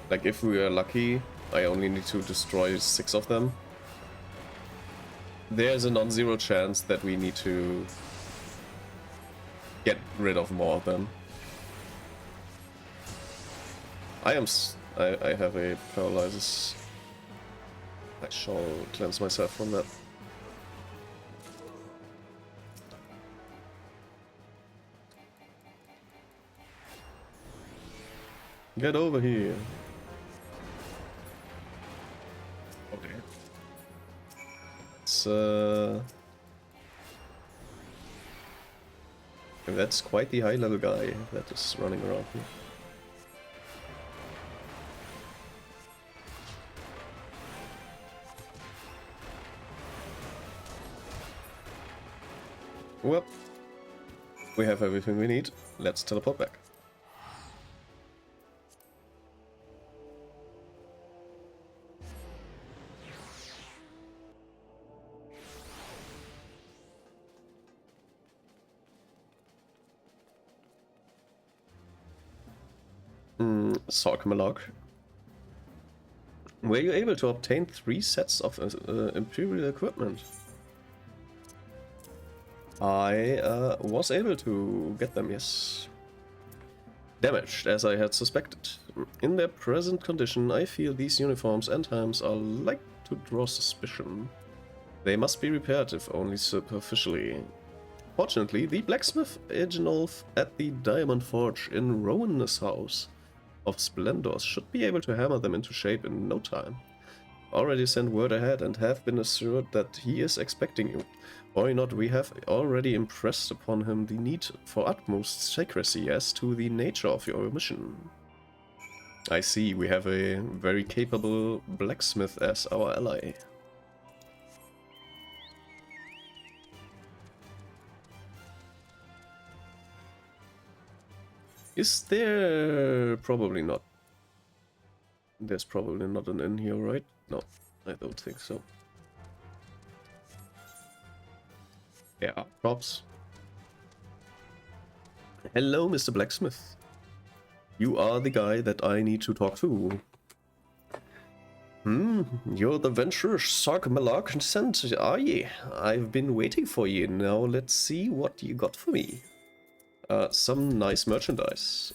Like, if we are lucky, I only need to destroy 6 of them. There's a non-zero chance that we need to get rid of more of them. I have a paralysis. I shall cleanse myself from that. Get over here. Okay. It's that's quite the high level guy that is running around here. Well, we have everything we need. Let's teleport back. Sarkmalog. Were you able to obtain 3 sets of Imperial equipment? I was able to get them, yes. Damaged, as I had suspected. In their present condition, I feel these uniforms and helms are like to draw suspicion. They must be repaired, if only superficially. Fortunately, the blacksmith Egenolf at the Diamond Forge in Rowan's House of Splendors should be able to hammer them into shape in no time. Already sent word ahead and have been assured that he is expecting you. Or not, we have already impressed upon him the need for utmost secrecy as to the nature of your mission. I see, we have a very capable blacksmith as our ally. Is there... Probably not. There's probably not an inn here, right? No, I don't think so. Yeah, props. Hello, Mr. Blacksmith. You are the guy that I need to talk to. You're the venturer Sark Malark sent, are ye? I've been waiting for you. Now let's see what you got for me. Some nice merchandise.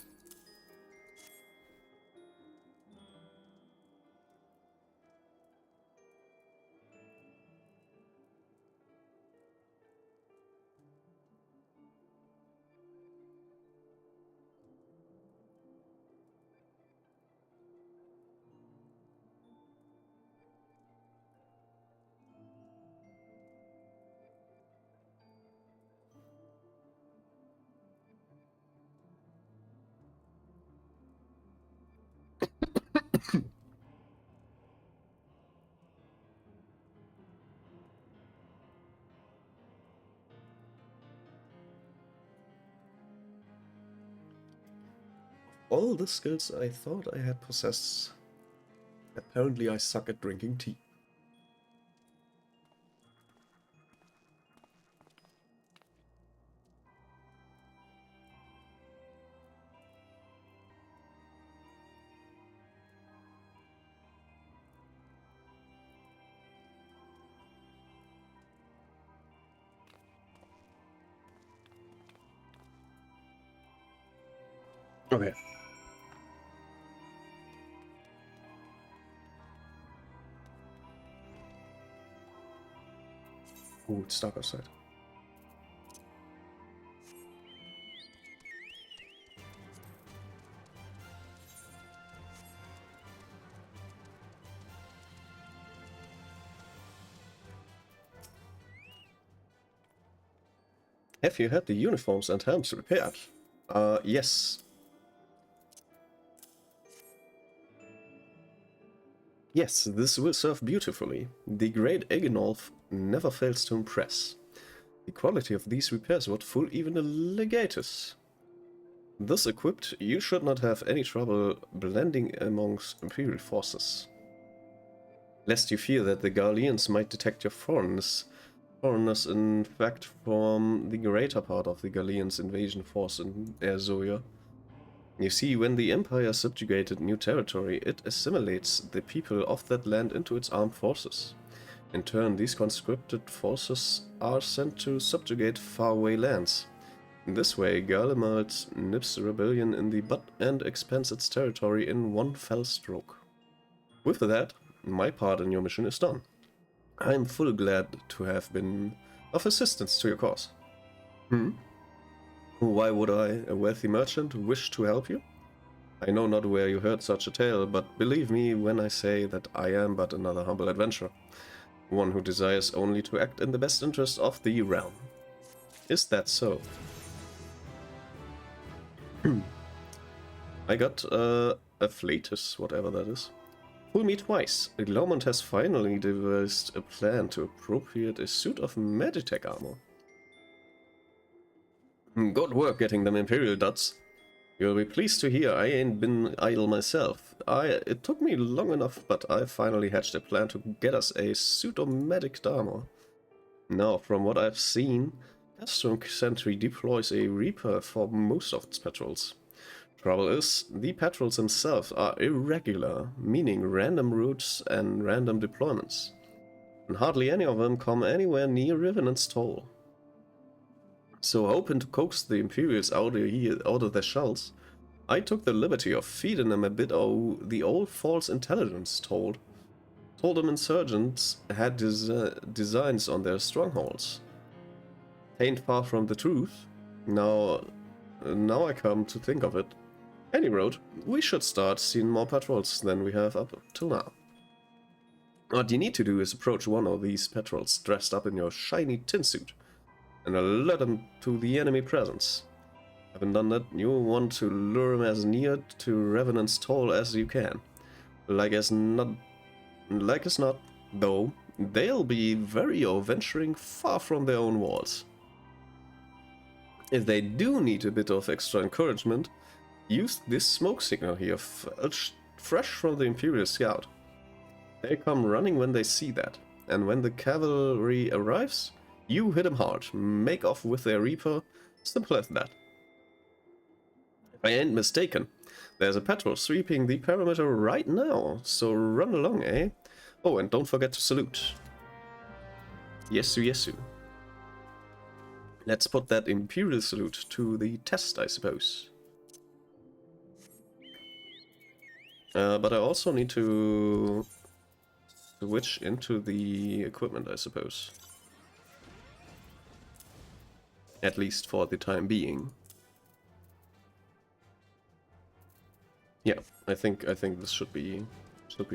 All the skills I thought I had possessed. Apparently I suck at drinking tea. Okay. Ooh, it's dark outside. Have you had the uniforms and helms repaired? Yes. Yes, this will serve beautifully. The great Egenolf never fails to impress. The quality of these repairs would fool even a legatus. Thus equipped, you should not have any trouble blending amongst Imperial forces. Lest you fear that the Garleans might detect your foreignness, in fact form the greater part of the Garleans' invasion force in Erzoya. You see, when the Empire subjugated new territory, it assimilates the people of that land into its armed forces. In turn, these conscripted forces are sent to subjugate faraway lands. In this way, Garlemald nips rebellion in the bud and expands its territory in one fell stroke. With that, my part in your mission is done. I am full glad to have been of assistance to your cause. Why would I, a wealthy merchant, wish to help you? I know not where you heard such a tale, but believe me when I say that I am but another humble adventurer, one who desires only to act in the best interest of the realm. Is that so? I got a flatus, whatever that is. Fool me twice. Glomont has finally devised a plan to appropriate a suit of Magitech armor. Good work getting them Imperial duds. You'll be pleased to hear I ain't been idle myself. It took me long enough, but I finally hatched a plan to get us a suit of Magic armor. Now, from what I've seen, Castron Sentry deploys a Reaper for most of its patrols. Trouble is, the patrols themselves are irregular, meaning random routes and random deployments. And hardly any of them come anywhere near Revenant's Toll. So, hoping to coax the Imperials out of their shells, I took the liberty of feeding them a bit of the old false intelligence told them insurgents had designs on their strongholds. Ain't far from the truth. Now I come to think of it. Any road, we should start seeing more patrols than we have up till now. What you need to do is approach one of these patrols dressed up in your shiny tin suit and alert them to the enemy presence. Having done that, you want to lure them as near to Revenant's Toll as you can. Like as not, though, they'll be wary of venturing far from their own walls. If they do need a bit of extra encouragement, use this smoke signal here, fresh from the Imperial Scout. They come running when they see that, and when the cavalry arrives, you hit them hard, make off with their Reaper, simple as that. If I ain't mistaken, there's a patrol sweeping the perimeter right now, so run along, eh? Oh, and don't forget to salute. Yesu, yesu. Let's put that Imperial salute to the test, I suppose. But I also need to switch into the equipment, I suppose. At least for the time being. Yeah, I think this should be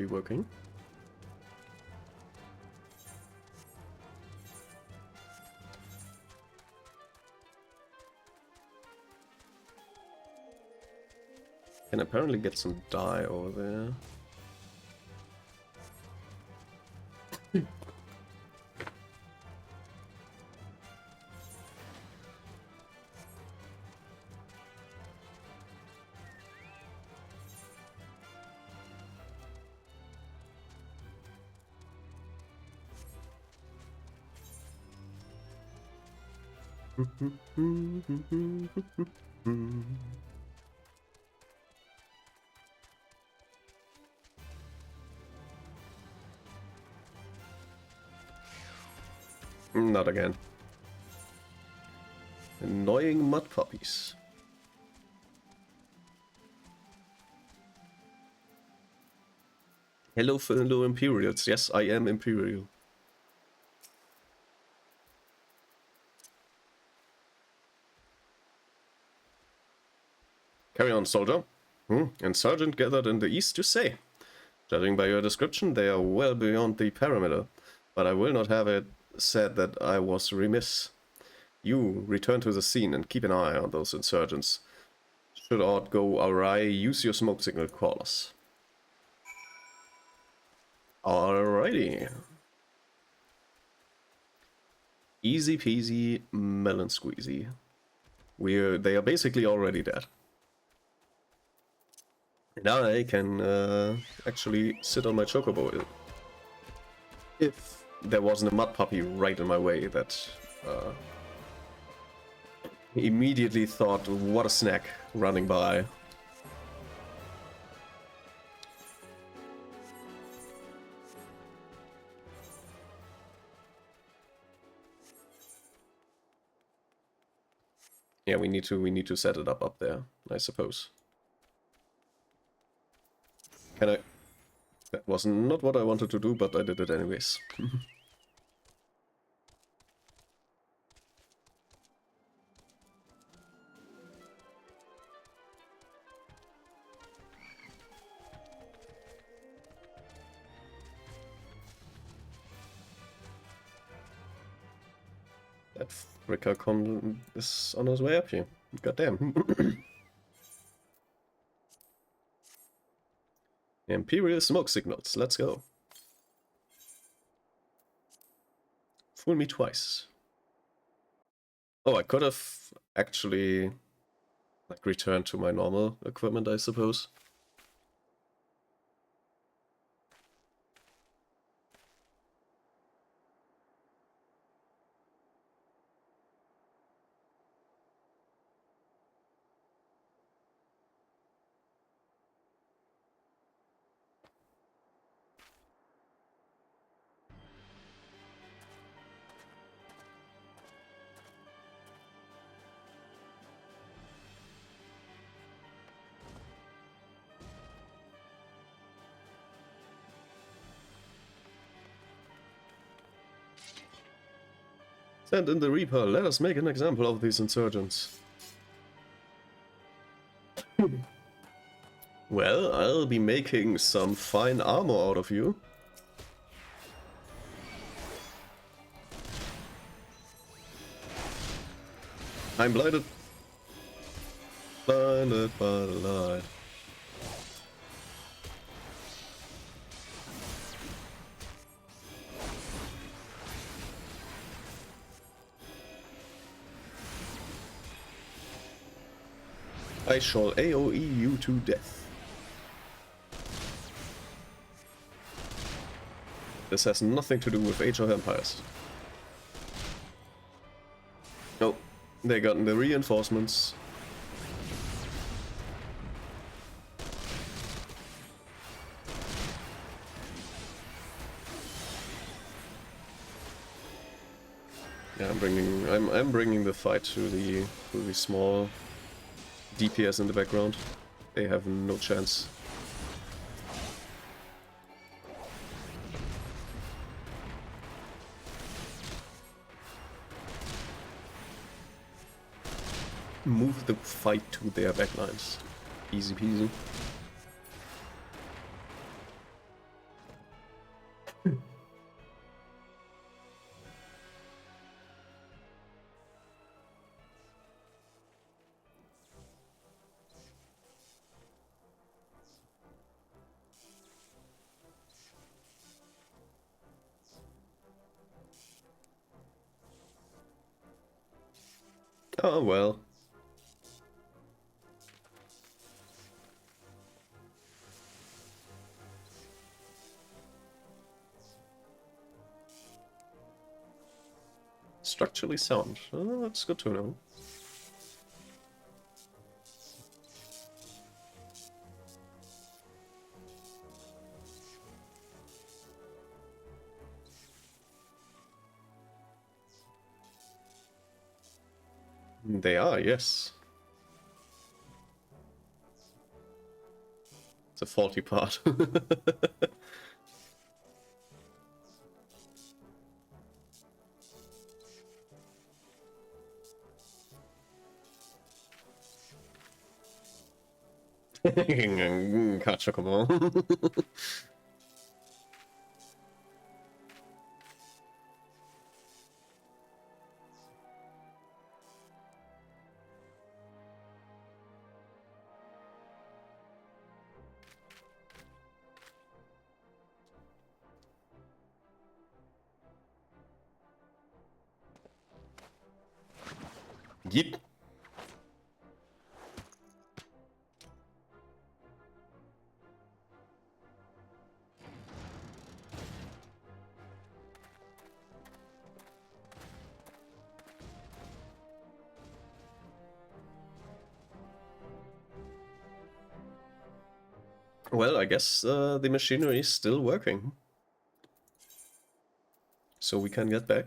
working. Can apparently get some dye over there. Not again. Annoying mud puppies. Hello fellow Imperials. Yes, I am Imperial. Carry on, soldier. Insurgent gathered in the east, you say? Judging by your description, they are well beyond the perimeter. But I will not have it said that I was remiss. You return to the scene and keep an eye on those insurgents. Should aught go awry, use your smoke signal callers. Alrighty. Easy peasy, melon squeezy. They are basically already dead. Now I can actually sit on my chocobo. If there wasn't a mud puppy right in my way that immediately thought, what a snack, running by. Yeah, we need to set it up there, I suppose. Can I? That was not what I wanted to do, but I did it anyways. That Frickercon is on his way up here. Goddamn. Imperial smoke signals. Let's go. Fool me twice. Oh, I could have actually like returned to my normal equipment, I suppose. Send in the Reaper, let us make an example of these insurgents. Well, I'll be making some fine armor out of you. I'm blinded. Blinded by the light. I shall AoE you to death. This has nothing to do with Age of Empires. Oh, they got the reinforcements. Yeah, I'm bringing the fight to the small DPS in the background. They have no chance. Move the fight to their backlines. Easy peasy. Oh well. Structurally sound. Oh, that's good to know. They are, yes. It's a faulty part. Catch come on. Yep. Well, I guess the machinery is still working. So we can get back.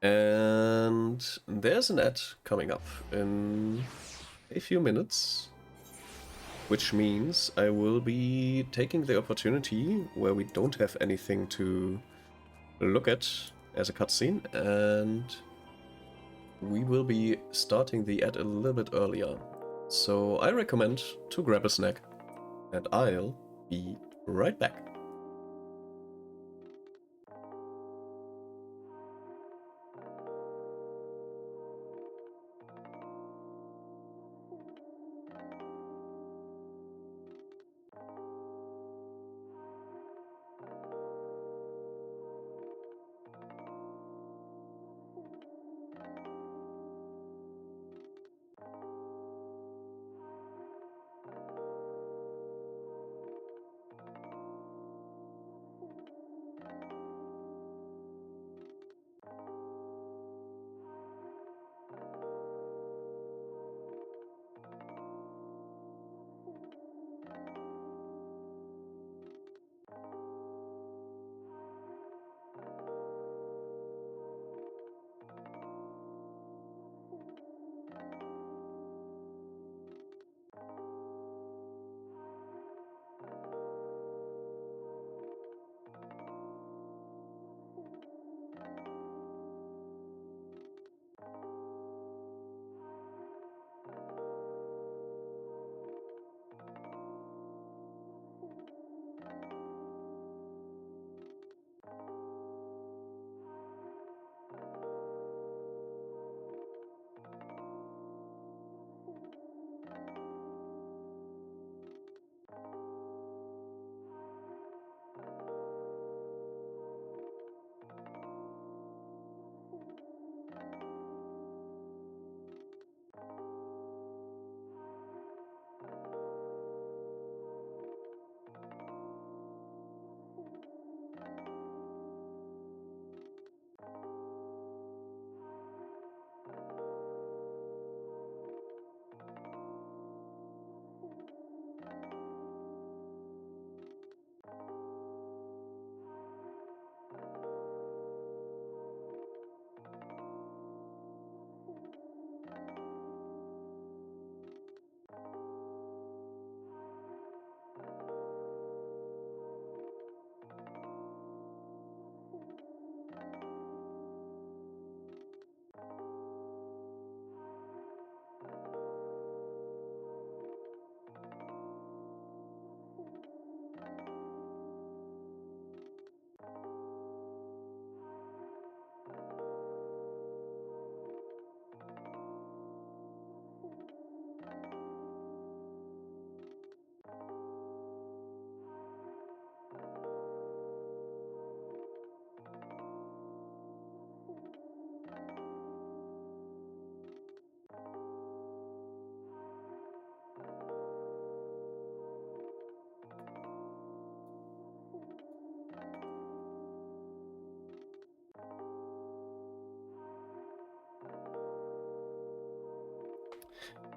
And there's an ad coming up in a few minutes. Which means I will be taking the opportunity where we don't have anything to look at as a cutscene, and we will be starting the ad a little bit earlier. So I recommend to grab a snack, and I'll be right back.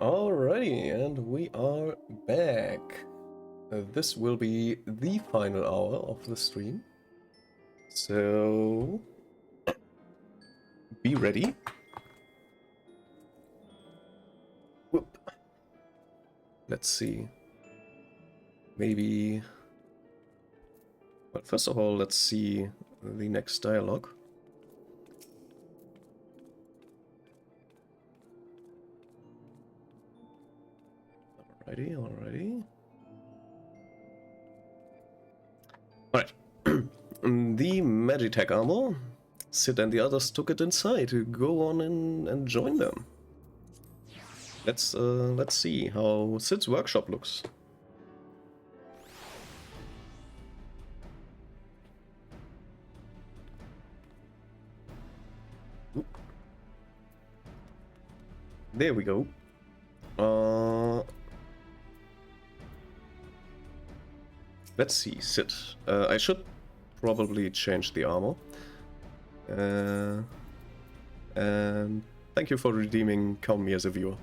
Alrighty, and we are back. This will be the final hour of the stream. So, be ready. Whoop. Let's see. Maybe... Well, first of all, let's see the next dialogue. Alrighty, alrighty. Alright. The Magitech armor. Sid and the others took it inside to go on and join them. Let's see how Sid's workshop looks. Oop. There we go. Let's see, Sid. I should probably change the armor. And thank you for redeeming Count Me as a viewer.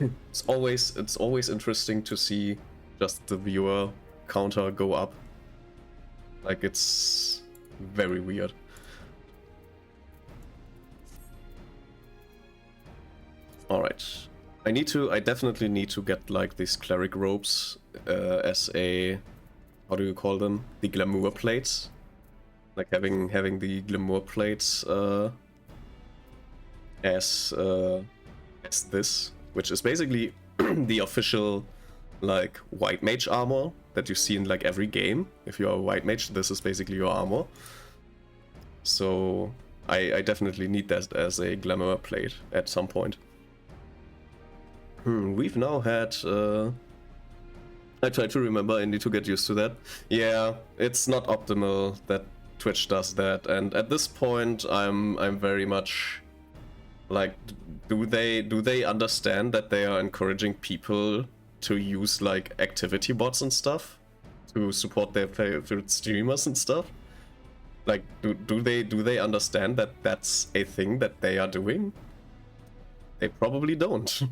It's always interesting to see just the viewer counter go up. Like, it's very weird. Alright. I definitely need to get like these cleric robes as a, how do you call them? The glamour plates. Like having the glamour plates as this, which is basically the official like white mage armor that you see in like every game. If you are a white mage, this is basically your armor. So I definitely need that as a glamour plate at some point. We've now had... I try to remember, I need to get used to that. Yeah, it's not optimal that Twitch does that, and at this point I'm very much like, do they understand that they are encouraging people to use like activity bots and stuff to support their favorite streamers and stuff? Like, do they understand that that's a thing that they are doing? They probably don't.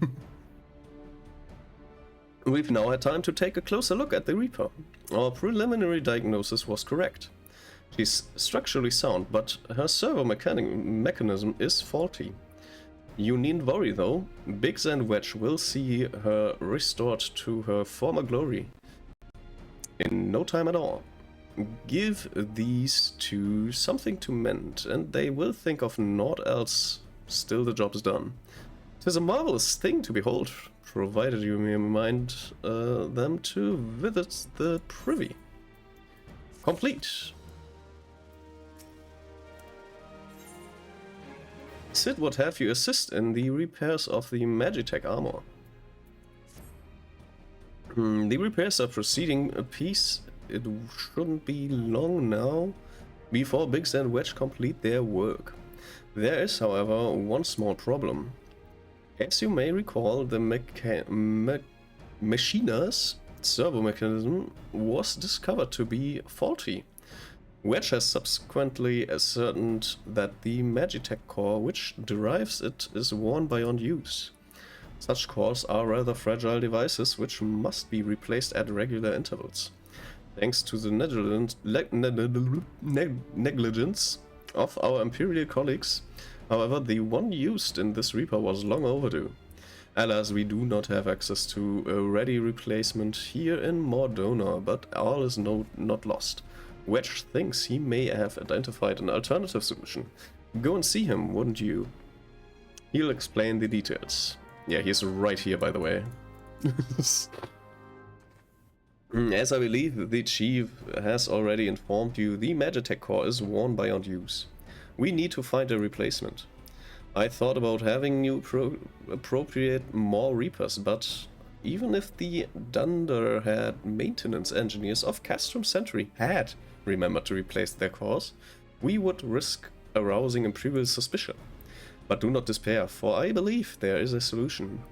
We've now had time to take a closer look at the Reaper. Our preliminary diagnosis was correct. She's structurally sound, but her servo mechanism is faulty. You needn't worry though, Biggs and Wedge will see her restored to her former glory in no time at all. Give these two something to mend, and they will think of naught else. Still the job's done. 'Tis a marvelous thing to behold, provided you may remind them to visit the privy. Complete. Sid would have you assist in the repairs of the Magitech armor. The repairs are proceeding apace. It shouldn't be long now before Biggs and Wedge complete their work. There is, however, one small problem. As you may recall, the machiner's servo mechanism was discovered to be faulty. Wedge has subsequently ascertained that the Magitech core which derives it is worn beyond use. Such cores are rather fragile devices which must be replaced at regular intervals. Thanks to the negligence of our Imperial colleagues, however, the one used in this Reaper was long overdue. Alas, we do not have access to a ready replacement here in Mordona, but all is not lost. Wedge thinks he may have identified an alternative solution. Go and see him, wouldn't you? He'll explain the details. Yeah, he's right here, by the way. As I believe the chief has already informed you, the Magitech core is worn beyond use. We need to find a replacement. I thought about having you appropriate more Reapers, but even if the Dunderhead maintenance engineers of Castrum Century had remembered to replace their cores, we would risk arousing Imperial suspicion. But do not despair, for I believe there is a solution.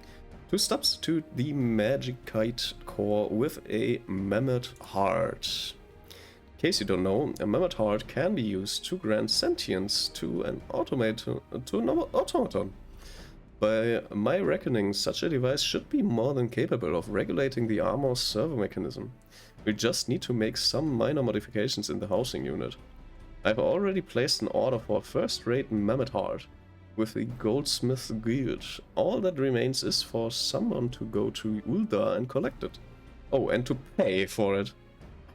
To substitute the Magikite core with a Mammoth Heart. In case you don't know, a Mammoth Heart can be used to grant sentience to an automaton. By my reckoning, such a device should be more than capable of regulating the armor's servo mechanism. We just need to make some minor modifications in the housing unit. I've already placed an order for a first-rate mammoth heart with the Goldsmith's Guild. All that remains is for someone to go to Ul'dah and collect it. Oh, and to pay for it.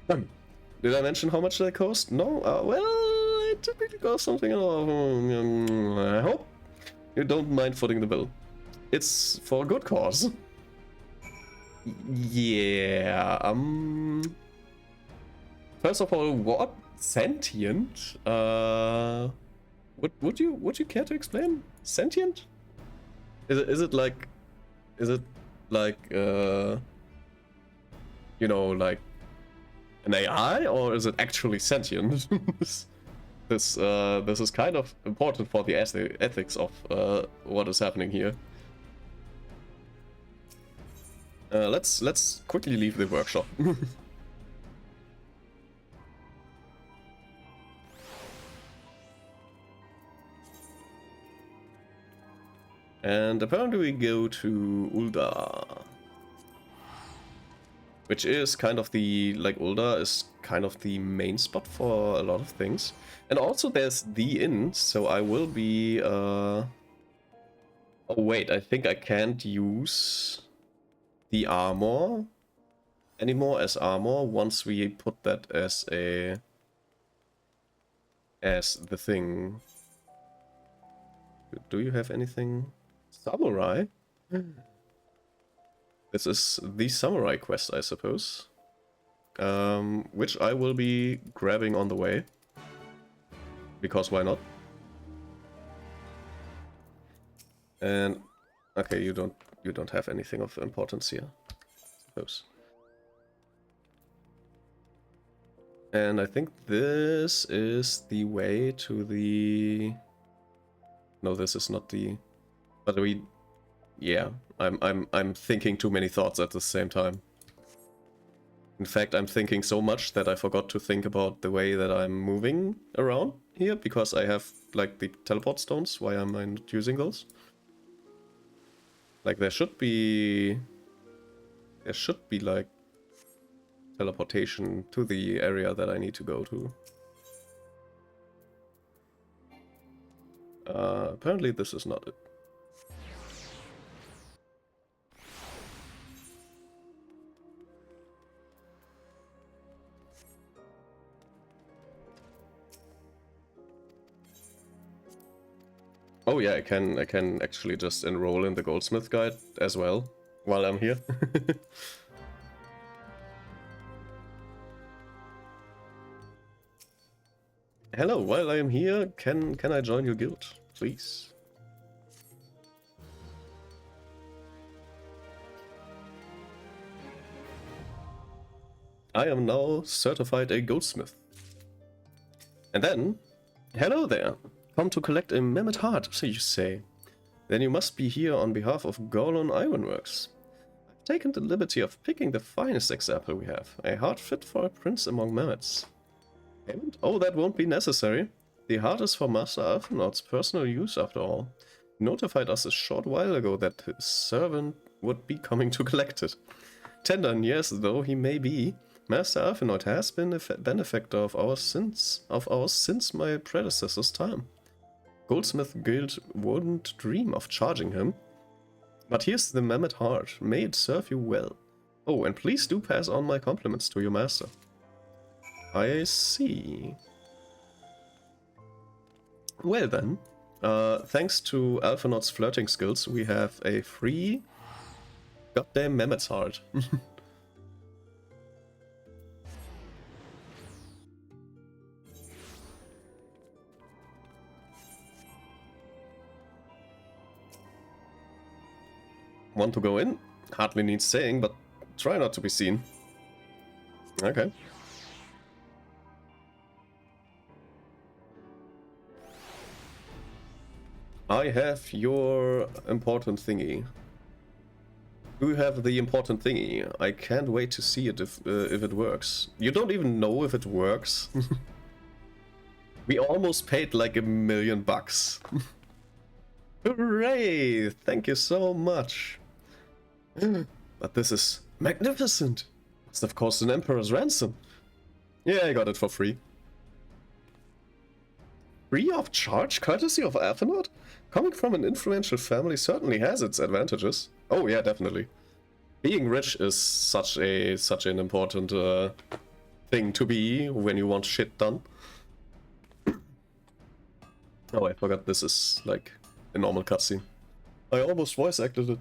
Did I mention how much they cost? No? Well, it typically costs something. I hope you don't mind footing the bill. It's for a good cause. Yeah. First of all, what? Sentient? Would you care to explain? Sentient? Is it like you know, like an AI, or is it actually sentient? This is kind of important for the ethics of what is happening here. Let's quickly leave the workshop. And apparently we go to Ul'dah, which is kind of the, like, Ul'dah is kind of the main spot for a lot of things. And also there's the inn, so I will be, oh wait, I think I can't use the armor anymore as armor once we put that as the thing. Do you have anything? Samurai? This is the samurai quest, I suppose. Which I will be grabbing on the way. Because why not? And okay, you don't have anything of importance here, I suppose. And I think this is the way to the... No, this is not the... But we... Yeah, I'm thinking too many thoughts at the same time. In fact, I'm thinking so much that I forgot to think about the way that I'm moving around here, because I have, like, the teleport stones. Why am I not using those? Like, there should be, like, teleportation to the area that I need to go to. Apparently this is not it. Oh yeah, I can actually just enroll in the Goldsmith Guide as well while I'm here. Hello, while I am here, can I join your guild, please? I am now certified a goldsmith. And then, hello there. Come to collect a mammoth heart, so you say. Then you must be here on behalf of Gorlon Ironworks. I've taken the liberty of picking the finest example we have. A heart fit for a prince among mammoths. Payment? Oh, that won't be necessary. The heart is for Master Alphinaud's personal use after all. He notified us a short while ago that his servant would be coming to collect it. Tender and years though he may be, Master Alphinaud has been a benefactor of ours since my predecessor's time. Goldsmith Guild wouldn't dream of charging him. But here's the mammoth heart. May it serve you well. Oh, and please do pass on my compliments to your master. I see. Well then, thanks to Alphinaud's flirting skills, we have a free goddamn mammoth heart. Want to go in? Hardly needs saying, but try not to be seen. Okay. I have your important thingy. You have the important thingy. I can't wait to see it if it works. You don't even know if it works. We almost paid like $1 million. Hooray! Thank you so much. But this is magnificent. It's of course an Emperor's Ransom. Yeah, I got it for free. Free of charge, courtesy of Athenod? Coming from an influential family certainly has its advantages. Oh yeah, definitely. Being rich is such an important thing to be when you want shit done. Oh, I forgot this is like a normal cutscene. I almost voice acted it.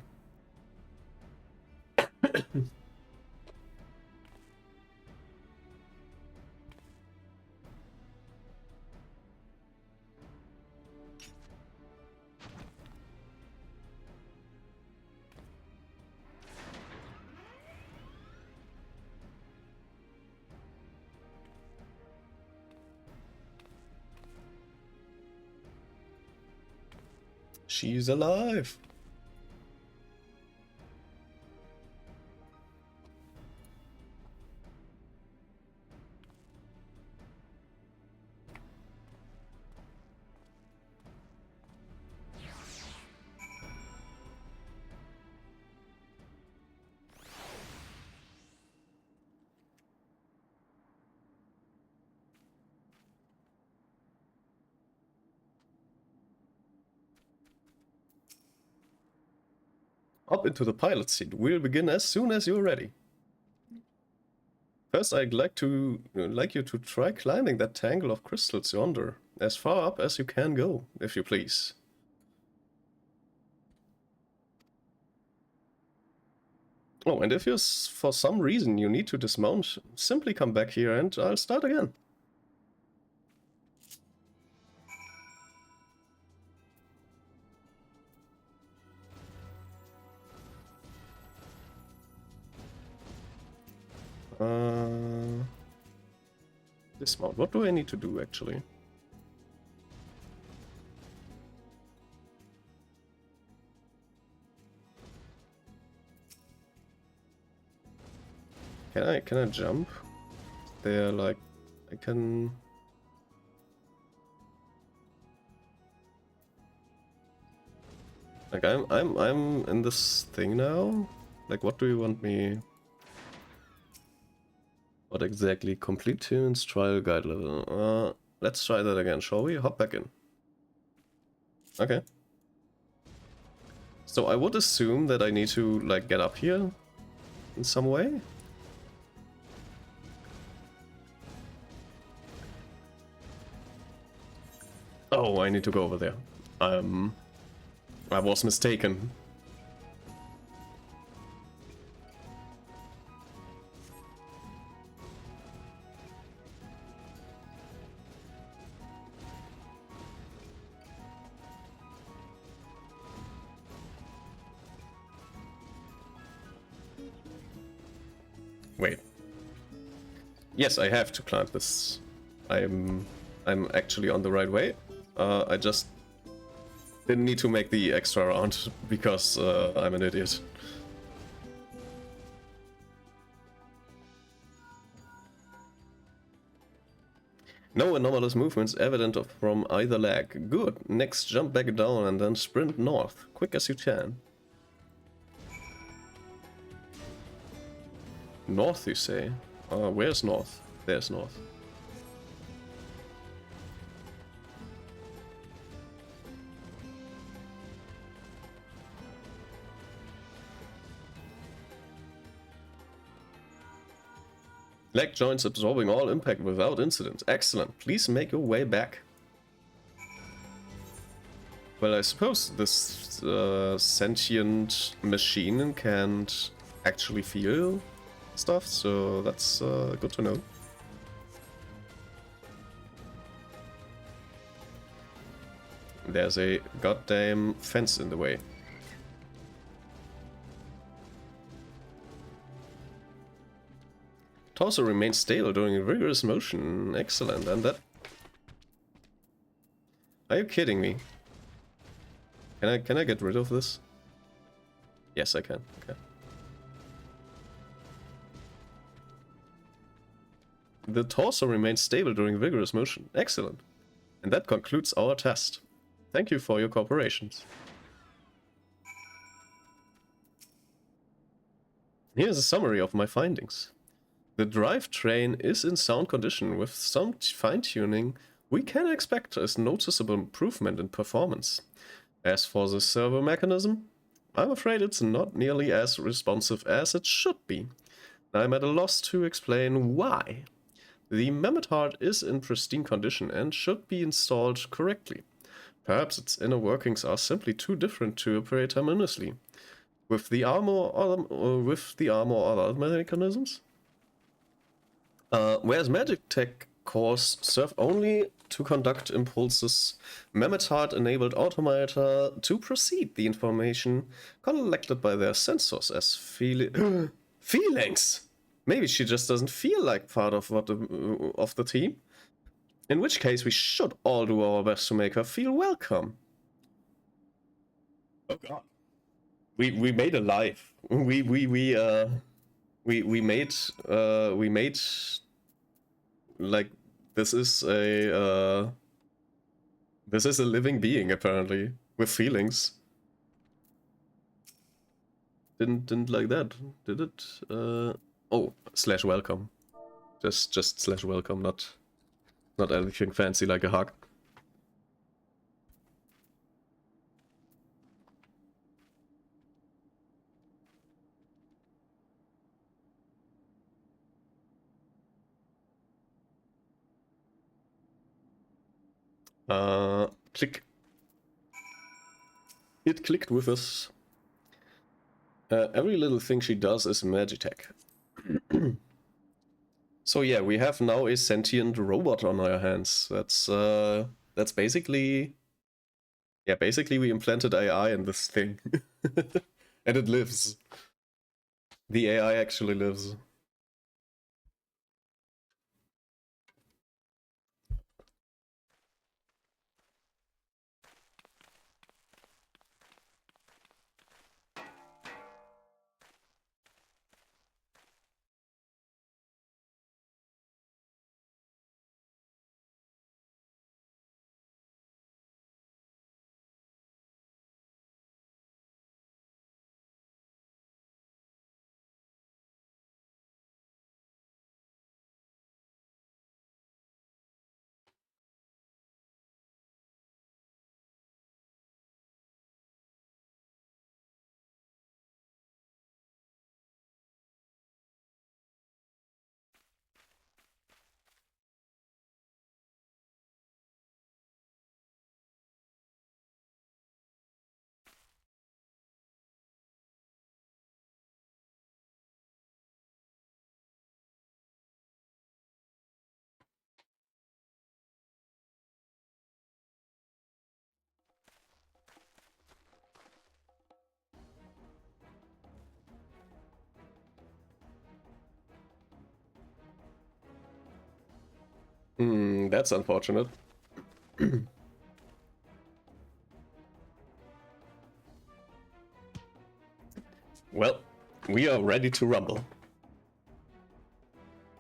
She's alive. Up into the pilot seat. We'll begin as soon as you're ready. First, I'd like you to try climbing that tangle of crystals yonder, as far up as you can go, if you please. Oh, and if for some reason you need to dismount, simply come back here and I'll start again. Dismount. What do I need to do, actually? Can I jump? They're like, I can... Like, I'm in this thing now? Like, what do you want me... What exactly? Complete tunes, trial guide level. Let's try that again, shall we? Hop back in. Okay. So I would assume that I need to, like, get up here in some way. Oh, I need to go over there. I was mistaken. Wait. Yes, I have to climb this. I'm actually on the right way. I just didn't need to make the extra round because I'm an idiot. No anomalous movements evident from either leg. Good. Next, jump back down and then sprint north, quick as you can. North, you say? Where's north? There's north. Leg joints absorbing all impact without incident. Excellent. Please make your way back. Well, I suppose this sentient machine can't actually feel stuff, so that's good to know. There's a goddamn fence in the way. Torso remains stable during vigorous motion. Excellent. And that... Are you kidding me? Can I get rid of this? Yes, I can. Okay. The torso remains stable during vigorous motion. Excellent. And that concludes our test. Thank you for your cooperation. Here's a summary of my findings. The drivetrain is in sound condition. With some fine-tuning, we can expect a noticeable improvement in performance. As for the servo mechanism, I'm afraid it's not nearly as responsive as it should be. I'm at a loss to explain why. The Mammoth Heart is in pristine condition and should be installed correctly. Perhaps its inner workings are simply too different to operate harmoniously. With the armor or other mechanisms? Whereas Magitech cores serve only to conduct impulses, Mammoth Heart enabled automata to proceed the information collected by their sensors as feelings. Maybe she just doesn't feel like part of the team. In which case, we should all do our best to make her feel welcome. Oh God, we made a life. We made like this is a living being apparently with feelings. Didn't like that, did it? Oh, /welcome. Just /welcome, not anything fancy like a hug. Click. It clicked with us. Every little thing she does is Magitech. So yeah, we have now a sentient robot on our hands. That's basically... Yeah, basically we implanted AI in this thing. And it lives. The AI actually lives. That's unfortunate. Well, we are ready to rumble.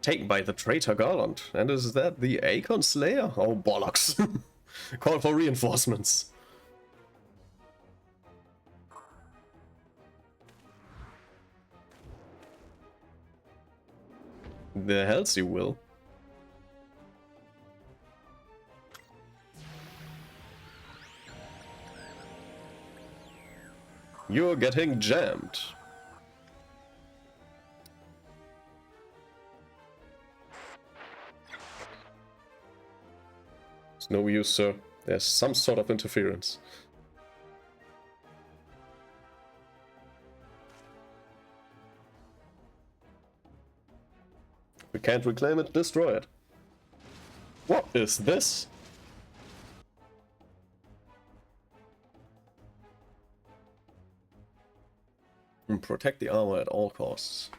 Taken by the traitor Garland. And is that the Acorn Slayer? Oh, bollocks. Call for reinforcements. The hells you will. You're getting jammed. It's no use, sir. There's some sort of interference. We can't reclaim it, destroy it. What is this? And protect the armor at all costs.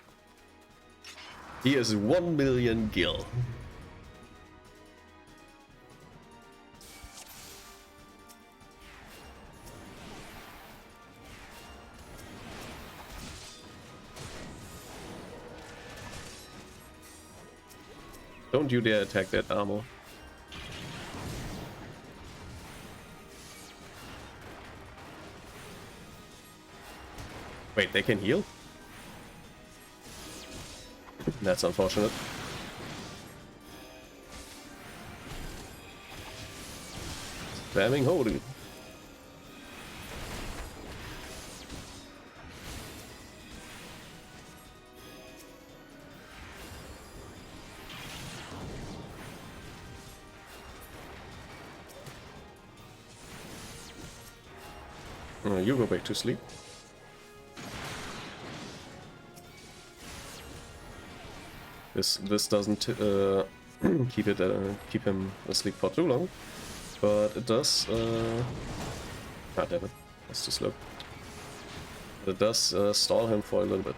He is 1 million gil. Don't you dare attack that armor. Wait, they can heal? That's unfortunate. Spamming holy. You go back to sleep. This doesn't keep him asleep for too long, but it does. Ah, damn it, that's too slow. But it does stall him for a little bit.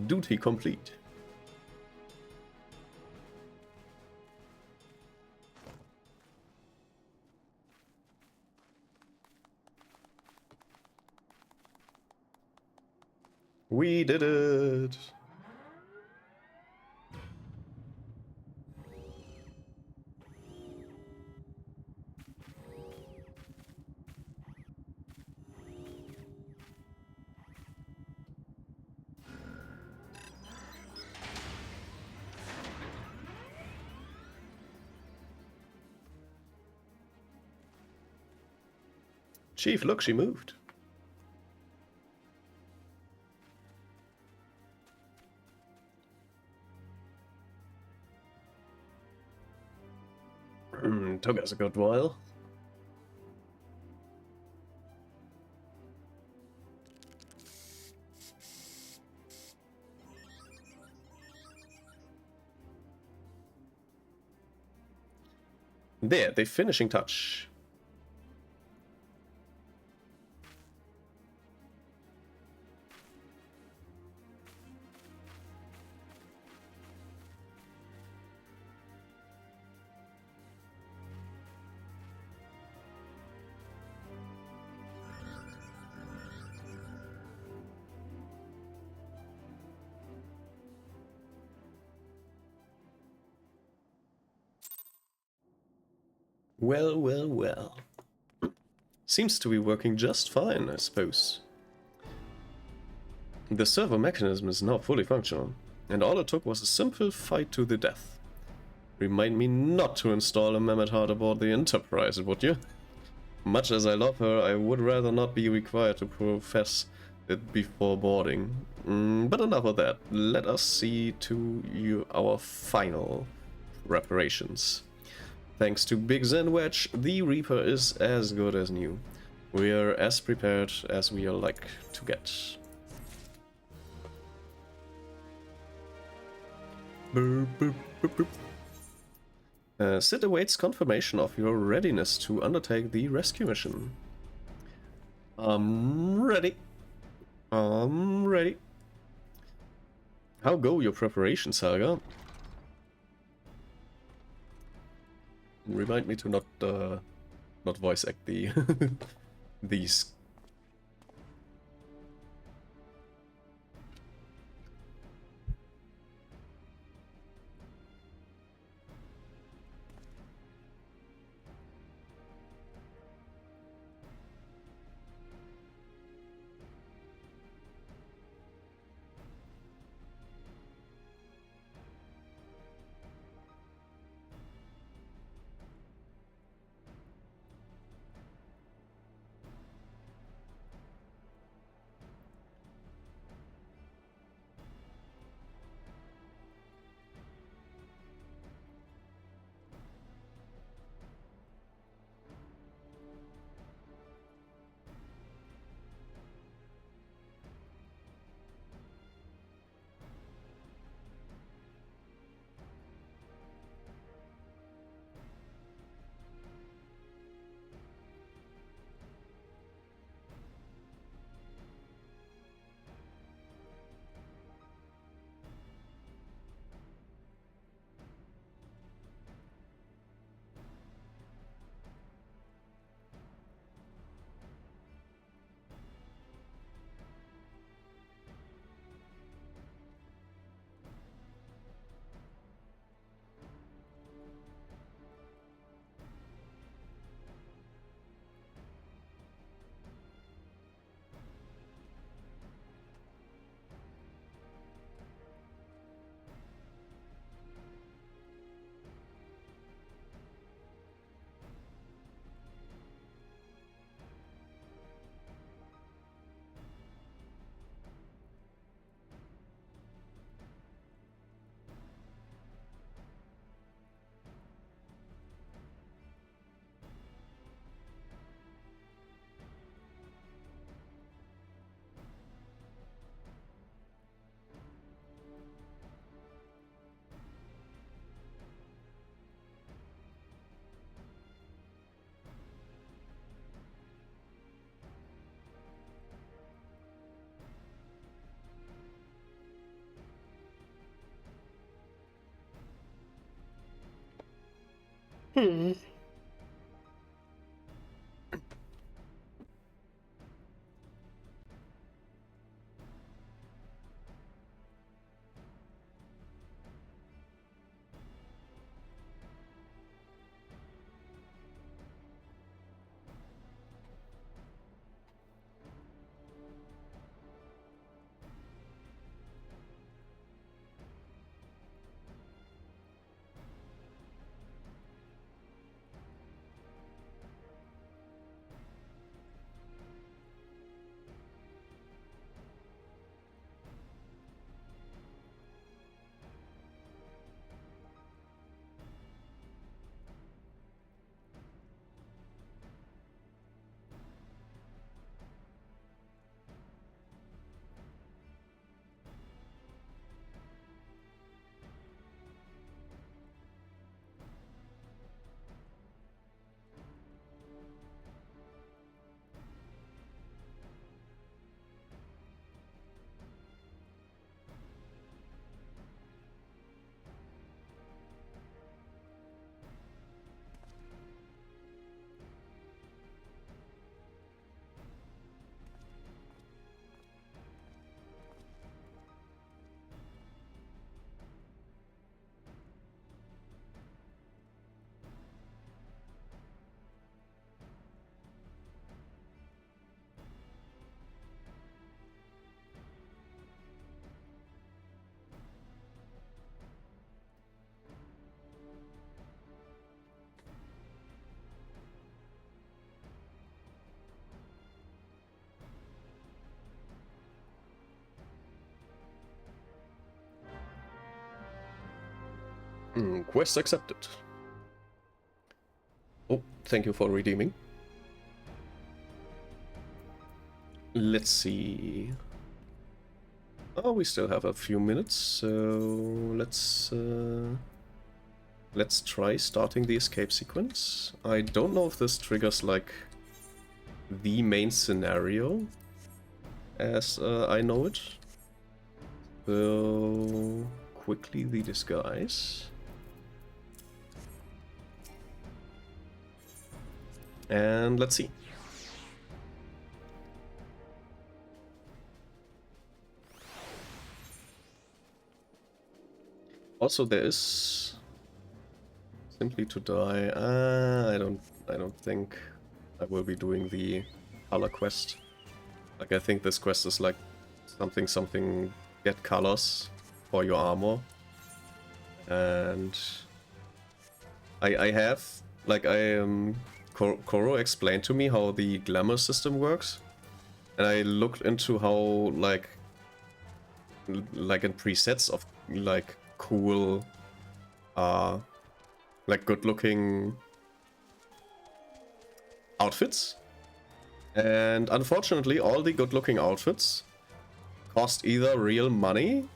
Duty complete. We did it! Chief, look, she moved. Took us a good while. There, the finishing touch. Well, well, well. Seems to be working just fine, I suppose. The servo mechanism is now fully functional, and all it took was a simple fight to the death. Remind me not to install a Mammoth Heart aboard the Enterprise, would you? Much as I love her, I would rather not be required to profess it before boarding. But enough of that. Let us see to our final reparations. Thanks to Big Zen Wedge, the Reaper is as good as new. We are as prepared as we are like to get. Boop, boop, boop, boop. Sid awaits confirmation of your readiness to undertake the rescue mission. I'm ready. I'm ready. How go your preparations, Helga? Remind me to not voice act the these. Quest accepted. Oh, thank you for redeeming. Let's see. Oh, we still have a few minutes, so let's try starting the escape sequence. I don't know if this triggers like the main scenario as I know it. So quickly the disguise. And let's see. Also, there is simply to die. I don't think I will be doing the color quest. Like, I think this quest is like something get colors for your armor. And I have, like, Koro explained to me how the glamour system works. And I looked into how, like in presets of, like, cool, like, good-looking outfits. And unfortunately, all the good-looking outfits cost either real money,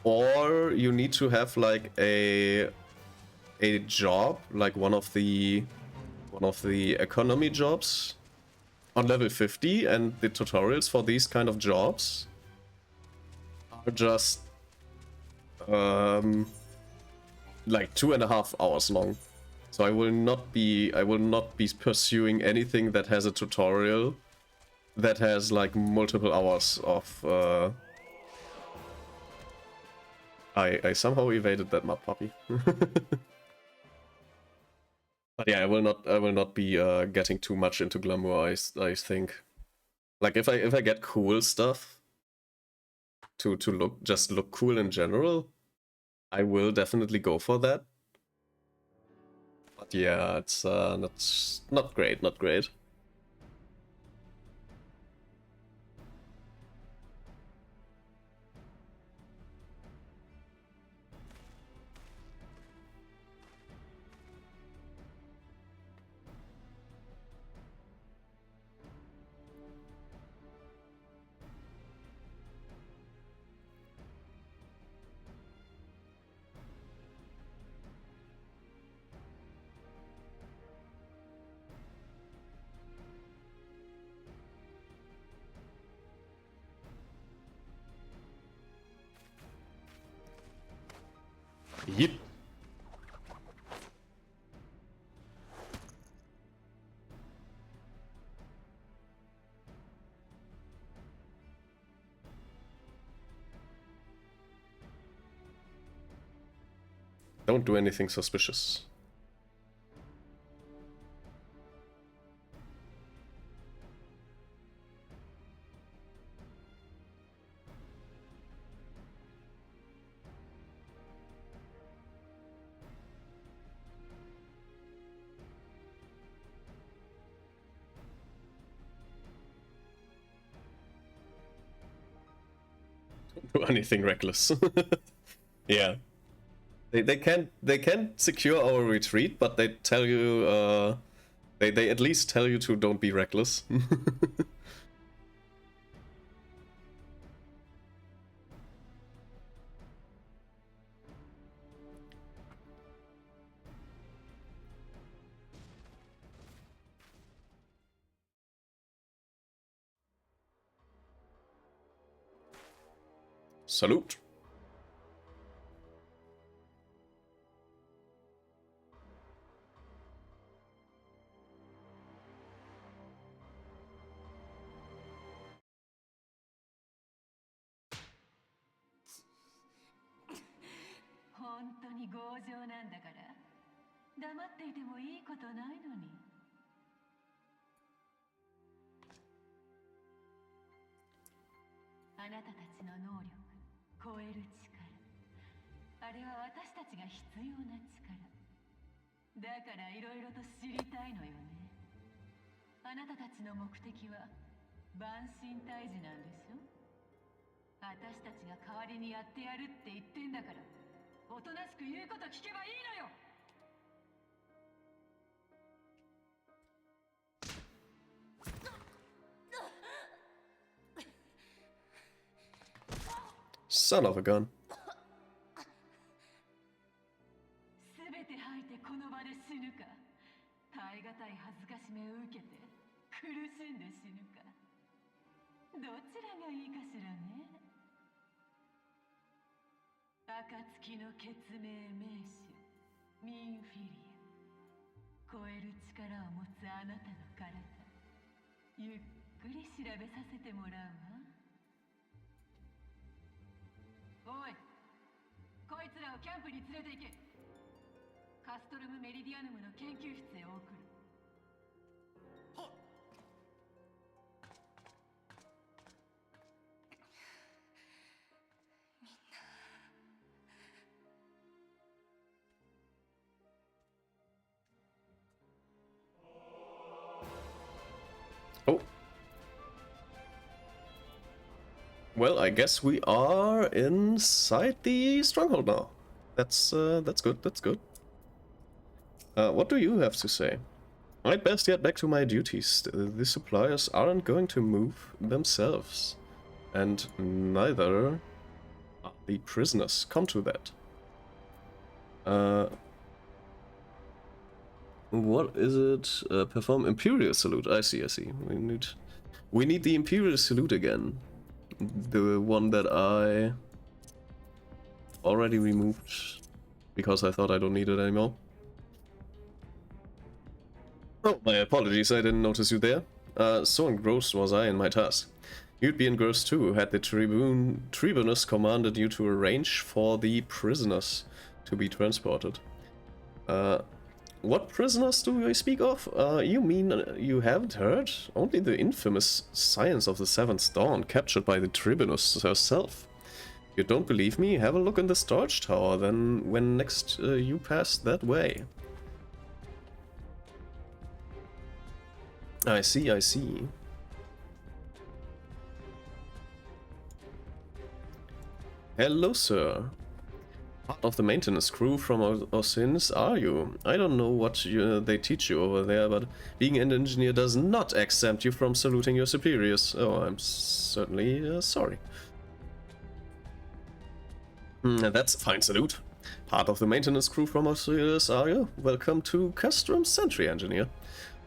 or you need to have, like, a job, like one of the economy jobs on level 50, and the tutorials for these kind of jobs are just like 2.5 hours long. So I will not be pursuing anything that has a tutorial that has like multiple hours of I somehow evaded that map puppy. But yeah, I will not be getting too much into glamour. I think, like, if I get cool stuff to look cool in general, I will definitely go for that. But yeah, it's not great, not great. Yep. Don't do anything suspicious. Do anything reckless. Yeah. They can't secure our retreat, but they tell you they at least tell you to don't be reckless. Salute. Son of a gun. Oh. Well, I guess we are inside the stronghold now. That's good, that's good. What do you have to say? I'd best get back to my duties. The suppliers aren't going to move themselves. And neither are the prisoners. Come to that. What is it? Perform Imperial Salute. I see, I see. We need the Imperial Salute again. The one that I already removed because I thought I don't need it anymore. Oh, my apologies, I didn't notice you there. So engrossed was I in my task. You'd be engrossed too, had the Tribunus commanded you to arrange for the prisoners to be transported. What prisoners do I speak of? You mean you haven't heard? Only the infamous Science of the Seventh Dawn, captured by the Tribunus herself. If you don't believe me, have a look in the storage tower, then when next you pass that way. I see, I see. Hello, sir. Part of the maintenance crew from Osins are you? I don't know what they teach you over there, but being an engineer does not exempt you from saluting your superiors. Oh, I'm certainly sorry. That's a fine salute. Part of the maintenance crew from Osins are you? Welcome to Castrum Sentry, engineer.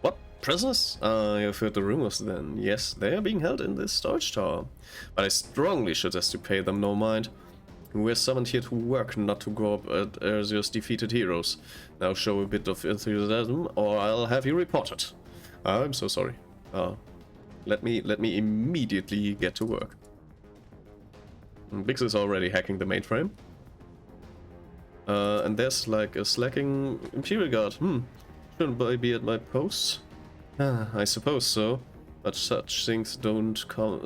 What? Prisoners? You've heard the rumors then. Yes, they are being held in this storage tower. But I strongly suggest you pay them no mind. We're summoned here to work, not to go up at Erzius' defeated heroes. Now show a bit of enthusiasm, or I'll have you reported. I'm so sorry. Let me immediately get to work. Bix is already hacking the mainframe. And there's like a slacking Imperial Guard. Shouldn't I be at my post? I suppose so. But such things don't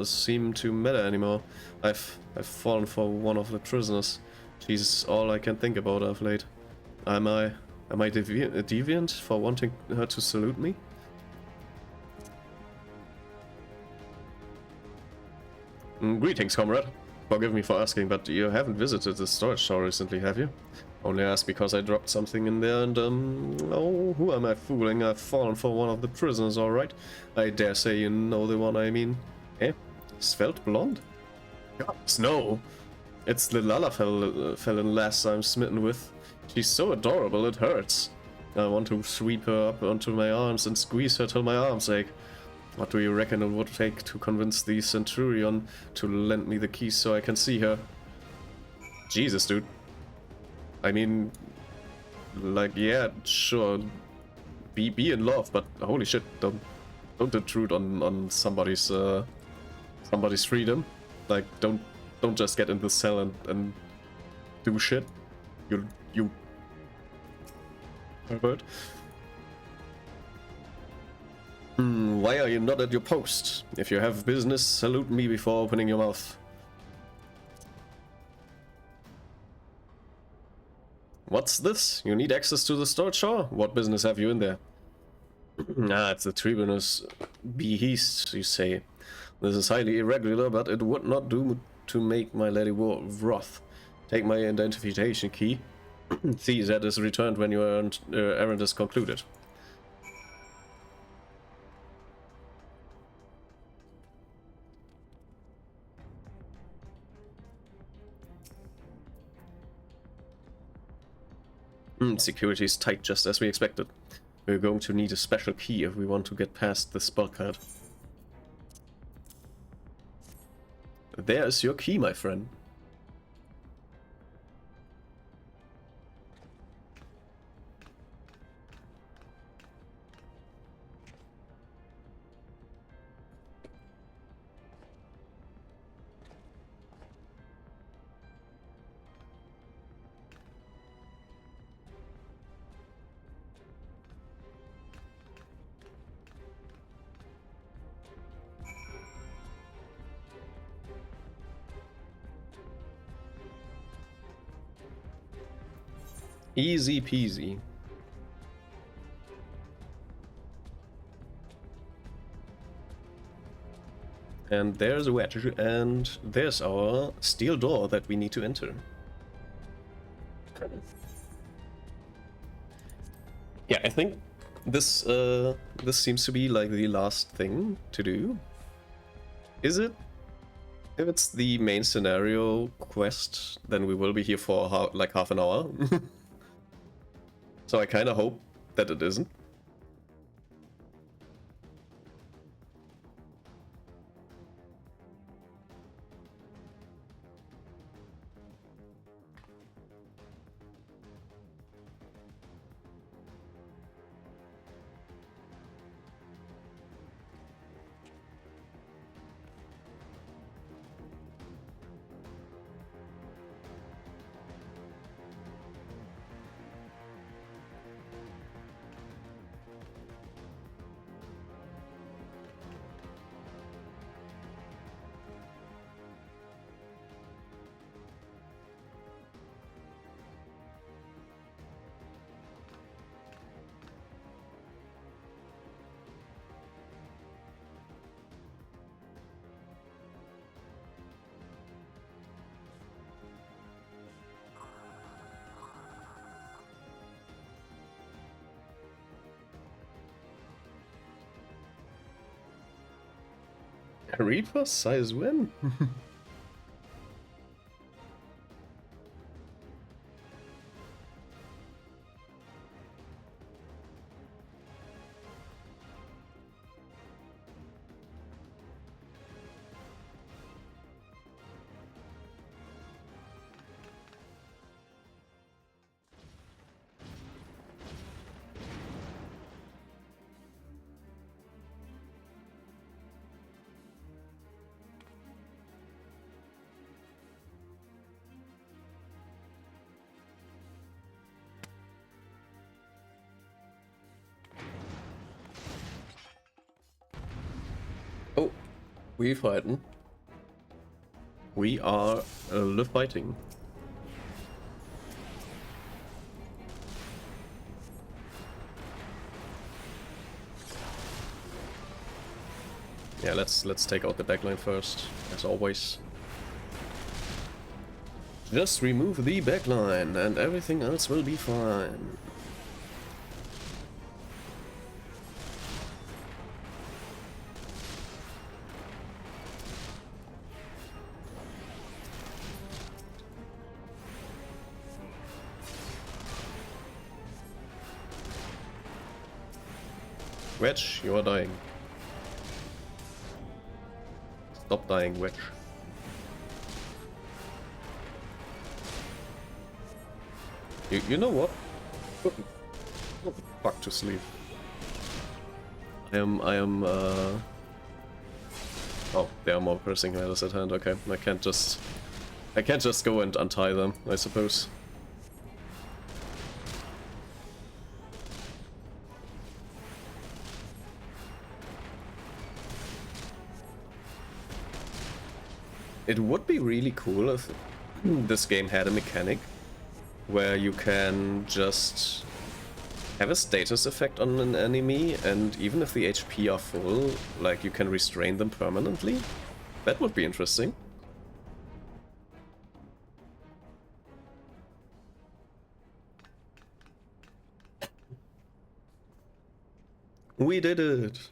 seem to matter anymore. I've fallen for one of the prisoners. She's all I can think about of late. Am I a deviant for wanting her to salute me? Greetings, comrade. Forgive me for asking, but you haven't visited the storage tower recently, have you? Only asked because I dropped something in there and, oh, who am I fooling? I've fallen for one of the prisoners, alright. I dare say you know the one I mean. Eh? Svelte blonde? Gods, no! It's the Lalafell lass I'm smitten with. She's so adorable, it hurts. I want to sweep her up onto my arms and squeeze her till my arms ache. What do you reckon it would take to convince the Centurion to lend me the keys so I can see her? Jesus, dude. I mean, like, yeah, sure, be in love, but holy shit, don't intrude on somebody's freedom. Like, don't just get in the cell and do shit. You pervert. Why are you not at your post? If you have business, salute me before opening your mouth. What's this? You need access to the storage tower? What business have you in there? It's the Tribunus behest, you say. This is highly irregular, but it would not do to make my lady wroth. Take my identification key. See, that is returned when your errand is concluded. Security is tight, just as we expected. We're going to need a special key if we want to get past this bulkhead. There is your key, my friend. Easy peasy. And there's a wedge, and there's our steel door that we need to enter. Yeah, I think this this seems to be like the last thing to do. Is it? If it's the main scenario quest, then we will be here for like half an hour. So I kind of hope that it isn't. Reaper size win? We fighting. We are fighting. Yeah, let's take out the backline first, as always. Just remove the backline and everything else will be fine. Wedge, you are dying. Stop dying, Wedge. You know what? Go the fuck to sleep. I am Oh, there are more pressing matters at hand, okay. I can't just go and untie them, I suppose. It would be really cool if this game had a mechanic where you can just have a status effect on an enemy, and even if the HP are full, like, you can restrain them permanently. That would be interesting. We did it!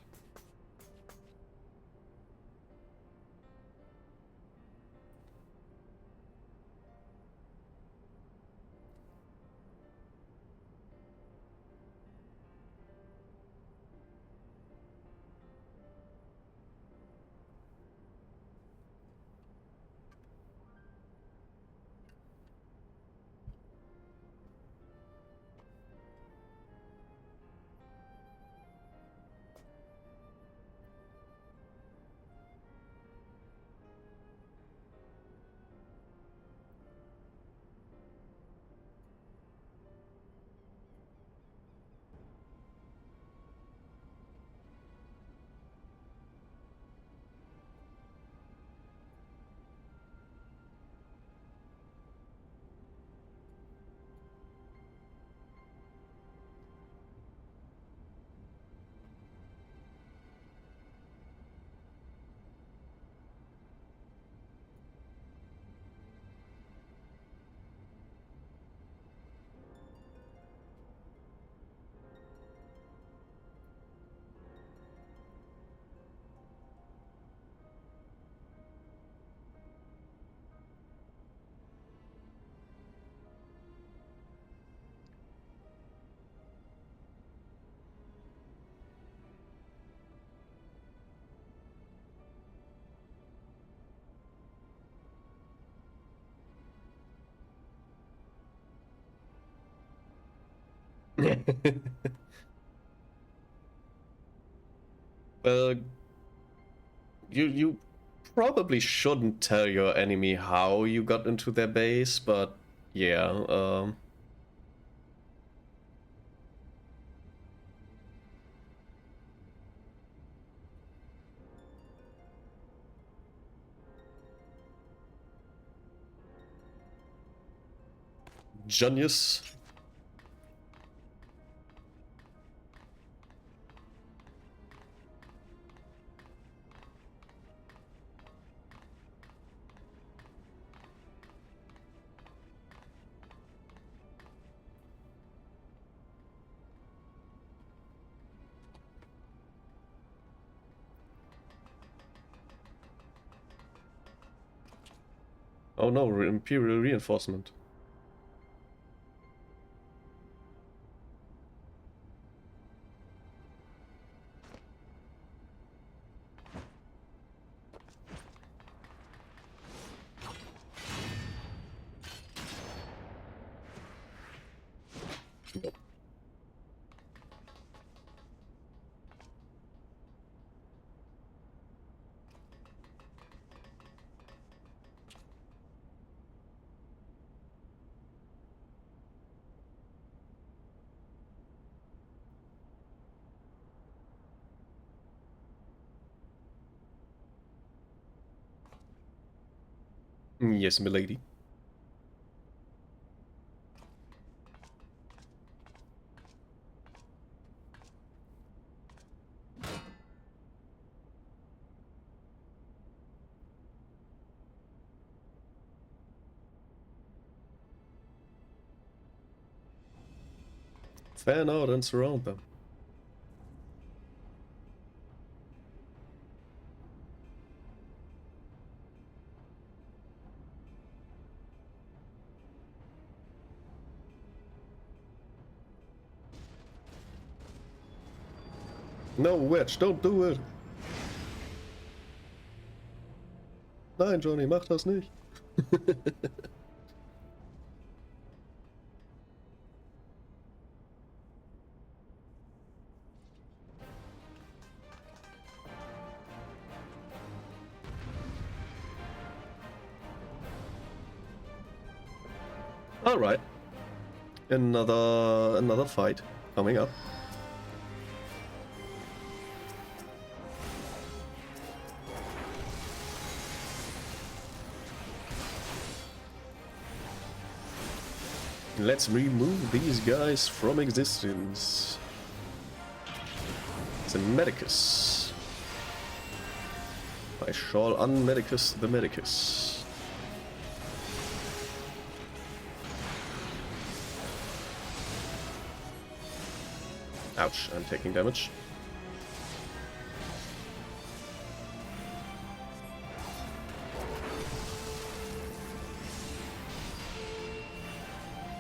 Well, you probably shouldn't tell your enemy how you got into their base, but yeah, genius. Oh no, Imperial reinforcement. Yes, milady. Fan out and surround them. No, Wedge, don't do it. Nein, Johnny, mach das nicht. All right. Another fight coming up. Let's remove these guys from existence. The Medicus. I shall unmedicus the Medicus. Ouch, I'm taking damage.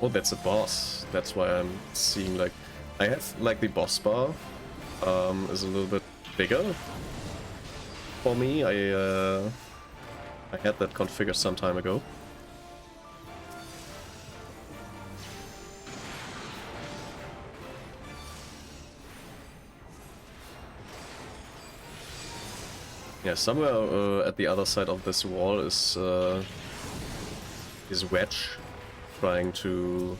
Oh, that's a boss. That's why I'm seeing, like, I have, like, the boss bar is a little bit bigger for me. I had that configured some time ago. Yeah, somewhere at the other side of this wall is Wedge trying to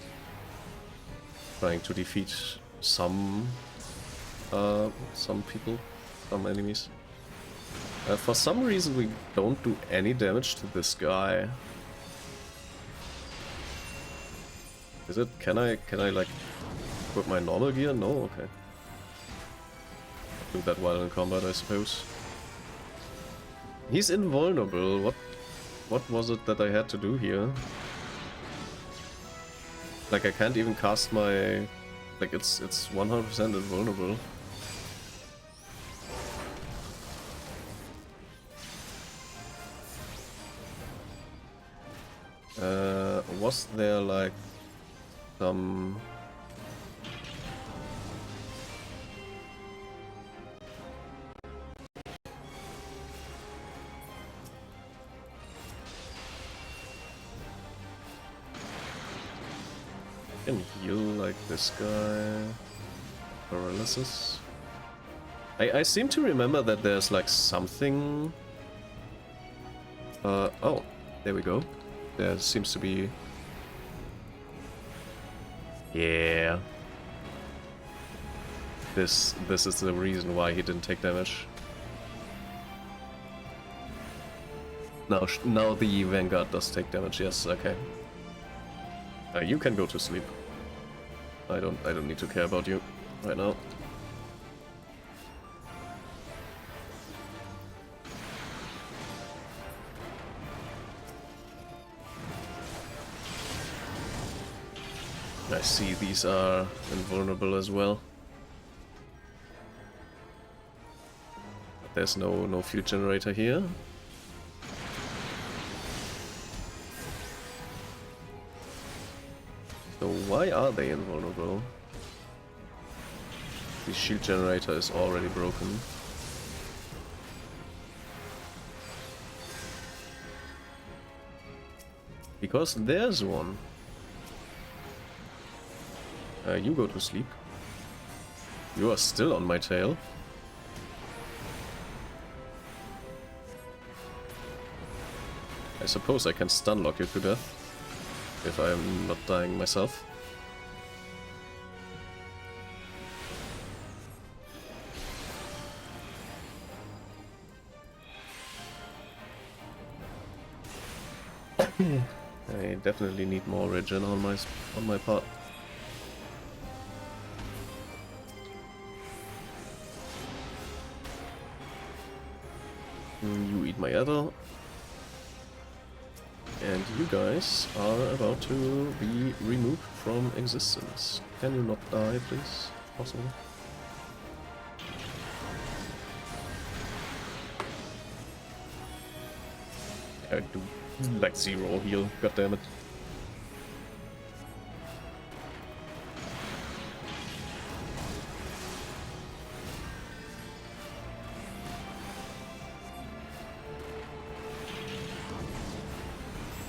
defeat some people, some enemies. For some reason we don't do any damage to this guy. Is it? Can I like put my normal gear? No, okay. Do that while in combat, I suppose. He's invulnerable. What was it that I had to do here? Like, I can't even cast my... Like, it's 100% invulnerable. Was there, like, some... Can heal like this guy. Paralysis. I seem to remember that there's like something. Oh, there we go. There seems to be. Yeah. This is the reason why he didn't take damage. Now the Vanguard does take damage. Yes, okay. You can go to sleep. I don't need to care about you right now. I see these are invulnerable as well. But there's no field generator here. So why are they invulnerable? The shield generator is already broken. Because there's one. You go to sleep. You are still on my tail. I suppose I can stun lock you to death. If I am not dying myself. I definitely need more regen on my part. You eat my ether. And you guys are about to be removed from existence. Can you not die, please? If possible. I do like 0 heal, goddammit.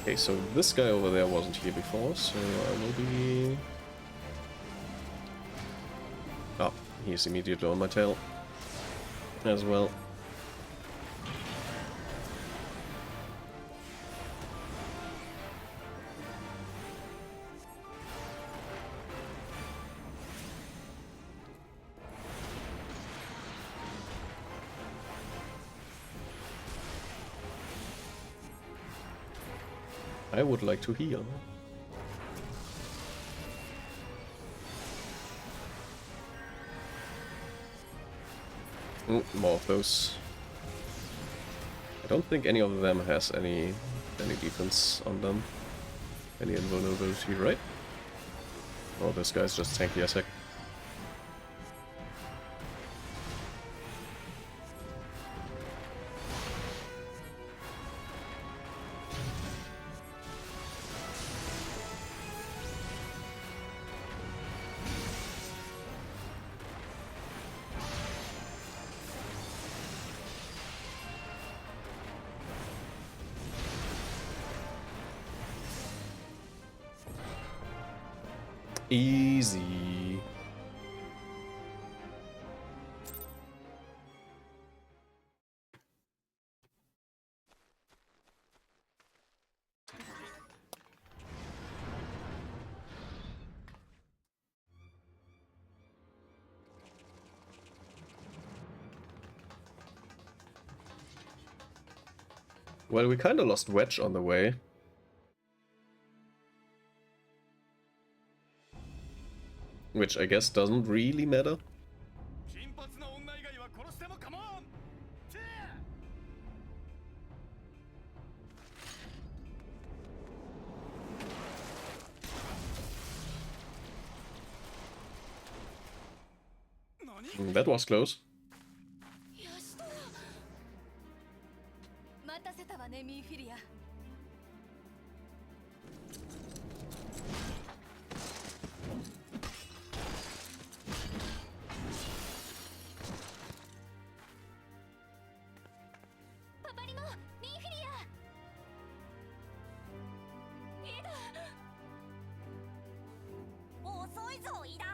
Okay, so this guy over there wasn't here before, so I will be... Ah, he's immediately on my tail as well. I would like to heal. More of those. I don't think any of them has any defense on them. Any invulnerability, right? Oh, this guy's just tanky as heck. Easy. Well, we kinda lost Wedge on the way. Which I guess doesn't really matter. That was close. 待たせたわね、ミーフィリア。パパリモ、ミーフィリア。イダ。遅いぞ、イダ。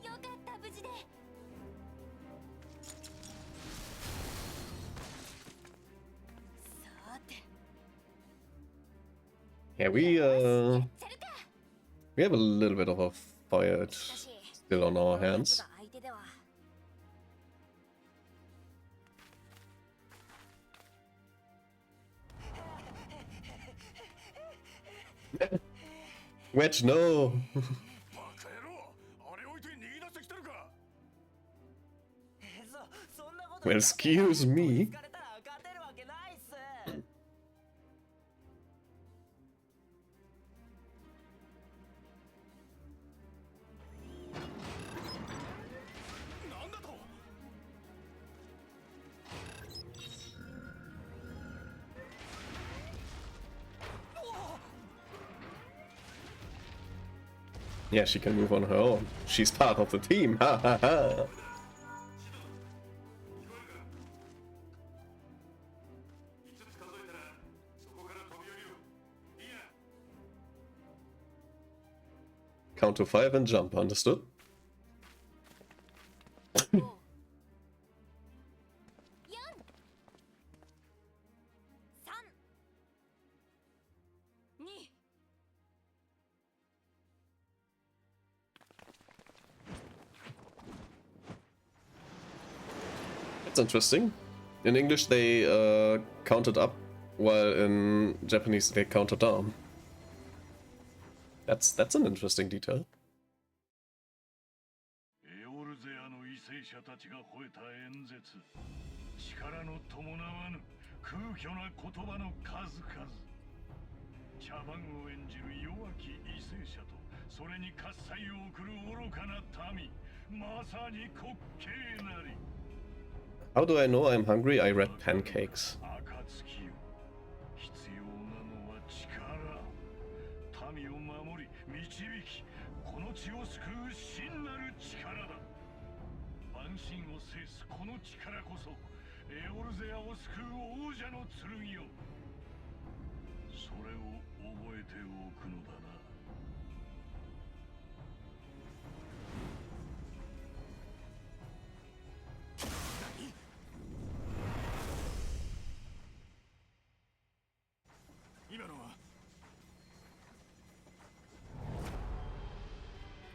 よかった、無事で。 Yeah, we have a little bit of a fight still on our hands. Wedge, no! Well, excuse me. Yeah, she can move on her own. She's part of the team. Ha ha ha. Count to 5 and jump, understood? That's interesting. In English they counted up, while in Japanese they counted down. That's an interesting detail. エオルゼアの為政者たちが吠えた演説、力の伴わぬ空虚な言葉の数々。茶番を演じる弱き為政者と、それに喝采を送る愚かな民、まさに滑稽なり。 How do I know I'm hungry? I read pancakes. 暁よ、必要なのは力。民を守り、導き、この地を救う真なる力だ。万神を制すこの力こそ、エオルゼアを救う王者の剣よ。それを覚えておくのだな。今のは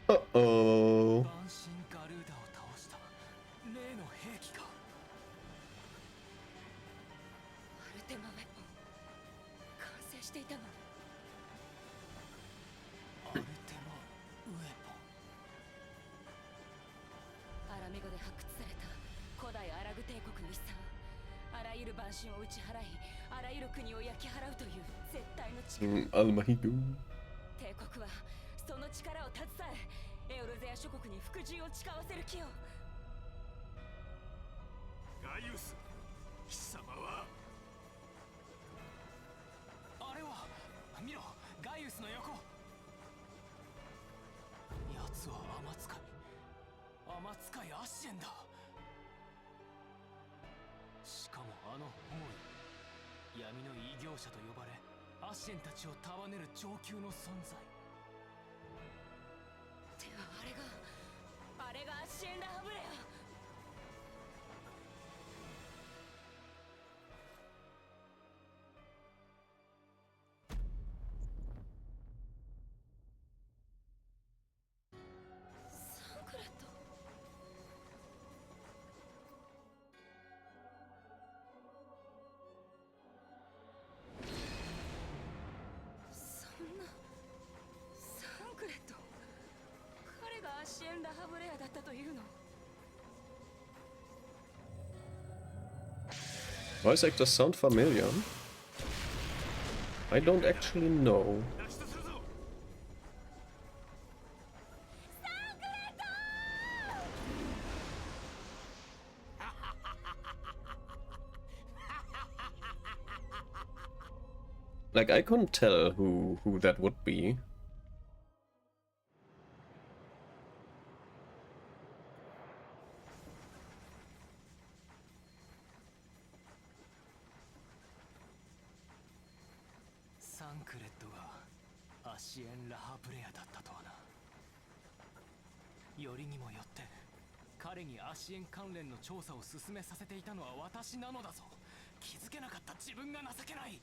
Uh-oh. 万神ガルーダを倒した例の兵器か。アルテマウェポン完成していたの。アルテマウェポン。アラメゴで発掘された古代アラグ帝国の遺産。あらゆる万神を打ち払い、あらゆる国を焼き払うという絶対の力。Almahidu. 帝国はその力を携え、エオルゼア諸国に服従を誓わせる気よ。ガイウス貴様はあれは見ろ、ガイウスの横。奴は天使い、天使いアシエンだ。しかもあの王位、闇の異業者と呼ばれ、アシエンたちを束ねる上級の存在。ではあれがアシエン・ラハブレア。サンクレット。そんなサンクレット、彼がアシエン・ラハブレアだったというの。 Voice actors sound familiar. I don't actually know. 脱出するぞ。 Like, I couldn't tell who that would be. サンクレットがアシエン・ラハブレアだったとはな。よりにもよって彼にアシエン関連の調査を進めさせていたのは私なのだぞ。気づけなかった自分が情けない。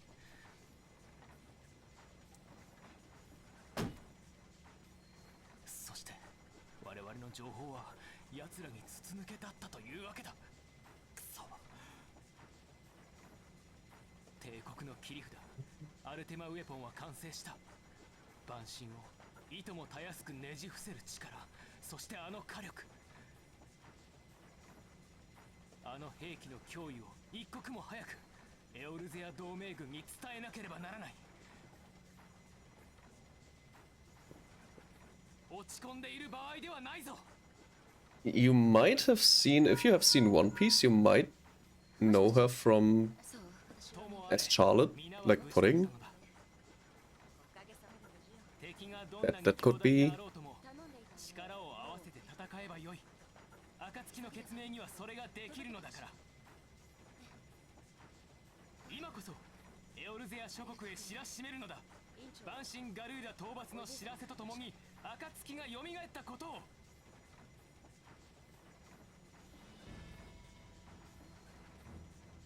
そして我々の情報は奴らに筒抜けだったというわけだ。くそ。帝国の切り札アルテマウェポンは完成した。万神をいともたやすくねじ伏せる力、そしてあの火力、あの兵器の脅威を一刻も早くエオルゼア同盟軍に伝えなければならない。落ち込んでいる場合ではないぞ。 You might have seen, if you have seen One Piece, you might know her from そう、私は as Charlotte, like Pudding. おかげさまで無事よ。敵がどんなに That could be- 強大であろうとも頼んでいた。力を合わせて戦えばよい。暁の決命にはそれができるのだから。今こそエオルゼア諸国へ知らしめるのだ。委員長、万神ガルーダ討伐の知らせとともに暁が蘇ったことを。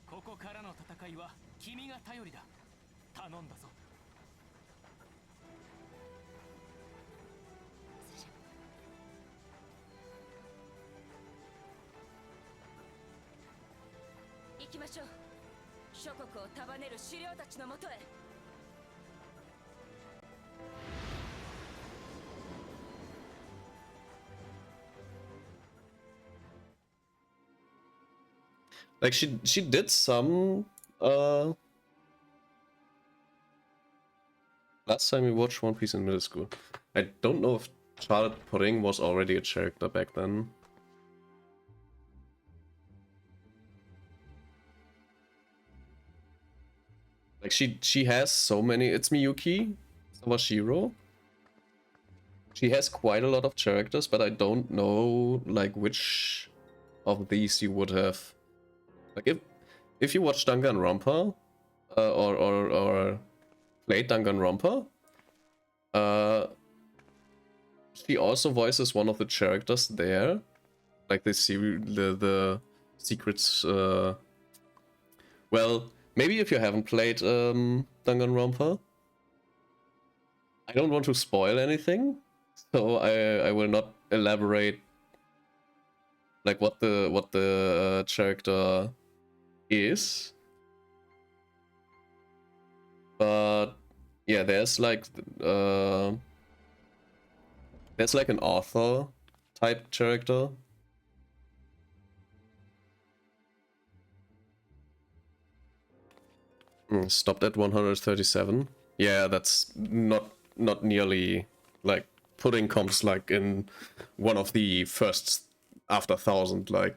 ここからの戦いは君が頼りだ。頼んだぞ。それじゃ。行ききましょう。諸国を束ねる首領たちのもとへ。Like she did some last time we watched One Piece in middle school. I don't know if Charlotte Pudding was already a character back then. Like she has so many. It's Miyuki Sawashiro. She has quite a lot of characters, but I don't know like which of these you would have. Like if you watch Danganronpa or played Danganronpa, she also voices one of the characters there, like the secrets. Well, maybe if you haven't played Danganronpa, I don't want to spoil anything, so I will not elaborate like what the character is. But yeah, there's like an author type character. Stopped at 137. Yeah, that's not nearly like Pudding comes like in one of the first after 1000, like,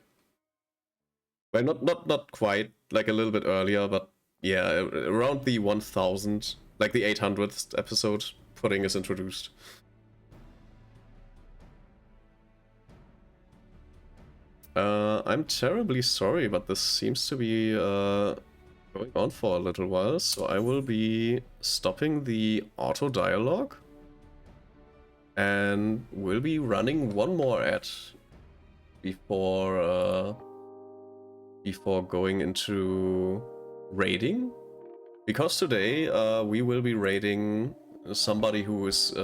well, not quite, like a little bit earlier, but yeah, around the 1000, like the 800th episode, Pudding is introduced. I'm terribly sorry, but this seems to be going on for a little while, so I will be stopping the auto dialogue and we'll be running one more ad before going into raiding, because today we will be raiding somebody who is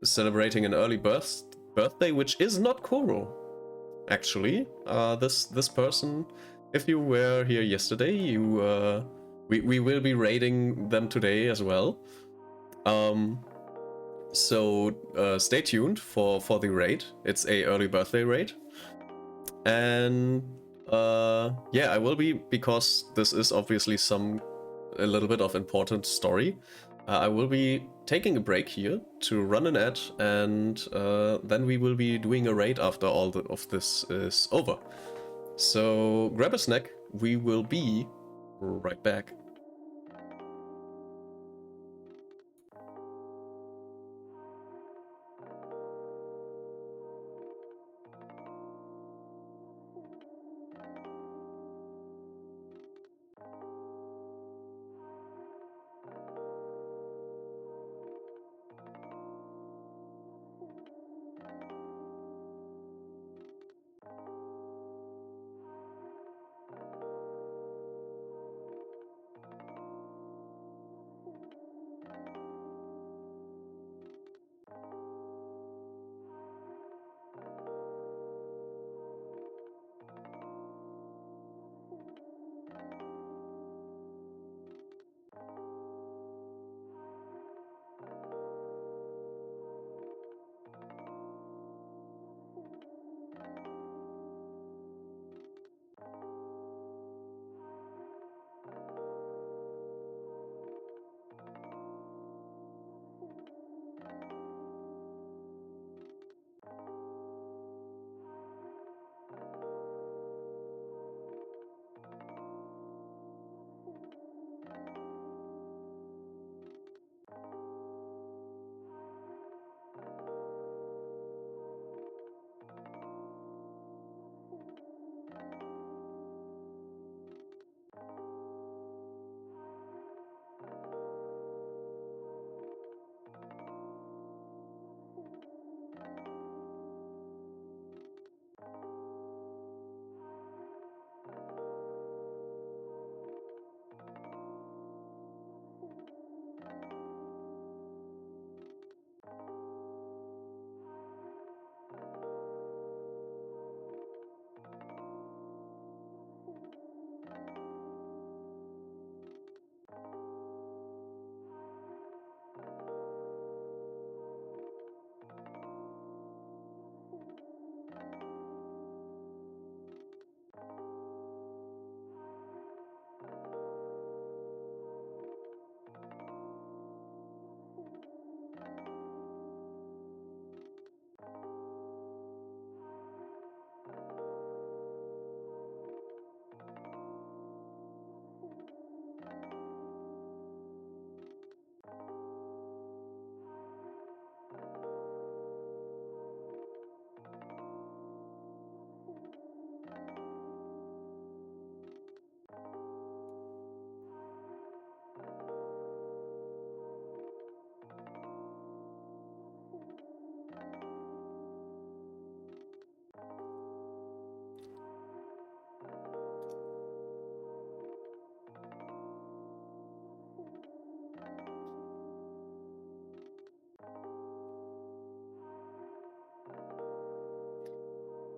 celebrating an early birthday, which is not Koro. Actually, this person, if you were here yesterday, we will be raiding them today as well. So stay tuned for the raid. It's a early birthday raid, and yeah, I will be, because this is obviously a little bit of important story. I will be taking a break here to run an ad, and then we will be doing a raid after all of this is over. So grab a snack. We will be right back.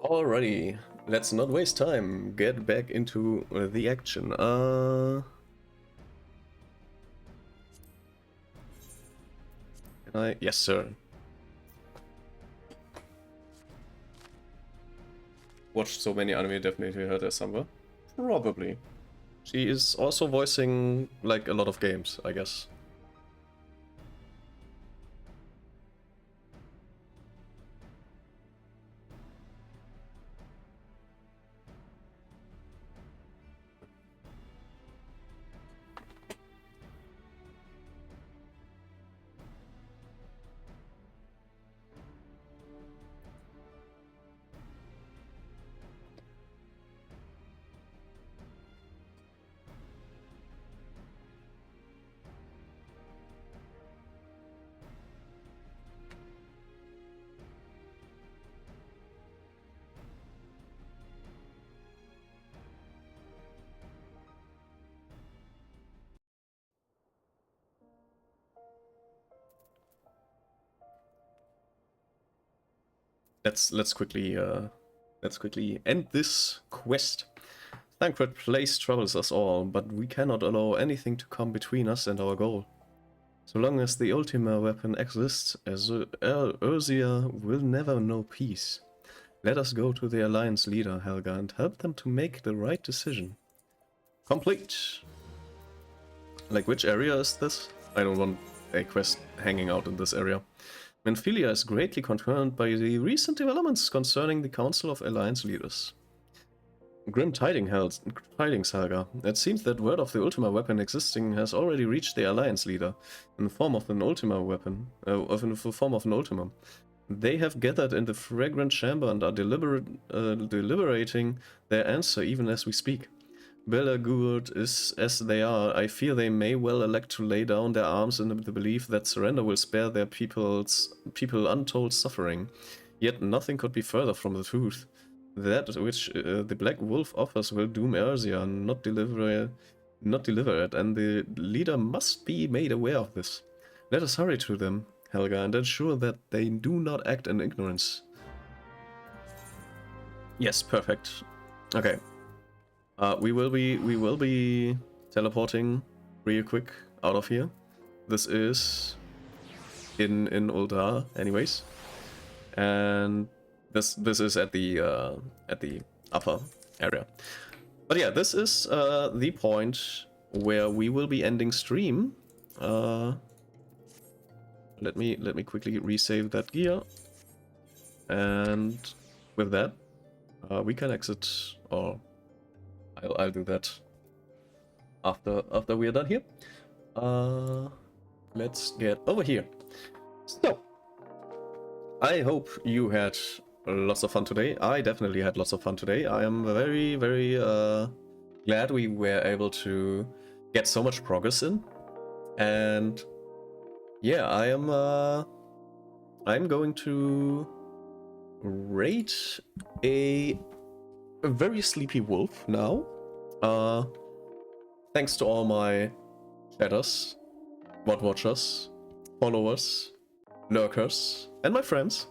Alrighty, let's not waste time. Get back into the action. Can I? Yes, sir. Watched so many anime, definitely heard her somewhere. Probably. She is also voicing like a lot of games, I guess. Let's quickly end this quest. Thancred Place troubles us all, but we cannot allow anything to come between us and our goal. So long as the Ultima weapon exists, Erzia will never know peace. Let us go to the Alliance leader, Helga, and help them to make the right decision. Complete! Like, which area is this? I don't want a quest hanging out in this area. Menphilia is greatly concerned by the recent developments concerning the Council of Alliance Leaders. Grim tidings, Helga. It seems that word of the Ultima weapon existing has already reached the Alliance leader in the form of an Ultima weapon, in the form of an Ultima. They have gathered in the fragrant chamber and are deliberating their answer even as we speak. Belagurd is as they are, I fear they may well elect to lay down their arms in the belief that surrender will spare their people untold suffering. Yet nothing could be further from the truth. That which the Black Wolf offers will doom Erzia, not deliver it, and the leader must be made aware of this. Let us hurry to them, Helga, and ensure that they do not act in ignorance. Yes, perfect. Okay. We will be teleporting real quick out of here. This is in Uldar, anyways, and this is at the upper area. But yeah, this is the point where we will be ending stream. Let me quickly resave that gear, and with that, we can exit, or I'll do that after we are done here. Let's get over here. So, I hope you had lots of fun today. I definitely had lots of fun today. I am very, very glad we were able to get so much progress in. And yeah, I'm going to raid a very sleepy wolf now. Thanks to all my chatters, mod watchers, followers, lurkers, and my friends.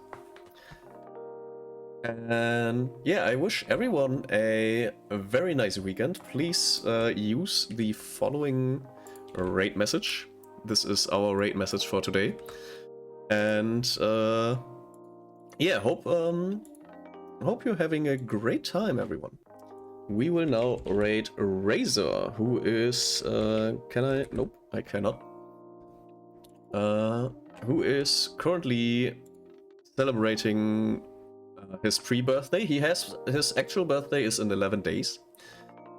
And yeah, I wish everyone a very nice weekend. Please use the following raid message. This is our raid message for today. And yeah, hope you're having a great time, everyone. We will now raid Razor, who is can I? Nope, I cannot. Who is currently celebrating his pre-birthday. His actual birthday is in 11 days,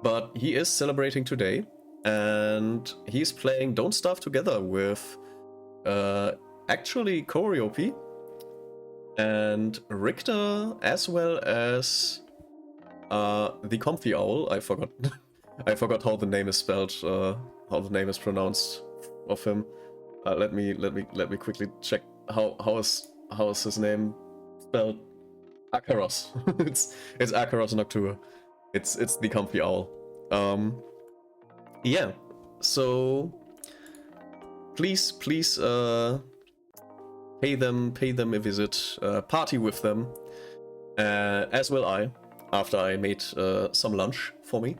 but he is celebrating today, and he's playing Don't Starve Together with actually Koryopi and Richter, as well as the Comfy Owl. I forgot I forgot how the name is spelled, how the name is pronounced of him. Let me quickly check how is his name spelled. Akaros. it's Akaros Noctua. It's the Comfy Owl. Yeah. So please pay them a visit, party with them, as will I, after I made some lunch for me.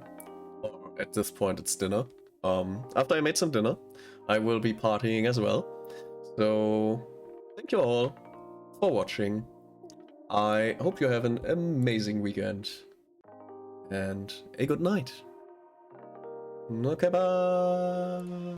Or at this point, it's dinner. After I made some dinner, I will be partying as well. So, thank you all for watching. I hope you have an amazing weekend. And a good night. Okay, bye.